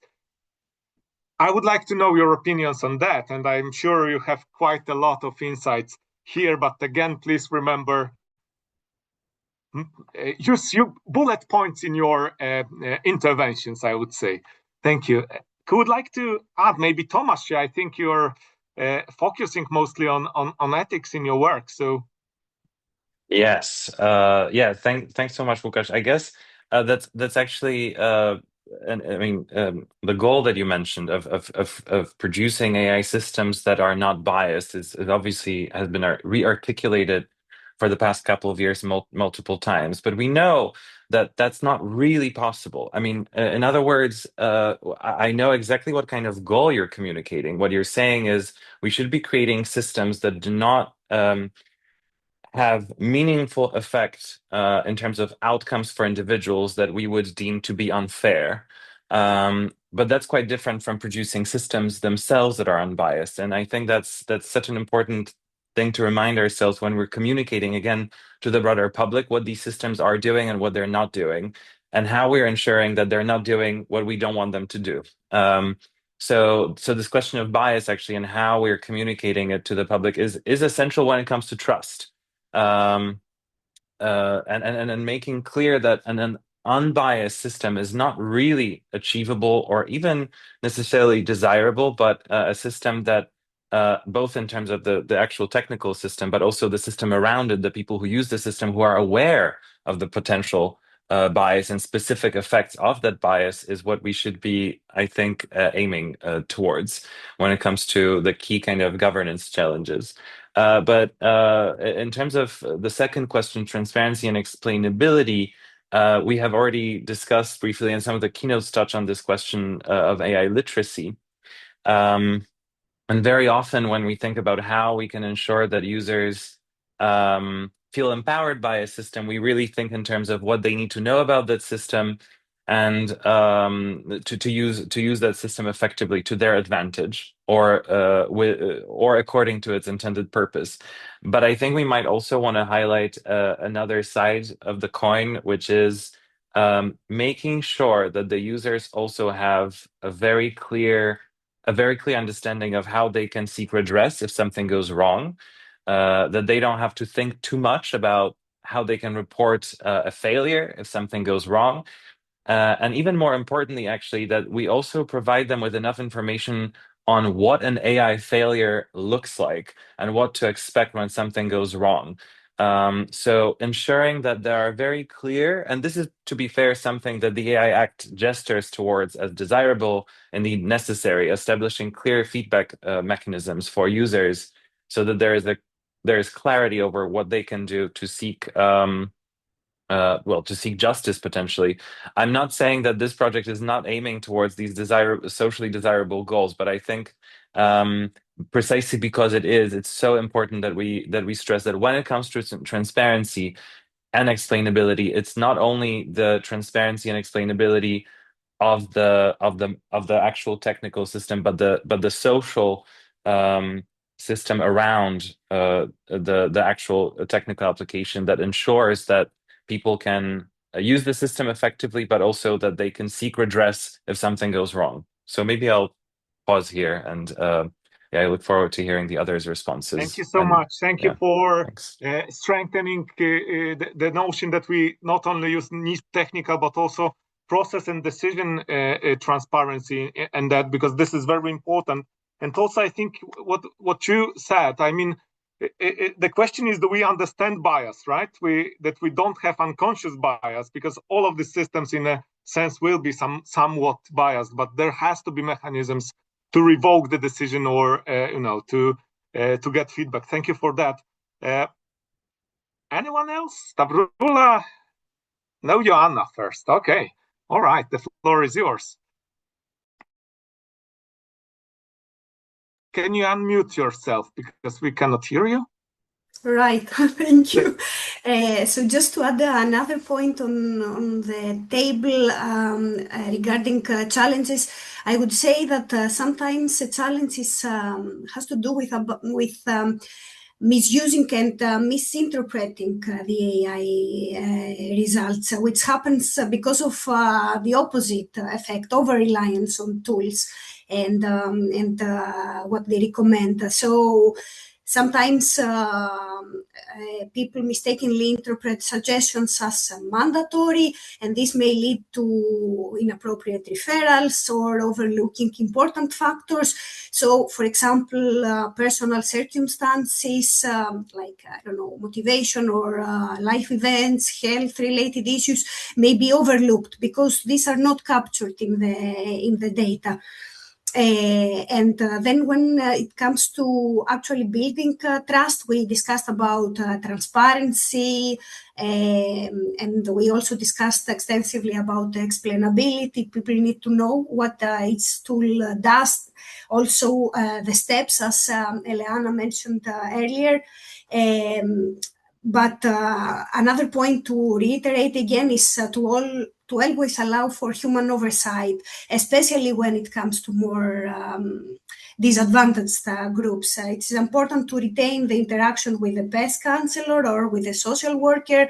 I would like to know your opinions on that, and I'm sure you have quite a lot of insights here, but again, please remember, use your bullet points in your interventions, I would say. Thank you. Who would like to add? Maybe Tomasz, I think you're focusing mostly on ethics in your work, so. Yes. Thanks so much, Łukasz. I guess that's actually the goal that you mentioned of producing AI systems that are not biased is obviously has been re-articulated for the past couple of years multiple times, but we know that that's not really possible. I mean, in other words, I know exactly what kind of goal you're communicating. What you're saying is we should be creating systems that do not have meaningful effect in terms of outcomes for individuals that we would deem to be unfair. But that's quite different from producing systems themselves that are unbiased. And I think that's such an important thing to remind ourselves when we're communicating, again, to the broader public what these systems are doing and what they're not doing. and how we're ensuring that they're not doing what we don't want them to do. So this question of bias actually and how we're communicating it to the public is essential when it comes to trust. And making clear that an unbiased system is not really achievable or even necessarily desirable, but a system that both in terms of the actual technical system, but also the system around it, the people who use the system who are aware of the potential bias and specific effects of that bias is what we should be, I think, aiming towards when it comes to the key kind of governance challenges. But in terms of the second question, transparency and explainability, we have already discussed briefly, and some of the keynotes touch on this question of AI literacy. And very often when we think about how we can ensure that users feel empowered by a system, we really think in terms of what they need to know about that system and to use that system effectively to their advantage or according to its intended purpose. But I think we might also want to highlight another side of the coin, which is making sure that the users also have a very clear understanding of how they can seek redress if something goes wrong, that they don't have to think too much about how they can report a failure if something goes wrong. And even more importantly, actually, that we also provide them with enough information on what an AI failure looks like and what to expect when something goes wrong. So ensuring that there are very clear, and this is, to be fair, something that the AI Act gestures towards as desirable and indeed necessary, establishing clear feedback mechanisms for users so that there is clarity over what they can do to seek to seek justice potentially. I'm not saying that this project is not aiming towards these socially desirable goals, but I think precisely because it's so important that we stress that when it comes to transparency and explainability, it's not only the transparency and explainability of the actual technical system, but the social system around the actual technical application that ensures that people can use the system effectively, but also that they can seek redress if something goes wrong. So maybe I'll pause here and I look forward to hearing the others' responses. Thank you so much. Thank you for strengthening the notion that we not only use niche technical, but also process and decision transparency, and that because this is very important. And also, I think what you said, I mean, the question is, do we understand bias, right? That we don't have unconscious bias, because all of the systems in a sense will be somewhat biased, but there has to be mechanisms to revoke the decision or to get feedback. Thank you for that. Anyone else? Stavrula? No, Joanna first. Okay. All right. The floor is yours. Can you unmute yourself because we cannot hear you? Right, thank you. So just to add another point on the table regarding challenges, I would say that sometimes the challenge has to do with misusing and misinterpreting the AI results, which happens because of the opposite effect, over-reliance on tools and what they recommend. So sometimes people mistakenly interpret suggestions as mandatory, and this may lead to inappropriate referrals or overlooking important factors. So, for example, personal circumstances like, I don't know, motivation or life events, health-related issues may be overlooked because these are not captured in the data. And then when it comes to actually building trust, we discussed about transparency, and we also discussed extensively about explainability. People need to know what each tool does. Also, the steps, as Eleana mentioned earlier. But another point to reiterate again is to always allow for human oversight, especially when it comes to more disadvantaged groups. It's important to retain the interaction with the pest counselor or with a social worker.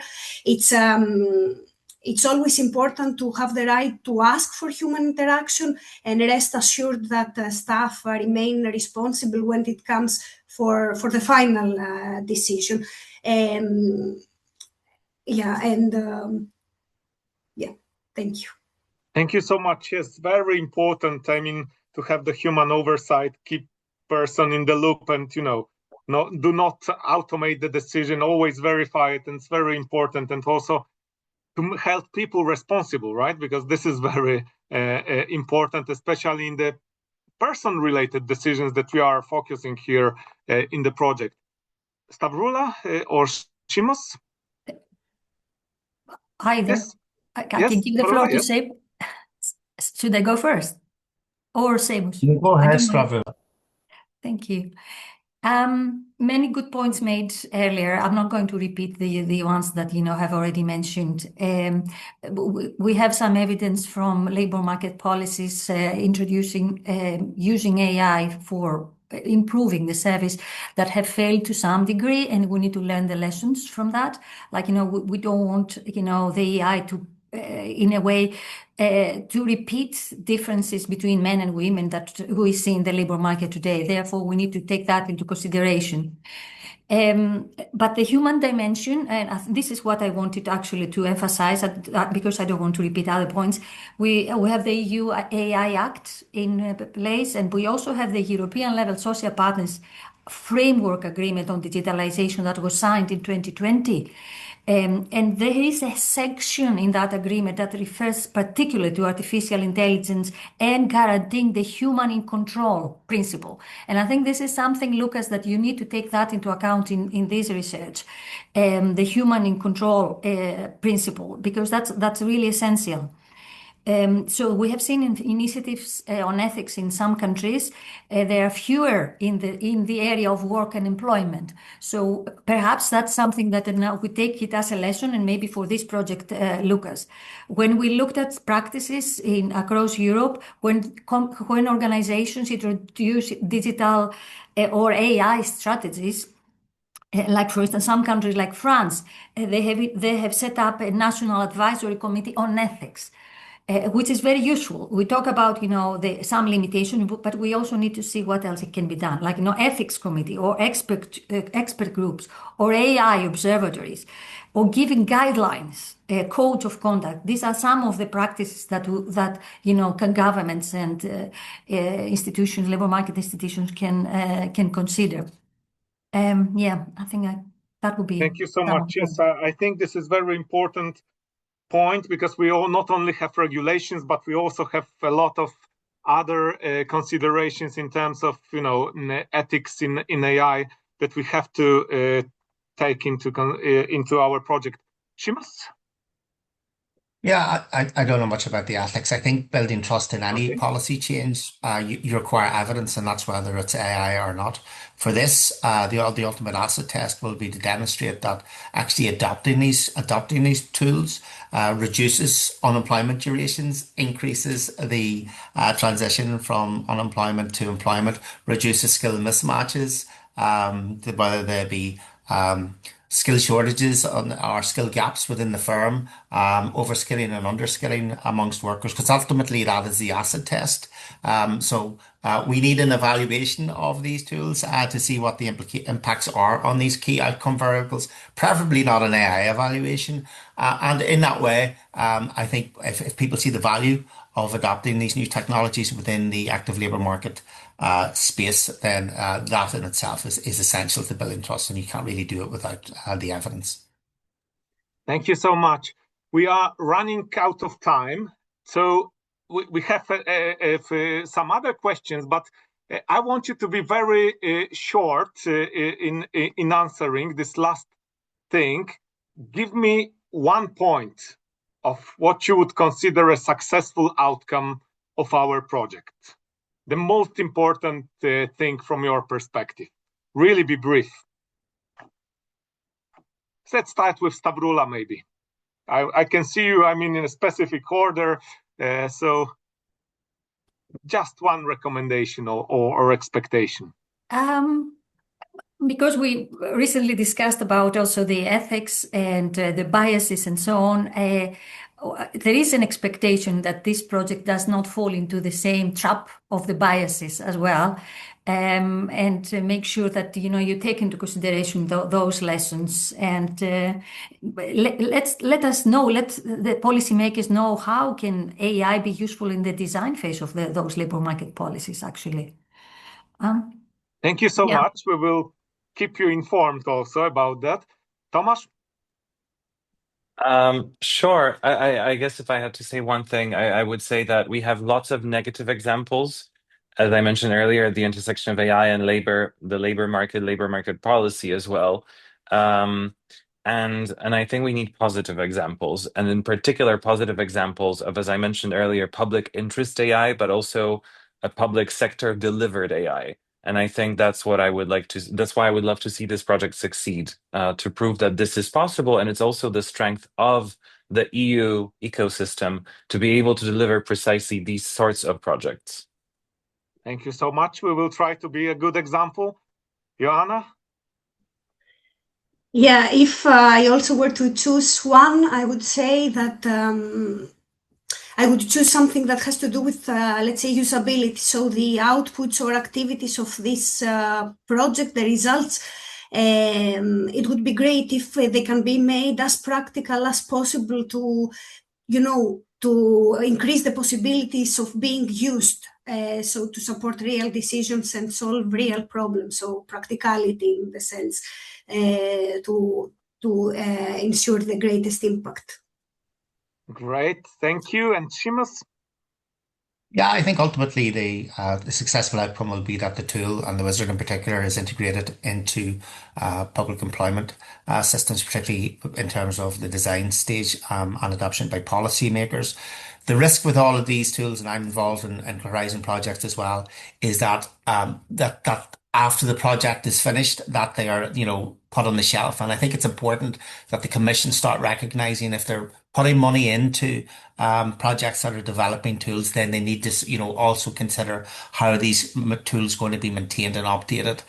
it's always important to have the right to ask for human interaction and rest assured that staff remain responsible when it comes for the final decision. Yeah, thank you. Thank you so much. Yes, very important. I mean, to have the human oversight, keep person in the loop, and do not automate the decision. Always verify it, and it's very important. And also to help people responsible, right? Because this is very important, especially in the person-related decisions that we are focusing here in the project. Stavroula or Shimos? Either. Yes. I can give the floor to Seb. Should I go first? Or Seamus? Go ahead, Stavroula. Thank you. Many good points made earlier. I'm not going to repeat the ones that have already mentioned. We have some evidence from labor market policies introducing using AI for improving the service that have failed to some degree, and we need to learn the lessons from that. Like we don't want the AI to in a way to repeat differences between men and women that we see in the labor market today. Therefore, we need to take that into consideration. But the human dimension, and this is what I wanted actually to emphasize, because I don't want to repeat other points. We have the EU-AI Act in place, and we also have the European level social partners framework agreement on digitalization that was signed in 2020. And there is a section in that agreement that refers particularly to artificial intelligence and guaranteeing the human in control principle. And I think this is something, Lucas, that you need to take that into account in this research, the human in control principle, because that's really essential. So we have seen initiatives on ethics in some countries. There are fewer in the area of work and employment. So perhaps that's something that now we take it as a lesson, and maybe for this project, Lucas. When we looked at practices across Europe, when organizations introduce digital or AI strategies, like for instance, some countries like France, they have set up a national advisory committee on ethics. Which is very useful. We talk about, some limitation, but we also need to see what else it can be done, like, ethics committee or expert groups or AI observatories, or giving guidelines, code of conduct. These are some of the practices that can governments and institutions, labor market institutions can consider. I think that would be. Thank you so much. Yes, I think this is very important point, because we all not only have regulations, but we also have a lot of other considerations in terms of ethics in AI that we have to take into our project. Shimos? Yeah, I don't know much about the ethics. I think building trust in any policy change, you require evidence, and that's whether it's AI or not. For this, the ultimate asset test will be to demonstrate that actually adopting these tools reduces unemployment durations, increases the transition from unemployment to employment, reduces skill mismatches, whether they be skill shortages or skill gaps within the firm, overskilling and underskilling amongst workers, because ultimately that is the asset test. So we need an evaluation of these tools to see what the impacts are on these key outcome variables, preferably not an AI evaluation. And in that way, I think if people see the value of adopting these new technologies within the active labour market space, then that in itself is essential to building trust, and you can't really do it without the evidence. Thank you so much. We are running out of time, so we have some other questions, but I want you to be very short in answering this last thing. Give me 1 point of what you would consider a successful outcome of our project. The most important thing from your perspective. Really be brief. Let's start with Stavroula, maybe. I can see you, in a specific order, so just one recommendation or expectation. because we recently discussed about also the ethics and the biases and so on, there is an expectation that this project does not fall into the same trap of the biases as well, and to make sure that you take into consideration those lessons, and let us know, let the policymakers know how can AI be useful in the design phase of those labor market policies actually. Thank you so much. We will keep you informed also about that. Tomasz? Sure. I guess if I had to say one thing, I would say that we have lots of negative examples. As I mentioned earlier, at the intersection of AI and labor, the labor market policy as well. And I think we need positive examples, and in particular, positive examples of, as I mentioned earlier, public interest AI, but also a public sector delivered AI. And I think that's what I would like to, that's why I would love to see this project succeed, to prove that this is possible. And it's also the strength of the EU ecosystem to be able to deliver precisely these sorts of projects. Thank you so much. We will try to be a good example. Joanna? Yeah, if I also were to choose one, I would say that I would choose something that has to do with, let's say, usability. So the outputs or activities of this project, the results, it would be great if they can be made as practical as possible to, to increase the possibilities of being used. So to support real decisions and solve real problems. So practicality in the sense to ensure the greatest impact. Great, thank you. And Seamus? Yeah, I think ultimately the successful outcome will be that the tool, and the wizard in particular, is integrated into public employment systems, particularly in terms of the design stage and adoption by policymakers. The risk with all of these tools, and I'm involved in Horizon projects as well, is that that after the project is finished, that they are, put on the shelf. And I think it's important that the Commission start recognizing if they're putting money into projects that are developing tools, then they need to, also consider how are these tools going to be maintained and updated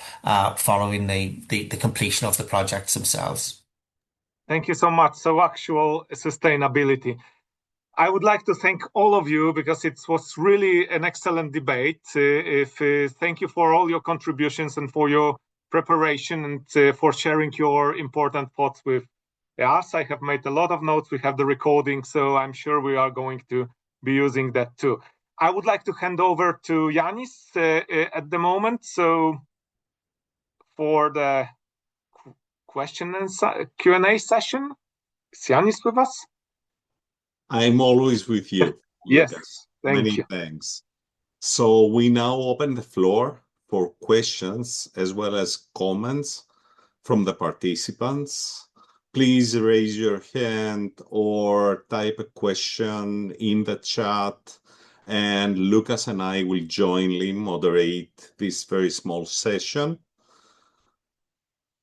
following the completion of the projects themselves. Thank you so much. So actual sustainability. I would like to thank all of you because it was really an excellent debate. Thank you for all your contributions and for your preparation and for sharing your important thoughts with us. I have made a lot of notes. We have the recording, so I'm sure we are going to be using that too. I would like to hand over to Yanis at the moment. So for the question and Q&A session, is Yanis with us? I'm always with you. Yes, Lucas. thank you. Thanks. So we now open the floor for questions as well as comments from the participants. Please raise your hand or type a question in the chat, and Lucas and I will jointly moderate this very small session.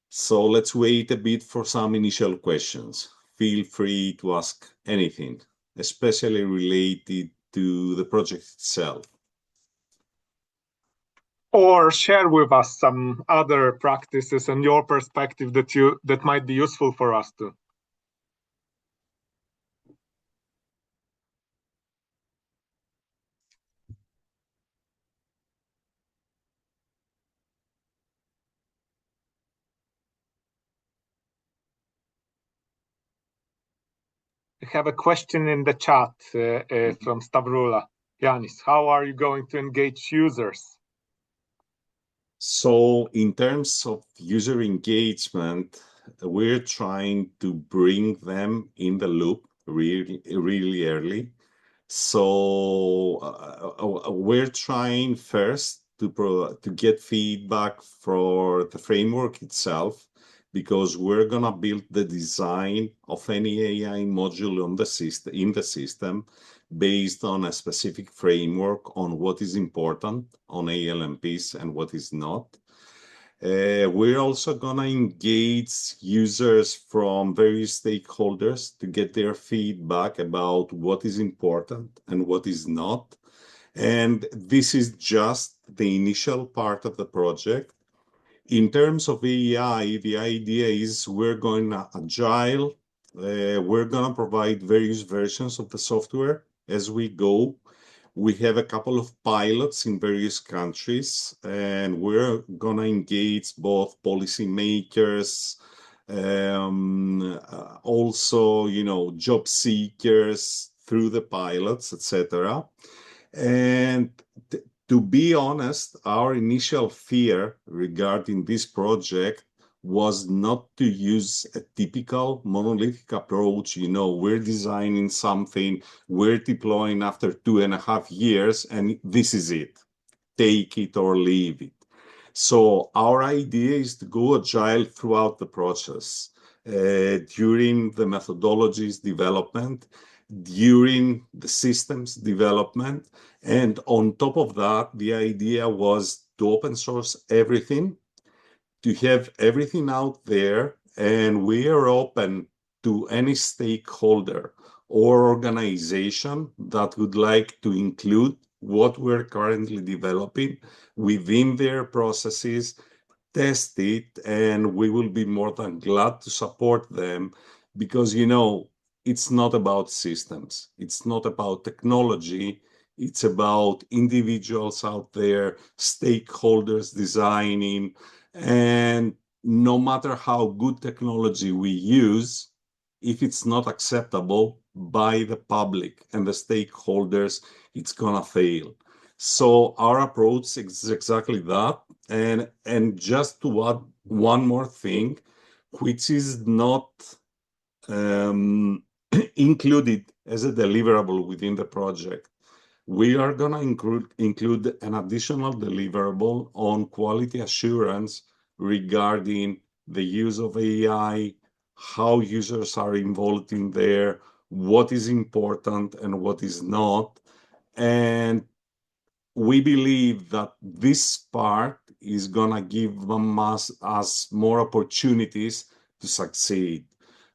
So let's wait a bit for some initial questions. Feel free to ask anything, especially related to the project itself. Or share with us some other practices and your perspective that might be useful for us too. I have a question in the chat from Stavrula. Yanis, how are you going to engage users? So in terms of user engagement, we're trying to bring them in the loop really early. So we're trying first to get feedback for the framework itself, because we're gonna build the design of any AI module on the system, in the system, based on a specific framework on what is important on ALMPs and what is not. We're also gonna engage users from various stakeholders to get their feedback about what is important and what is not. And this is just the initial part of the project. In terms of AI, the idea is we're going agile. We're going to provide various versions of the software as we go. We have a couple of pilots in various countries, and we're going to engage both policymakers, also, job seekers through the pilots, etc. And to be honest, our initial fear regarding this project was not to use a typical monolithic approach. We're designing something, we're deploying after 2.5 years, and this is it. Take it or leave it. So our idea is to go agile throughout the process, during the methodologies development, during the systems development, and on top of that, the idea was to open source everything, to have everything out there, and we are open to any stakeholder or organization that would like to include what we're currently developing within their processes, test it, and we will be more than glad to support them, because it's not about systems, it's not about technology, it's about individuals out there, stakeholders designing, and no matter how good technology we use, if it's not acceptable by the public and the stakeholders, it's gonna fail. So our approach is exactly that. And just to add one more thing, which is not included as a deliverable within the project. We are going to include an additional deliverable on quality assurance regarding the use of AI, how users are involved in there, what is important and what is not. And we believe that this part is going to give us more opportunities to succeed.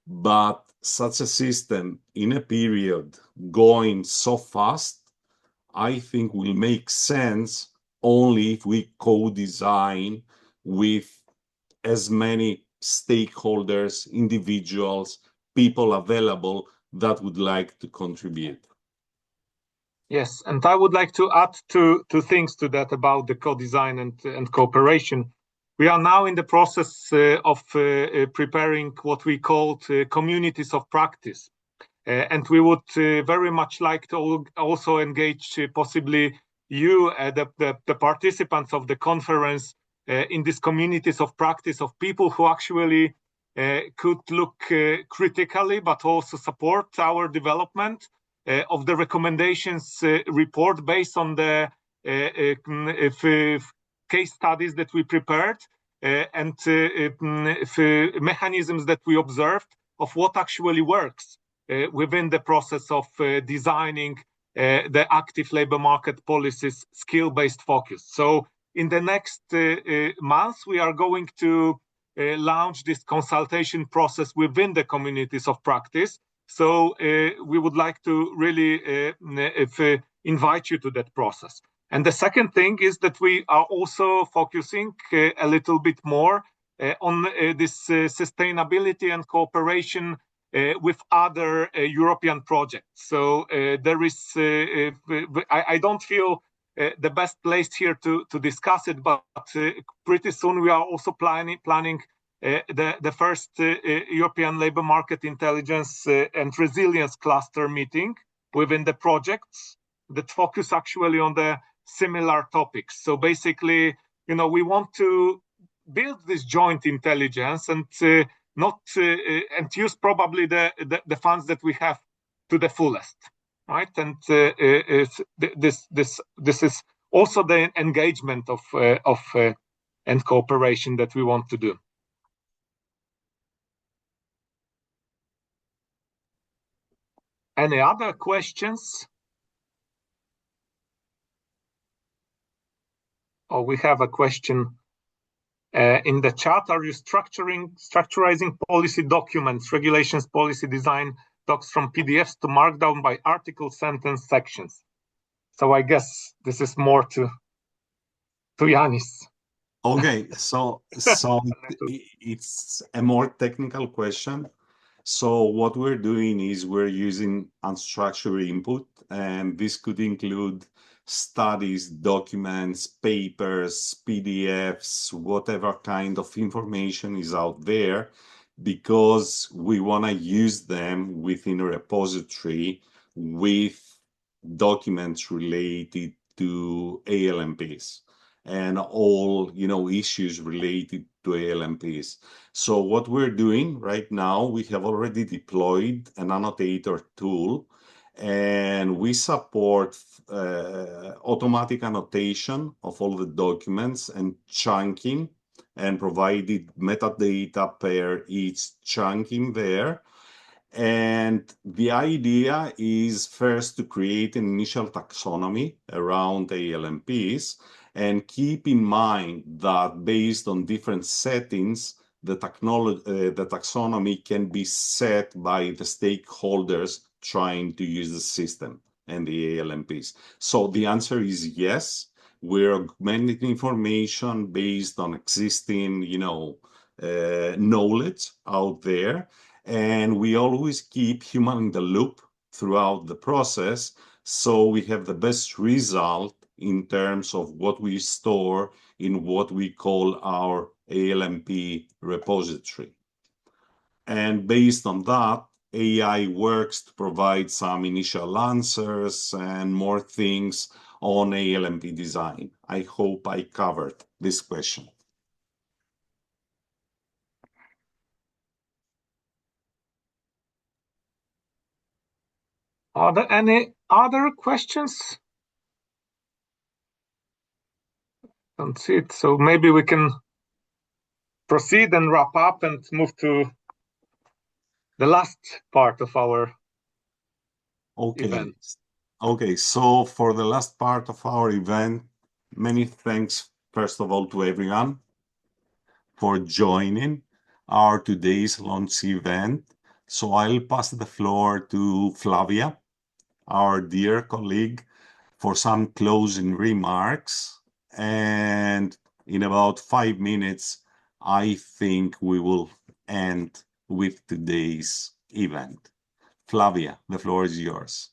But such a system in a period going so fast, I think will make sense only if we co-design with as many stakeholders, individuals, people available that would like to contribute. Yes, and I would like to add two things to that about the co-design and cooperation. We are now in the process of preparing what we call communities of practice. And we would very much like to also engage possibly you, the participants of the conference, in these communities of practice of people who actually could look critically, but also support our development of the recommendations report based on the case studies that we prepared and mechanisms that we observed of what actually works within the process of designing the active labor market policies, skill-based focus. So in the next months, we are going to launch this consultation process within the communities of practice. So we would like to really invite you to that process. And the second thing is that we are also focusing a little bit more on this sustainability and cooperation with other European projects. So there is, I don't feel the best place here to discuss it, but pretty soon we are also planning the first European Labour Market Intelligence and Resilience Cluster meeting within the projects that focus actually on the similar topics. So basically, we want to build this joint intelligence and and use probably the funds that we have to the fullest, right? And this is also the engagement of and cooperation that we want to do. Any other questions? Oh, we have a question in the chat. Are you structurizing policy documents, regulations, policy design docs from PDFs to Markdown by article, sentence, sections? So I guess this is more to Yanis. Okay, so it's a more technical question. So what we're doing is we're using unstructured input, and this could include studies, documents, papers, PDFs, whatever kind of information is out there, because we want to use them within a repository with documents related to ALMPs and all, issues related to ALMPs. So what we're doing right now, we have already deployed an annotator tool, and we support automatic annotation of all the documents and chunking, and provided metadata per each chunking there. And the idea is first to create an initial taxonomy around ALMPs, and keep in mind that based on different settings, the taxonomy can be set by the stakeholders trying to use the system and the ALMPs. So the answer is yes. We're augmenting information based on existing, knowledge out there. And we always keep human in the loop throughout the process, so we have the best result in terms of what we store in what we call our ALMP repository. And based on that, AI works to provide some initial answers and more things on ALMP design. I hope I covered this question. Are there any other questions? Don't see it, so maybe we can proceed and wrap up and move to the last part of our event. Okay, so for the last part of our event, many thanks, first of all, to everyone for joining our today's launch event. So I'll pass the floor to Flavia, our dear colleague, for some closing remarks. And in about 5 minutes, I think we will end with today's event. Flavia, the floor is yours.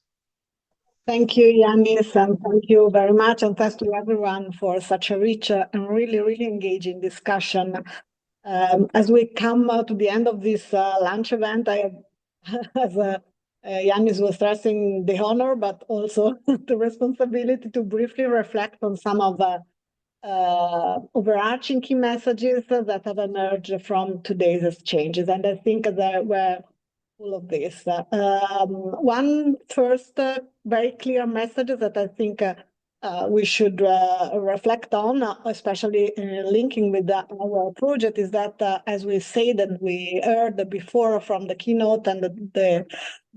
Thank you, Yanis, and thank you very much. And thanks to everyone for such a rich and really, really engaging discussion. As we come to the end of this launch event, I have, as Yanis was stressing, the honor, but also the responsibility to briefly reflect on some of the overarching key messages that have emerged from today's exchanges. And I think there were all of this. One first very clear message that I think we should reflect on, especially linking with our project, is that as we said and we heard before from the keynote and the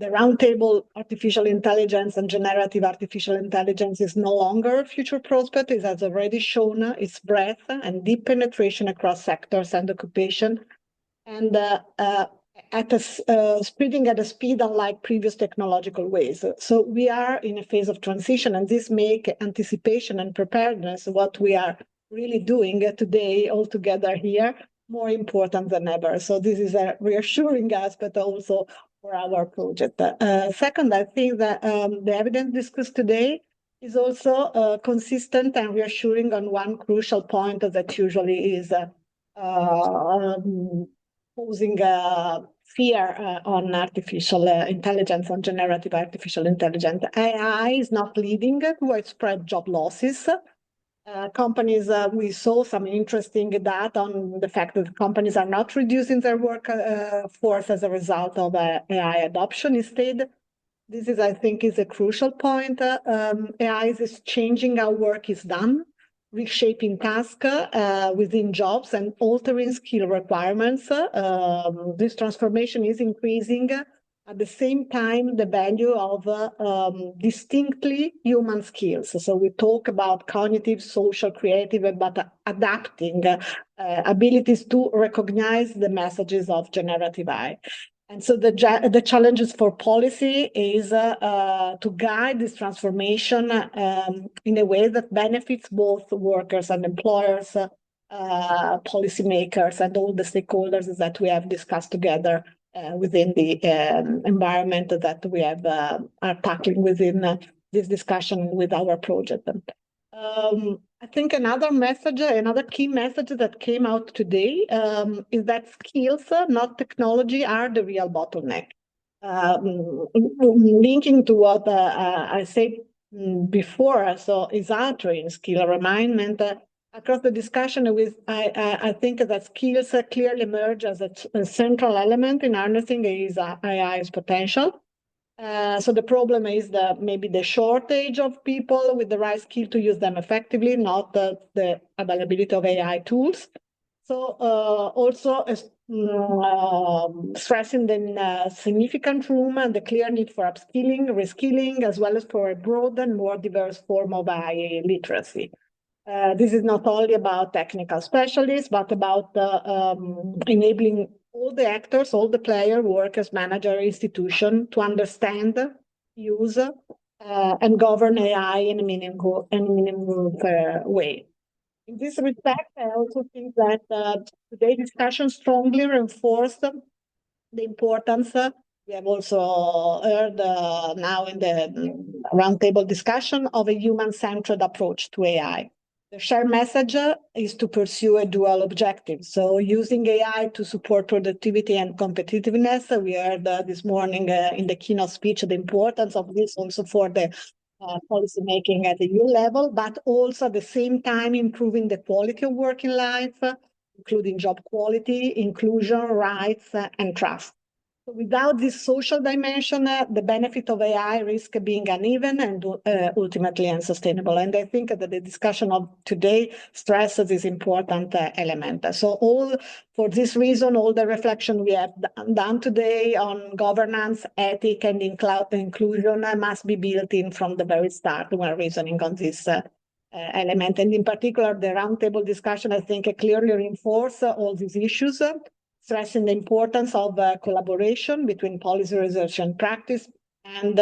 roundtable, artificial intelligence and generative artificial intelligence is no longer a future prospect. It has already shown its breadth and deep penetration across sectors and occupation, and spreading at a speed unlike previous technological ways. So we are in a phase of transition, and this makes anticipation and preparedness, what we are really doing today all together here, more important than ever. So this is a reassuring aspect also for our project. Second, I think that the evidence discussed today is also consistent and reassuring on one crucial point that usually is posing fear on artificial intelligence, on generative artificial intelligence. AI is not leading to widespread job losses. Companies, we saw some interesting data on the fact that companies are not reducing their workforce as a result of AI adoption. Instead, this is, I think, is a crucial point. AI is changing how work is done, reshaping tasks within jobs and altering skill requirements. This transformation is increasing at the same time the value of distinctly human skills. So we talk about cognitive, social, creative, but adapting abilities to recognize the messages of generative AI. And so the challenges for policy is to guide this transformation in a way that benefits both workers and employers policymakers and all the stakeholders that we have discussed together within the environment that we have are tackling within this discussion with our project. I think another key message that came out today is that skills, not technology, are the real bottleneck. Linking to what I said before, so is our training skill, a reminder across the discussion I think that skills clearly emerge as a central element in harnessing AI's potential. So the problem is maybe the shortage of people with the right skill to use them effectively, not the availability of AI tools. So also stressing the significant room and the clear need for upskilling, reskilling, as well as for a broad and more diverse form of AI literacy. This is not only about technical specialists, but about enabling all the actors, all the players, workers, manager, institution to understand, use, and govern AI in a meaningful way. In this respect, I also think that today's discussion strongly reinforced the importance. We have also heard now in the roundtable discussion of a human-centered approach to AI. The shared message is to pursue a dual objective. So using AI to support productivity and competitiveness. We heard this morning in the keynote speech the importance of this also for the policy making at the EU level, but also at the same time improving the quality of working life, including job quality, inclusion, rights, and trust. So without this social dimension, the benefit of AI risk being uneven and ultimately unsustainable. And I think that the discussion of today stresses this important element. So for this reason, all the reflection we have done today on governance, ethics, and inclusion must be built in from the very start when reasoning on this element. And in particular, the roundtable discussion, I think, clearly reinforce all these issues, stressing the importance of collaboration between policy research and practice, and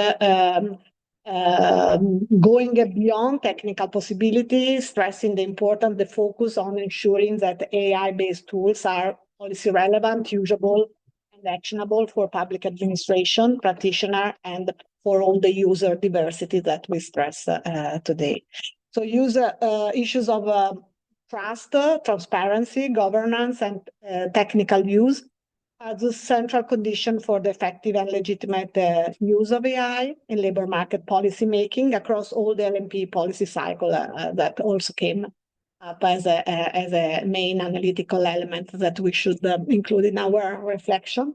going beyond technical possibilities, stressing the focus on ensuring that AI-based tools are policy relevant, usable, and actionable for public administration, practitioner, and for all the user diversity that we stress today. So issues of trust, transparency, governance, and technical use are the central condition for the effective and legitimate use of AI in labor market policy making across all the LMP policy cycle that also came up as a main analytical element that we should include in our reflection.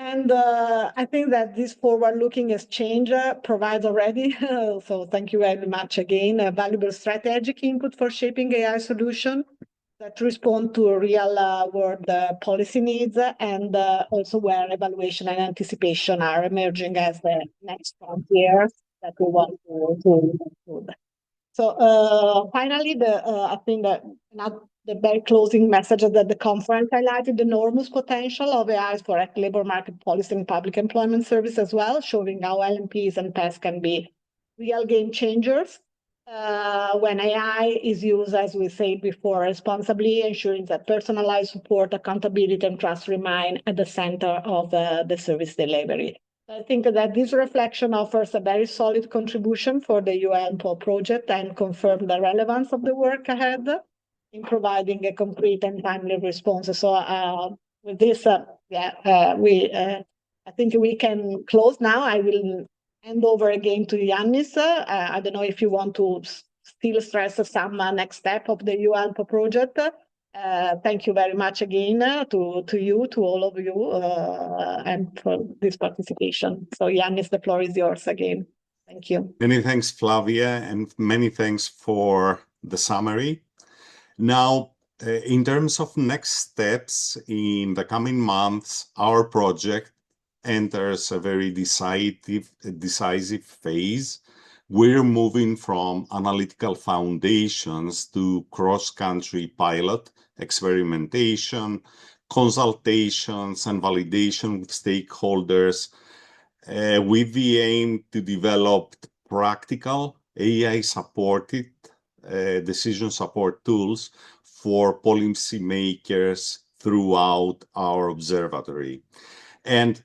And I think that this forward-looking exchange provides already, so thank you very much again, a valuable strategic input for shaping AI solution that respond to real-world policy needs, and also where evaluation and anticipation are emerging as the next frontier that we want to include. So finally, I think that the very closing message that the conference highlighted the enormous potential of AI for labor market policy and public employment service as well, showing how LMPs and PES can be real game changers when AI is used, as we said before, responsibly, ensuring that personalized support, accountability, and trust remain at the center of the service delivery. I think that this reflection offers a very solid contribution for the EU-ALMPO project and confirms the relevance of the work ahead in providing a concrete and timely response. So with this, I think we can close now. I will hand over again to Yannis. I don't know if you want to still stress some next step of the EU-ALMPO project. Thank you very much again to you, to all of you, and for this participation. So Yannis, the floor is yours again. Thank you. Many thanks, Flavia, and many thanks for the summary. Now, in terms of next steps in the coming months, our project enters a very decisive phase. We're moving from analytical foundations to cross-country pilot, experimentation, consultations, and validation with stakeholders, with the aim to develop practical AI-supported decision support tools for policymakers throughout our observatory. And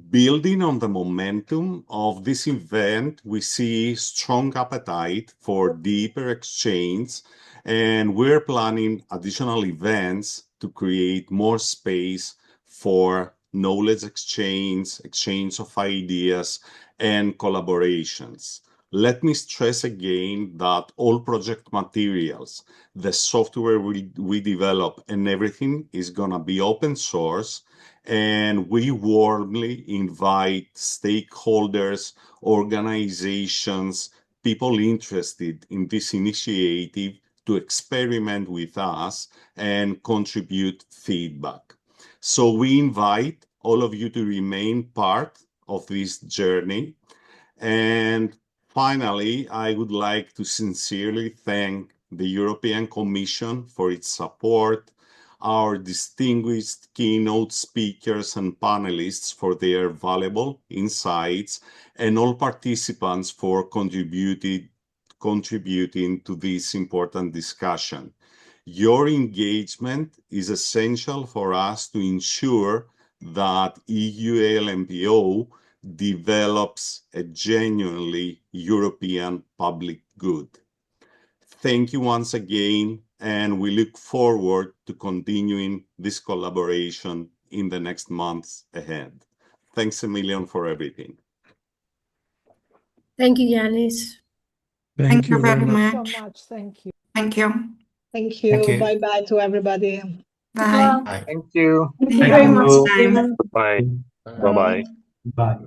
building on the momentum of this event, we see strong appetite for deeper exchange, and we're planning additional events to create more space for knowledge exchange, exchange of ideas, and collaborations. Let me stress again that all project materials, the software we develop, and everything is going to be open source. And we warmly invite stakeholders, organizations, people interested in this initiative to experiment with us and contribute feedback. So we invite all of you to remain part of this journey. And finally, I would like to sincerely thank the European Commission for its support, our distinguished keynote speakers and panelists for their valuable insights, and all participants for contributing to this important discussion. Your engagement is essential for us to ensure that EU-ALMPO develops a genuinely European public good. Thank you once again, and we look forward to continuing this collaboration in the next months ahead. Thanks a million for everything. Thank you, Yanis. Thank you very much. So much. Thank you. Thank you. Thank you. Thank you. Bye-bye to everybody. Bye. Bye. Thank you. Thank you very much, Simon. Bye. Bye-bye. Bye.